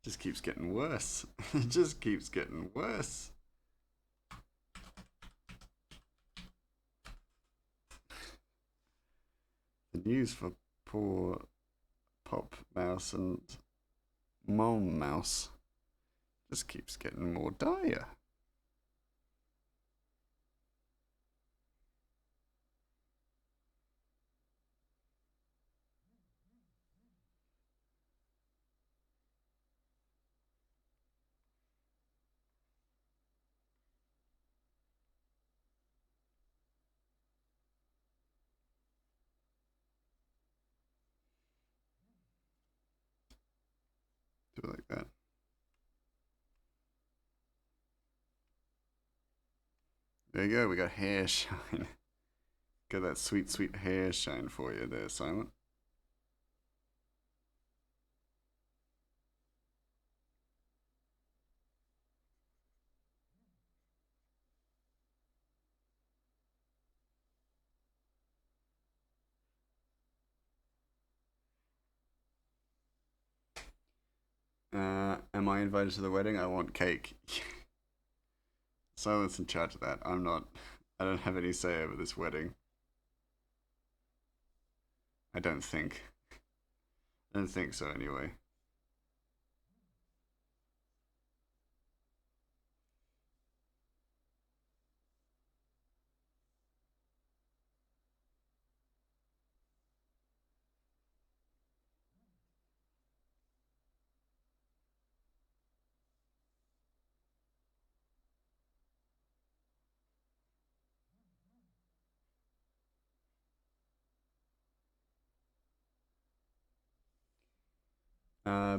Just keeps getting worse. It just keeps getting worse. The news for poor Pop Mouse and Mom Mouse just keeps getting more dire. Do it like that. There you go. We got hair shine. Got that sweet, sweet hair shine for you there, Silent. Am I invited to the wedding? I want cake. Silent's in charge of that. I'm not. I don't have any say over this wedding. I don't think. I don't think so, anyway.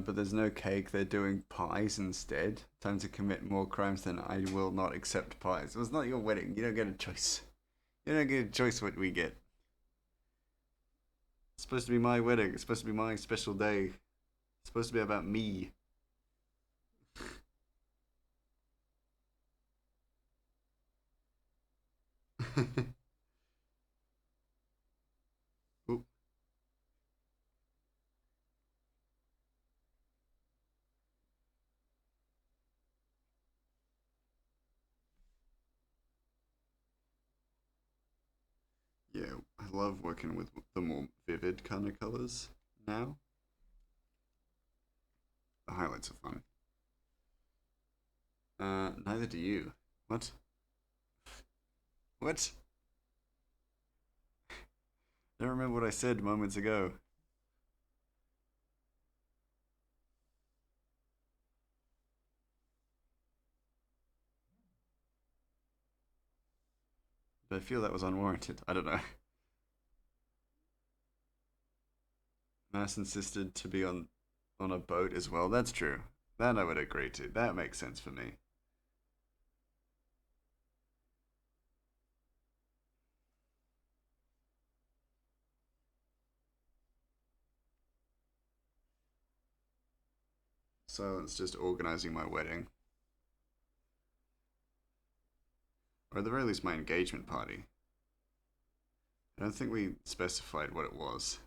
But there's no cake. They're doing pies instead. Time to commit more crimes than I will not accept pies. It was not your wedding. You don't get a choice. You don't get a choice what we get. It's supposed to be my wedding. It's supposed to be my special day. It's supposed to be about me. Oop. Yeah, I love working with the more vivid kind of colors now. The highlights are fun. Neither do you. What? What? I don't remember what I said moments ago. But I feel that was unwarranted. I don't know. Mass insisted to be on a boat as well. That's true. That I would agree to. That makes sense for me. So it's just organizing my wedding, or at the very least, my engagement party. I don't think we specified what it was.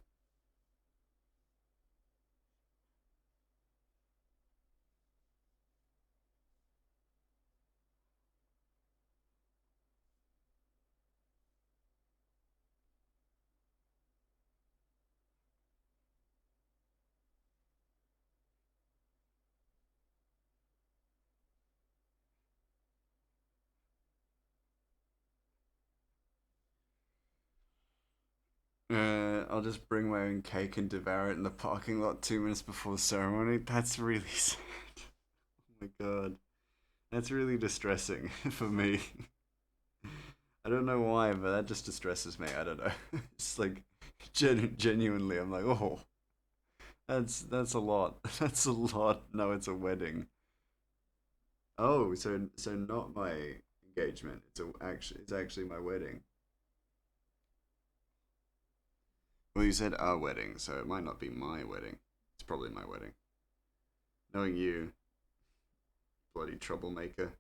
I'll just bring my own cake and devour it in the parking lot 2 minutes before the ceremony. That's really sad. Oh my god. That's really distressing for me. I don't know why, but that just distresses me. I don't know. It's like genuinely, I'm like, oh, that's a lot. That's a lot. No, it's a wedding. Oh, so not my engagement. It's actually my wedding. Well, you said our wedding, so it might not be my wedding. It's probably my wedding. Knowing you, bloody troublemaker.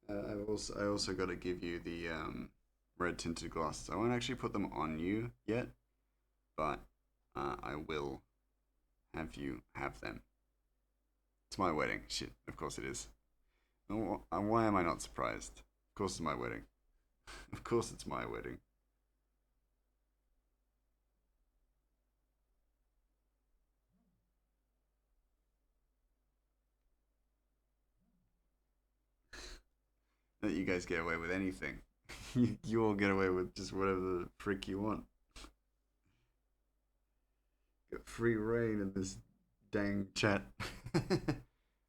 I also got to give you the red tinted glasses. I won't actually put them on you yet, but I will have you have them. It's my wedding. Shit, of course it is. Why am I not surprised? Of course it's my wedding. Of course it's my wedding. That you guys get away with anything. You all get away with just whatever the frick you want. Get free reign in this dang chat.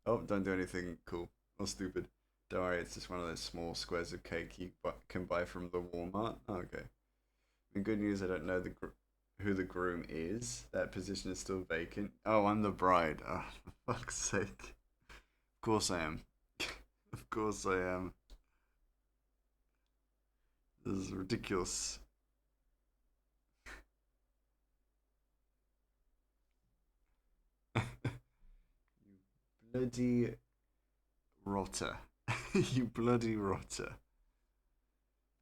Oh, don't do anything cool or stupid. Don't worry, it's just one of those small squares of cake you can buy from the Walmart. Oh, okay. The good news, I don't know who the groom is. That position is still vacant. Oh, I'm the bride. Oh, for fuck's sake. Of course I am. Of course I am. This is ridiculous. You bloody rotter. You bloody rotter.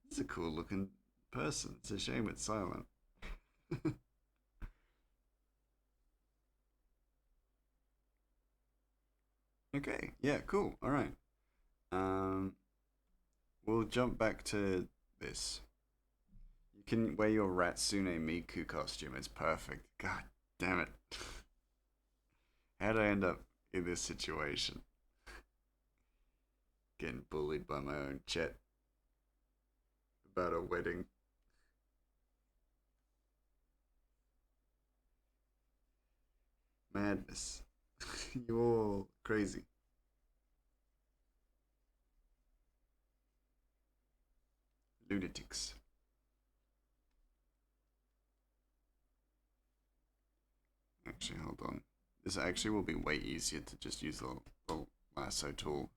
This is a cool looking person. It's a shame it's silent. Okay, yeah, cool. All right. Um, we'll jump back to this. You can wear your Ratsune Miku costume. It's perfect. God damn it. How'd I end up in this situation? Getting bullied by my own chat about a wedding. Madness. You're all crazy. Lunatics. Actually, hold on. This actually will be way easier to just use the lasso tool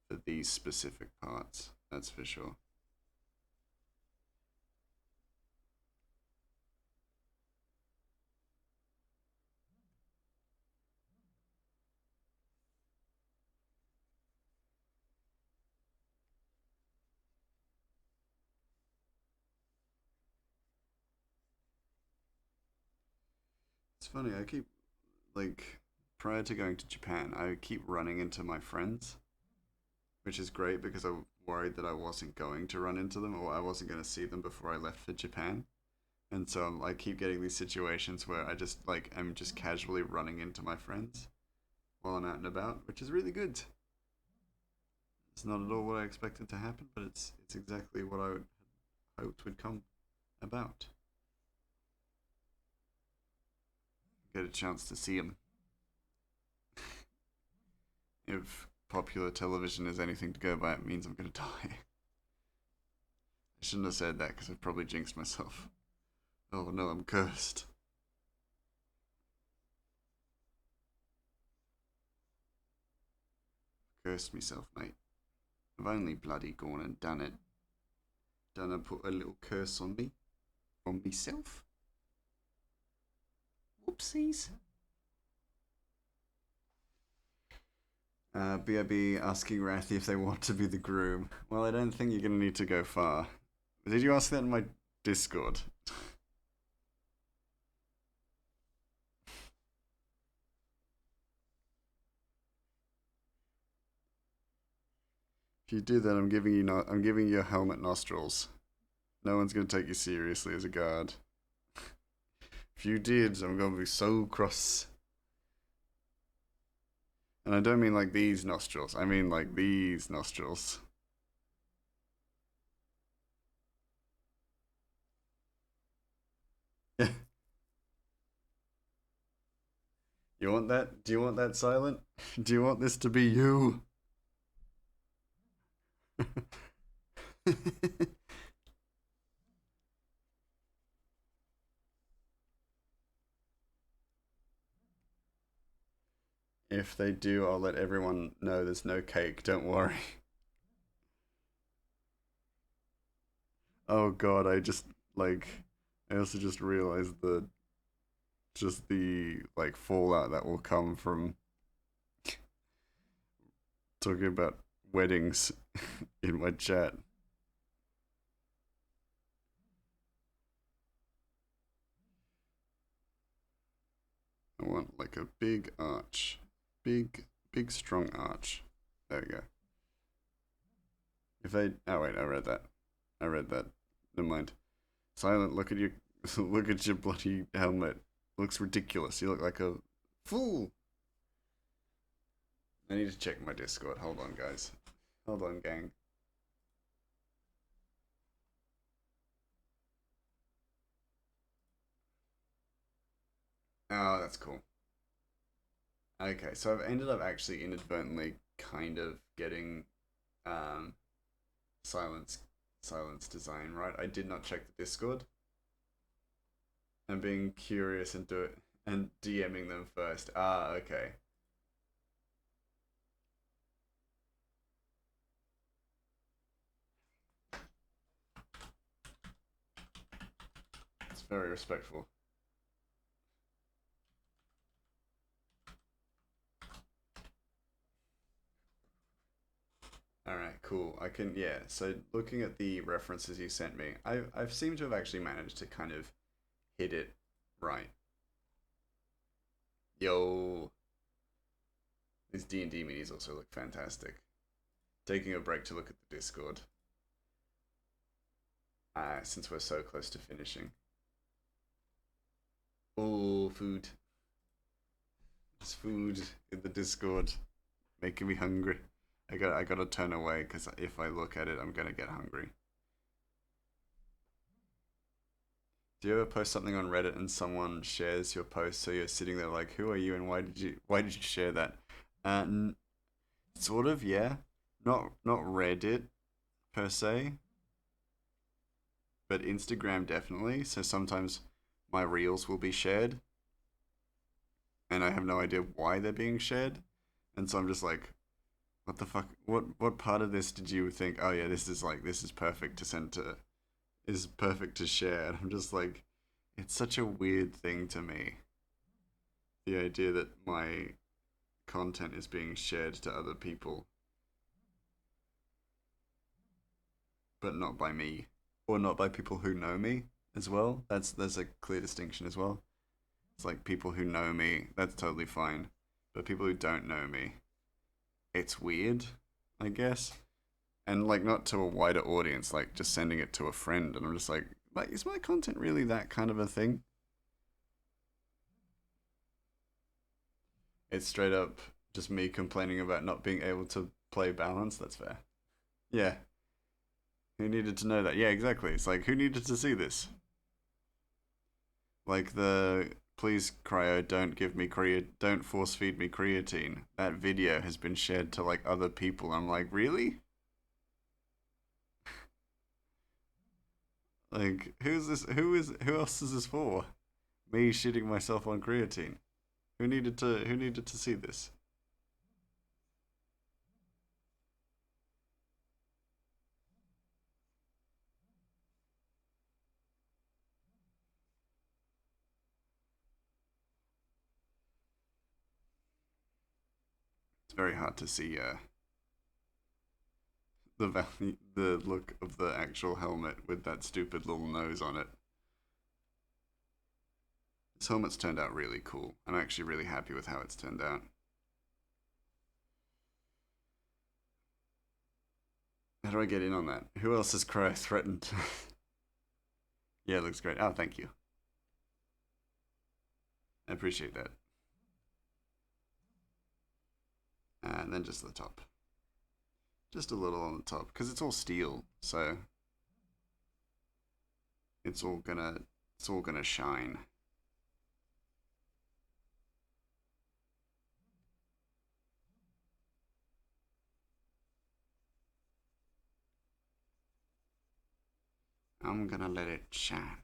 for these specific parts. That's for sure. It's funny, I keep, like, prior to going to Japan, I keep running into my friends, which is great because I worried that I wasn't going to run into them or I wasn't going to see them before I left for Japan. And so I keep getting these situations where I just, like, I'm just casually running into my friends while I'm out and about, which is really good. It's not at all what I expected to happen, but it's exactly what I hoped would come about. Get a chance to see them. If popular television is anything to go by, it means I'm gonna die. I shouldn't have said that because I've probably jinxed myself. Oh no, I'm cursed. Cursed myself, mate. I've only bloody gone and done it. Done and put a little curse on me. On myself. Whoopsies. BIB asking Rathy if they want to be the groom. Well, I don't think you're going to need to go far. Did you ask that in my Discord? If you do that, I'm giving you helmet nostrils. No one's going to take you seriously as a guard. If you did, I'm going to be so cross. And I don't mean like these nostrils. I mean like these nostrils. Yeah. You want that? Do you want that silent? Do you want this to be you? If they do, I'll let everyone know there's no cake. Don't worry. Oh god, I also just realized that just the like fallout that will come from talking about weddings in my chat. I want like a big arch. Big strong arch. There we go. If they oh wait, I read that. I read that. Never mind. Silent, look at your look at your bloody helmet. Looks ridiculous. You look like a fool. I need to check my Discord. Hold on, guys. Hold on, gang. Oh, that's cool. Okay, so I've ended up actually inadvertently kind of getting um, silence silence design, right? I did not check the Discord. And being curious and do it and DMing them first. Ah, okay. It's very respectful. All right, cool. I can, yeah. So looking at the references you sent me, I've seemed to have actually managed to kind of hit it right. Yo, these D&D minis also look fantastic. Taking a break to look at the Discord. Since we're so close to finishing. Oh, food. There's food in the Discord, making me hungry. I gotta turn away because if I look at it, I'm gonna get hungry. Do you ever post something on Reddit and someone shares your post, so you're sitting there like, who are you and why did you share that? Uh, Sort of, yeah. Not Reddit per se, but Instagram definitely. So sometimes my reels will be shared, and I have no idea why they're being shared, and so I'm just like, what the fuck? What part of this did you think? Oh yeah, this is perfect to send to, is perfect to share. And I'm just like, it's such a weird thing to me. The idea that my content is being shared to other people, but not by me, or not by people who know me as well. There's a clear distinction as well. It's like people who know me, that's totally fine, but people who don't know me, it's weird, I guess. And like not to a wider audience, like just sending it to a friend, and I'm just like, is my content really that kind of a thing? It's straight up just me complaining about not being able to play balance. That's fair. Yeah, who needed to know that? Yeah, exactly. It's like who needed to see this? Like the please cryo, don't force feed me creatine. That video has been shared to like other people. I'm like, really? Like, who's this? Who else is this for? Me shitting myself on creatine. Who needed to see this? It's very hard to see the look of the actual helmet with that stupid little nose on it. This helmet's turned out really cool. I'm actually really happy with how it's turned out. How do I get in on that? Who else has cryo threatened? Yeah, it looks great. Oh, thank you. I appreciate that. And then just the top. Just a little on the top. Because it's all steel, so it's all gonna it's all gonna shine. I'm gonna let it shine.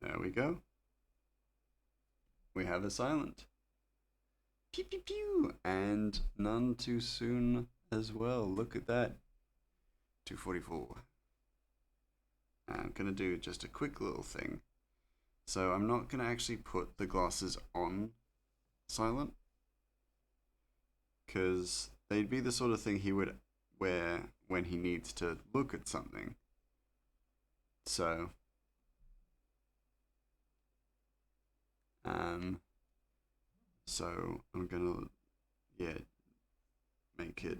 There we go. We have a silent. Pew pew pew! And none too soon as well. Look at that. 244. I'm gonna do just a quick little thing. So I'm not gonna actually put the glasses on silent because they'd be the sort of thing he would wear when he needs to look at something. So, um, so I'm gonna, yeah, make it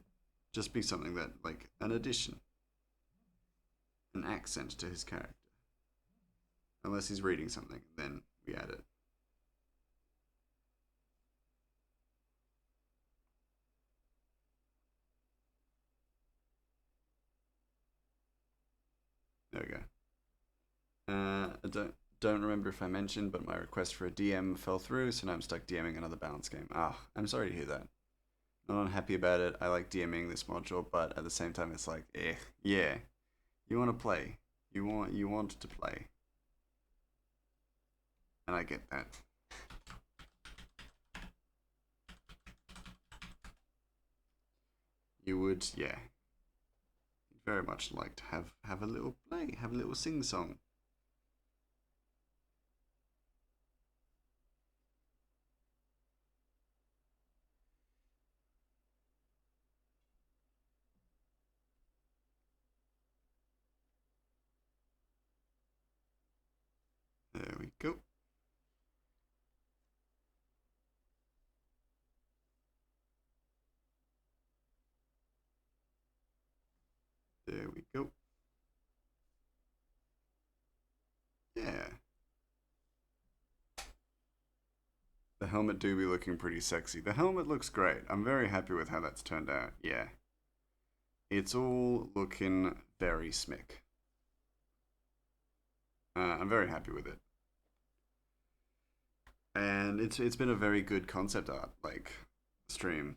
just be something that like an addition, an accent to his character. Unless he's reading something, then we add it. There we go. don't remember if I mentioned, but my request for a DM fell through, so now I'm stuck DMing another balance game. Ah, I'm sorry to hear that. Not unhappy about it. I like DMing this module, but at the same time, it's like, yeah. You want to play. You want to play. And I get that. You would, yeah. Very much like to have a little play, have a little sing song. There we go. There we go. Yeah. The helmet do be looking pretty sexy. The helmet looks great. I'm very happy with how that's turned out. Yeah. It's all looking very smick. I'm very happy with it. And it's been a very good concept art like stream.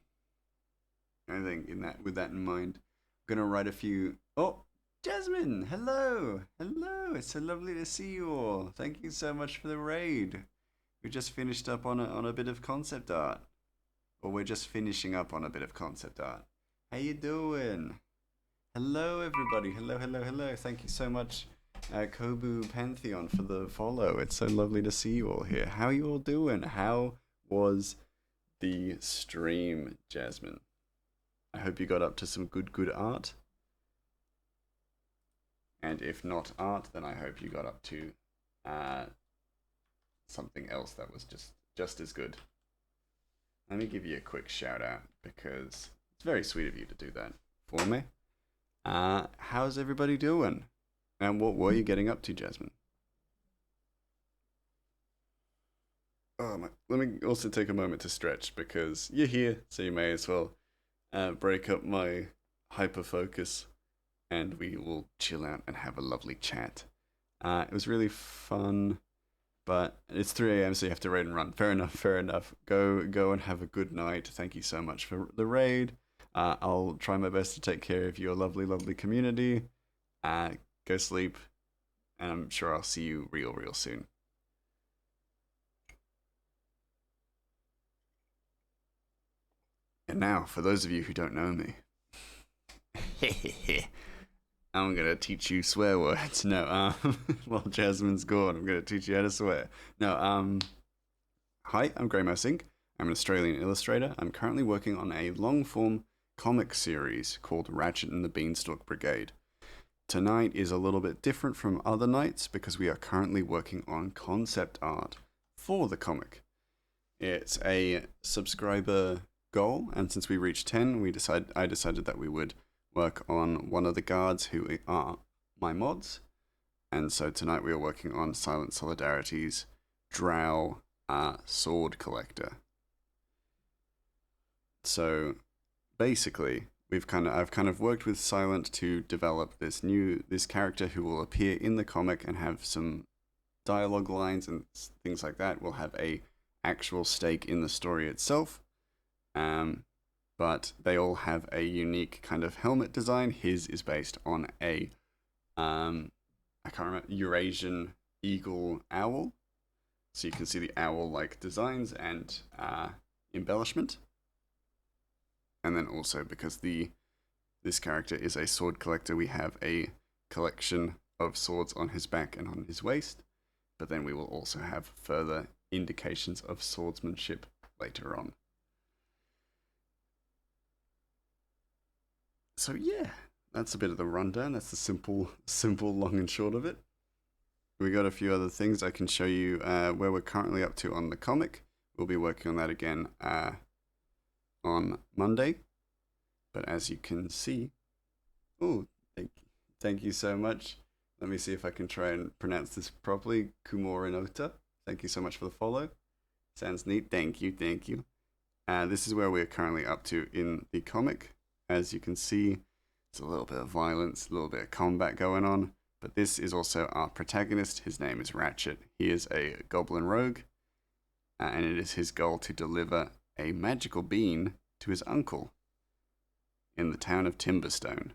I think in that with that in mind, I'm gonna write a few. Oh, Jasmine, hello, hello. It's so lovely to see you all. Thank you so much for the raid. We just finished up on a bit of concept art, or we're just finishing up on a bit of concept art. How you doing? Hello, everybody. Hello, hello, hello. Thank you so much, Kobu Pantheon, for the follow. It's so lovely to see you all here. How are you all doing? How was the stream, Jasmine? I hope you got up to some good art. And if not art, then I hope you got up to something else that was just as good. Let me give you a quick shout out because it's very sweet of you to do that for me. How's everybody doing? And what were you getting up to, Jasmine? Let me also take a moment to stretch because you're here, so you may as well break up my hyper focus and we will chill out and have a lovely chat. It was really fun, but it's 3 a.m. so you have to raid and run. Fair enough, fair enough. Go and have a good night. Thank you so much for the raid. I'll try my best to take care of your lovely community. Go sleep, and I'm sure I'll see you real soon. And now, for those of you who don't know me, I'm gonna teach you swear words. No, while Jasmine's gone, I'm gonna teach you how to swear. No, hi, I'm Grey Mouse Inc. I'm an Australian illustrator. I'm currently working on a long-form comic series called Ratchet and the Beanstalk Brigade. Tonight is a little bit different from other nights because we are currently working on concept art for the comic. It's a subscriber goal, and since we reached 10, I decided that we would work on one of the guards who are my mods. And so tonight we are working on Silent Solidarity's Drow Sword Collector. So basically, I've kind of worked with Silent to develop this character who will appear in the comic and have some dialogue lines and things like that. Will have a actual stake in the story itself. But they all have a unique kind of helmet design. His is based on a I can't remember, Eurasian eagle owl. So you can see the owl-like designs and embellishment. And then also because this character is a sword collector, we have a collection of swords on his back and on his waist. But then we will also have further indications of swordsmanship later on. So yeah, that's a bit of the rundown. That's the simple, long and short of it. We got a few other things I can show you where we're currently up to on the comic. We'll be working on that again on Monday. But as you can see, thank you so much. Let me see if I can try and pronounce this properly. Kumorinota. Thank you so much for the follow. Sounds neat. Thank you. This is where we're currently up to in the comic. As you can see, it's a little bit of violence, a little bit of combat going on. But this is also our protagonist. His name is Ratchet. He is a goblin rogue, and it is his goal to deliver a magical bean to his uncle in the town of Timberstone.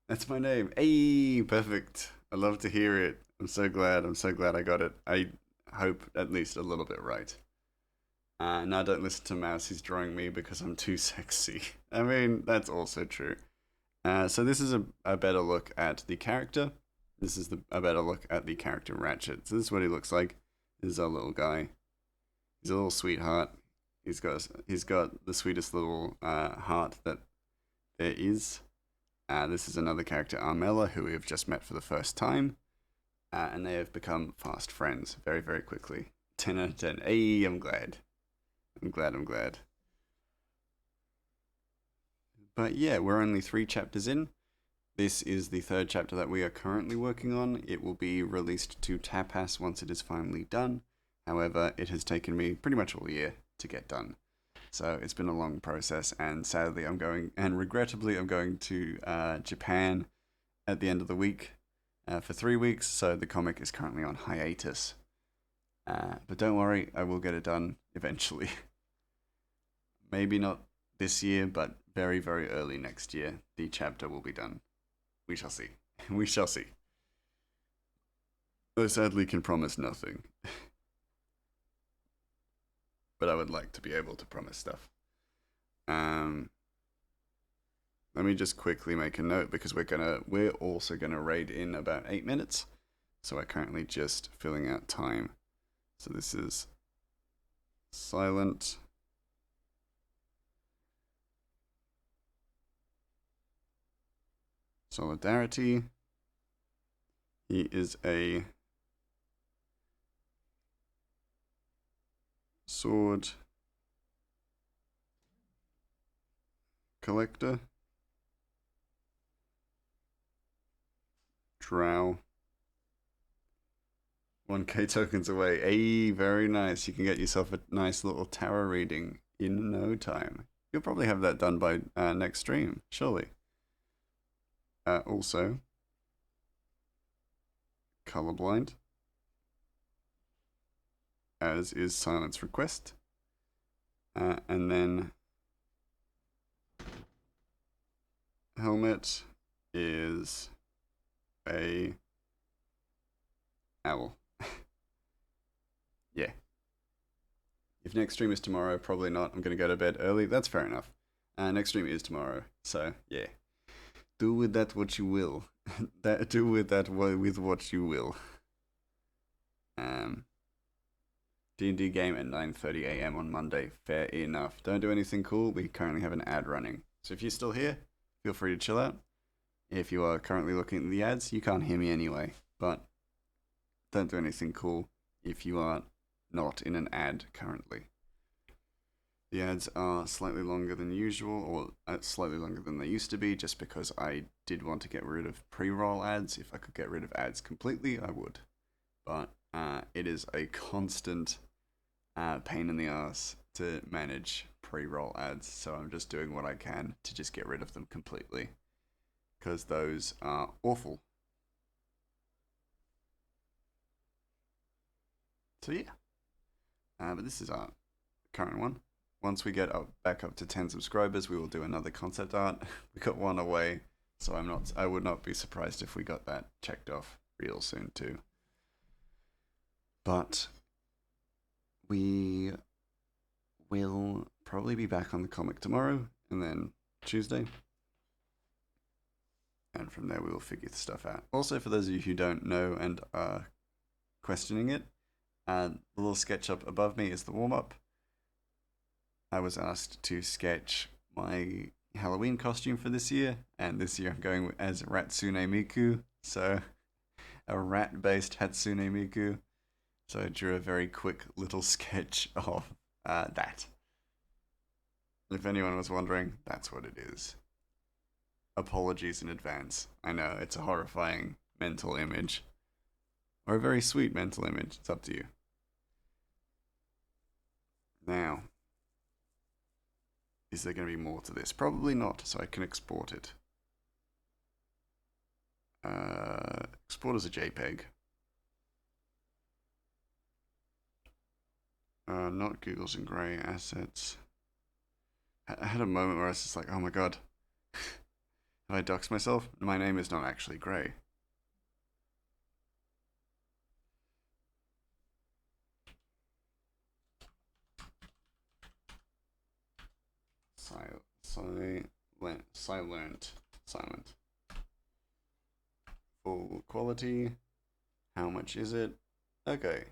That's my name. Hey, perfect. I love to hear it. I'm so glad. I'm so glad I got it. I hope at least a little bit right. Now don't listen to Mouse. He's drawing me because I'm too sexy. I mean, that's also true. So this is a better look at the character. This is a better look at the character Ratchet. So this is what he looks like. This is our little guy. He's a little sweetheart. He's got the sweetest little heart that there is. This is another character, Armella, who we have just met for the first time. And they have become fast friends very, very quickly. 10 out of 10. Hey, I'm glad. I'm glad. But yeah, we're only 3 chapters in. This is the 3rd chapter that we are currently working on. It will be released to Tapas once it is finally done. However, it has taken me pretty much all year to get done. So it's been a long process, and sadly regrettably, I'm going to Japan at the end of the week for 3 weeks, so the comic is currently on hiatus. But don't worry, I will get it done eventually. Maybe not this year, but very, very early next year, the chapter will be done. We shall see. We shall see. I sadly can promise nothing. But I would like to be able to promise stuff. Let me just quickly make a note because we're also gonna raid in about 8 minutes. So we're currently just filling out time. So this is silent. Solidarity. He is a sword collector. Drow. 1k tokens away. Hey, very nice. You can get yourself a nice little tarot reading in no time. You'll probably have that done by next stream, surely. Also, colorblind, as is Silence Request. And then helmet is a owl. Yeah. If next stream is tomorrow, probably not. I'm going to go to bed early. That's fair enough. Next stream is tomorrow. So, yeah. Do with that what you will. Do with that with what you will. D&D game at 9:30 a.m. on Monday. Fair enough. Don't do anything cool. We currently have an ad running. So if you're still here, feel free to chill out. If you are currently looking at the ads, you can't hear me anyway. But don't do anything cool if you are not in an ad currently. The ads are slightly longer than usual, or slightly longer than they used to be, just because I did want to get rid of pre-roll ads. If I could get rid of ads completely, I would. But it is a constant pain in the ass to manage pre-roll ads, so I'm just doing what I can to just get rid of them completely, because those are awful. So yeah, but this is our current one. Once we get back up to 10 subscribers, we will do another concept art. We got one away, so I would not be surprised if we got that checked off real soon too. But we will probably be back on the comic tomorrow and then Tuesday. And from there we will figure the stuff out. Also, for those of you who don't know and are questioning it, the little sketch up above me is the warm-up. I was asked to sketch my Halloween costume for this year, and this year I'm going as Ratsune Miku, so a rat-based Hatsune Miku. So I drew a very quick little sketch of that. If anyone was wondering, that's what it is. Apologies in advance. I know, it's a horrifying mental image. Or a very sweet mental image, it's up to you. Now, is there going to be more to this? Probably not, so I can export it. Export as a JPEG. Not Google's in grey assets. I had a moment where I was just like, oh my god, have I doxed myself? My name is not actually grey. Silent. Full quality. How much is it? Okay.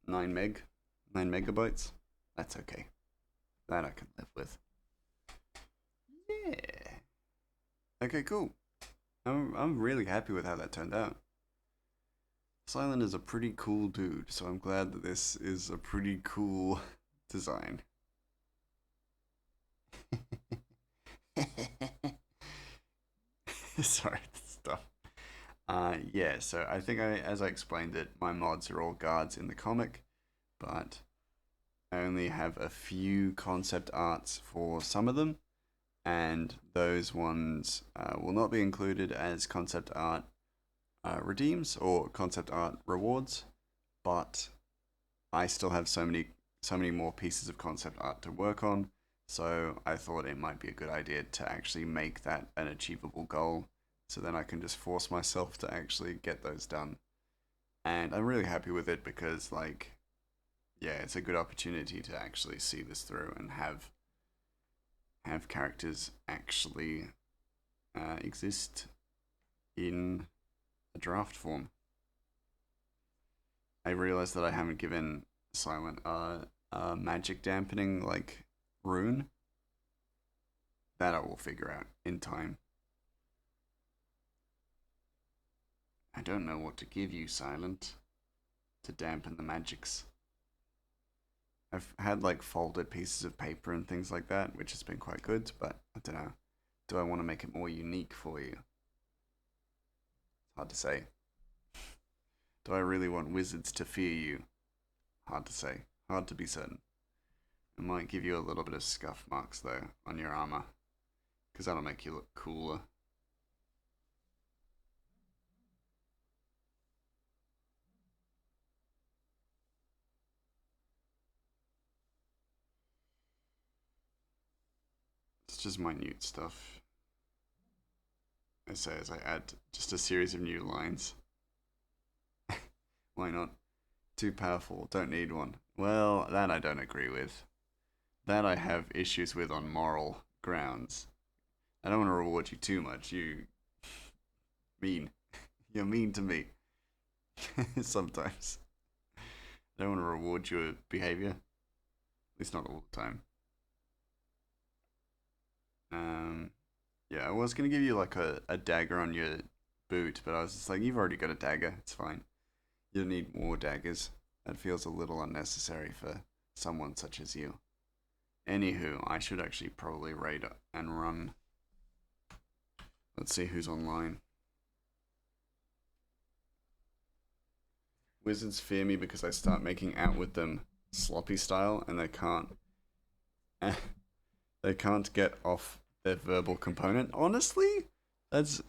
9 megabytes. That's okay. That I can live with. Yeah. Okay, cool. I'm really happy with how that turned out. Silent is a pretty cool dude, so I'm glad that this is a pretty cool design. Sorry, stuff. Yeah, so I think as I explained it, my mods are all guards in the comic, but I only have a few concept arts for some of them, and those ones will not be included as concept art redeems or concept art rewards, but I still have so many more pieces of concept art to work on, so I thought it might be a good idea to actually make that an achievable goal, so then I can just force myself to actually get those done. And I'm really happy with it because, like, yeah, it's a good opportunity to actually see this through and have characters actually exist in a draft form. I realized that I haven't given Silent magic dampening like rune. That I will figure out in time. I don't know what to give you, Silent, to dampen the magics. I've had like folded pieces of paper and things like that, which has been quite good, but I don't know. Do I want to make it more unique for you? It's hard to say. Do I really want wizards to fear you? Hard to say. Hard to be certain. It might give you a little bit of scuff marks though on your armor, because that'll make you look cooler. It's just minute stuff. I say as I add just a series of new lines. Why not? Too powerful, don't need one. Well, that I don't agree with. That I have issues with on moral grounds. I don't want to reward you too much. You mean. You're mean to me. Sometimes. I don't want to reward your behavior. At least not all the time. Um, yeah, I was gonna give you like a dagger on your boot, but I was just like, you've already got a dagger. It's fine. You don't need more daggers. That feels a little unnecessary for someone such as you. Anywho, I should actually probably raid and run. Let's see who's online. Wizards fear me because I start making out with them sloppy style, and they can't. They can't get off their verbal component. Honestly, that's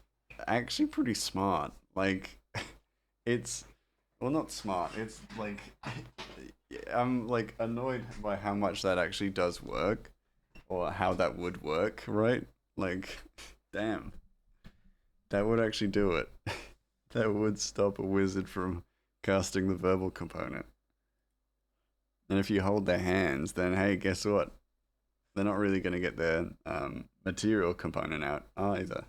actually pretty smart. Like, it's well, not smart. It's like I'm like annoyed by how much that actually does work, or how that would work, right? Like, damn, that would actually do it. That would stop a wizard from casting the verbal component. And if you hold their hands, then hey, guess what? They're not really going to get their material component out either.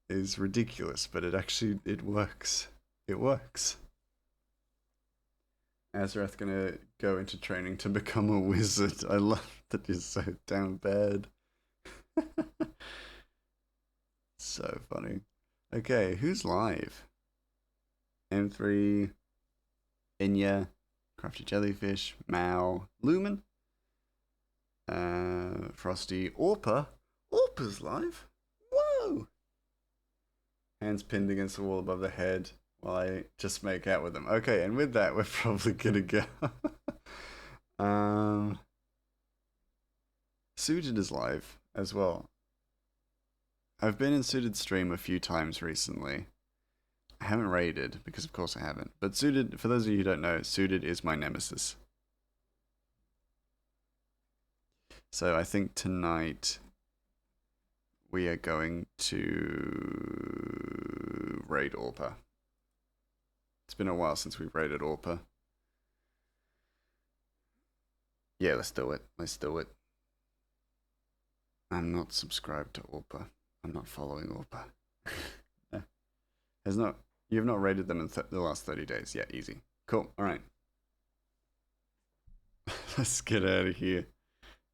It's ridiculous, but it works. It works. Azrath gonna go into training to become a wizard. I love that you're so damn bad. So funny. Okay, who's live? M3, Inya, Crafty Jellyfish, Mao, Lumen, Frosty, Orpa. Orpa's live. Whoa! Hands pinned against the wall above the head while I just make out with them. Okay, and with that, we're probably gonna go. Suited is live as well. I've been in Suited stream a few times recently. I haven't raided, because of course I haven't. But Suited, for those of you who don't know, Suited is my nemesis. So I think tonight we are going to raid Orpa. It's been a while since we've raided Orpa. Yeah, let's do it. Let's do it. I'm not subscribed to Orpa. I'm not following Orpa. You have not raided them in the last 30 days. Yeah, easy. Cool. All right. Let's get out of here.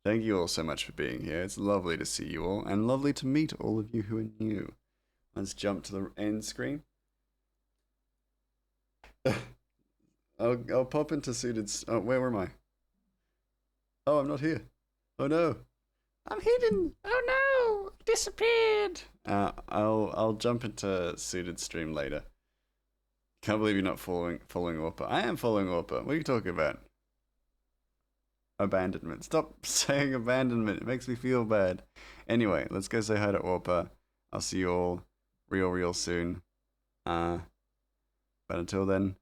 Thank you all so much for being here. It's lovely to see you all, and lovely to meet all of you who are new. Let's jump to the end screen. I'll pop into Suited. Oh, where am I? Oh, I'm not here. Oh no. I'm hidden. Oh no, disappeared. I'll jump into Suited stream later. Can't believe you're not following Orpa. I am following Orpa. What are you talking about? Abandonment. Stop saying abandonment. It makes me feel bad. Anyway, let's go say hi to Orpa. I'll see you all real soon. But until then,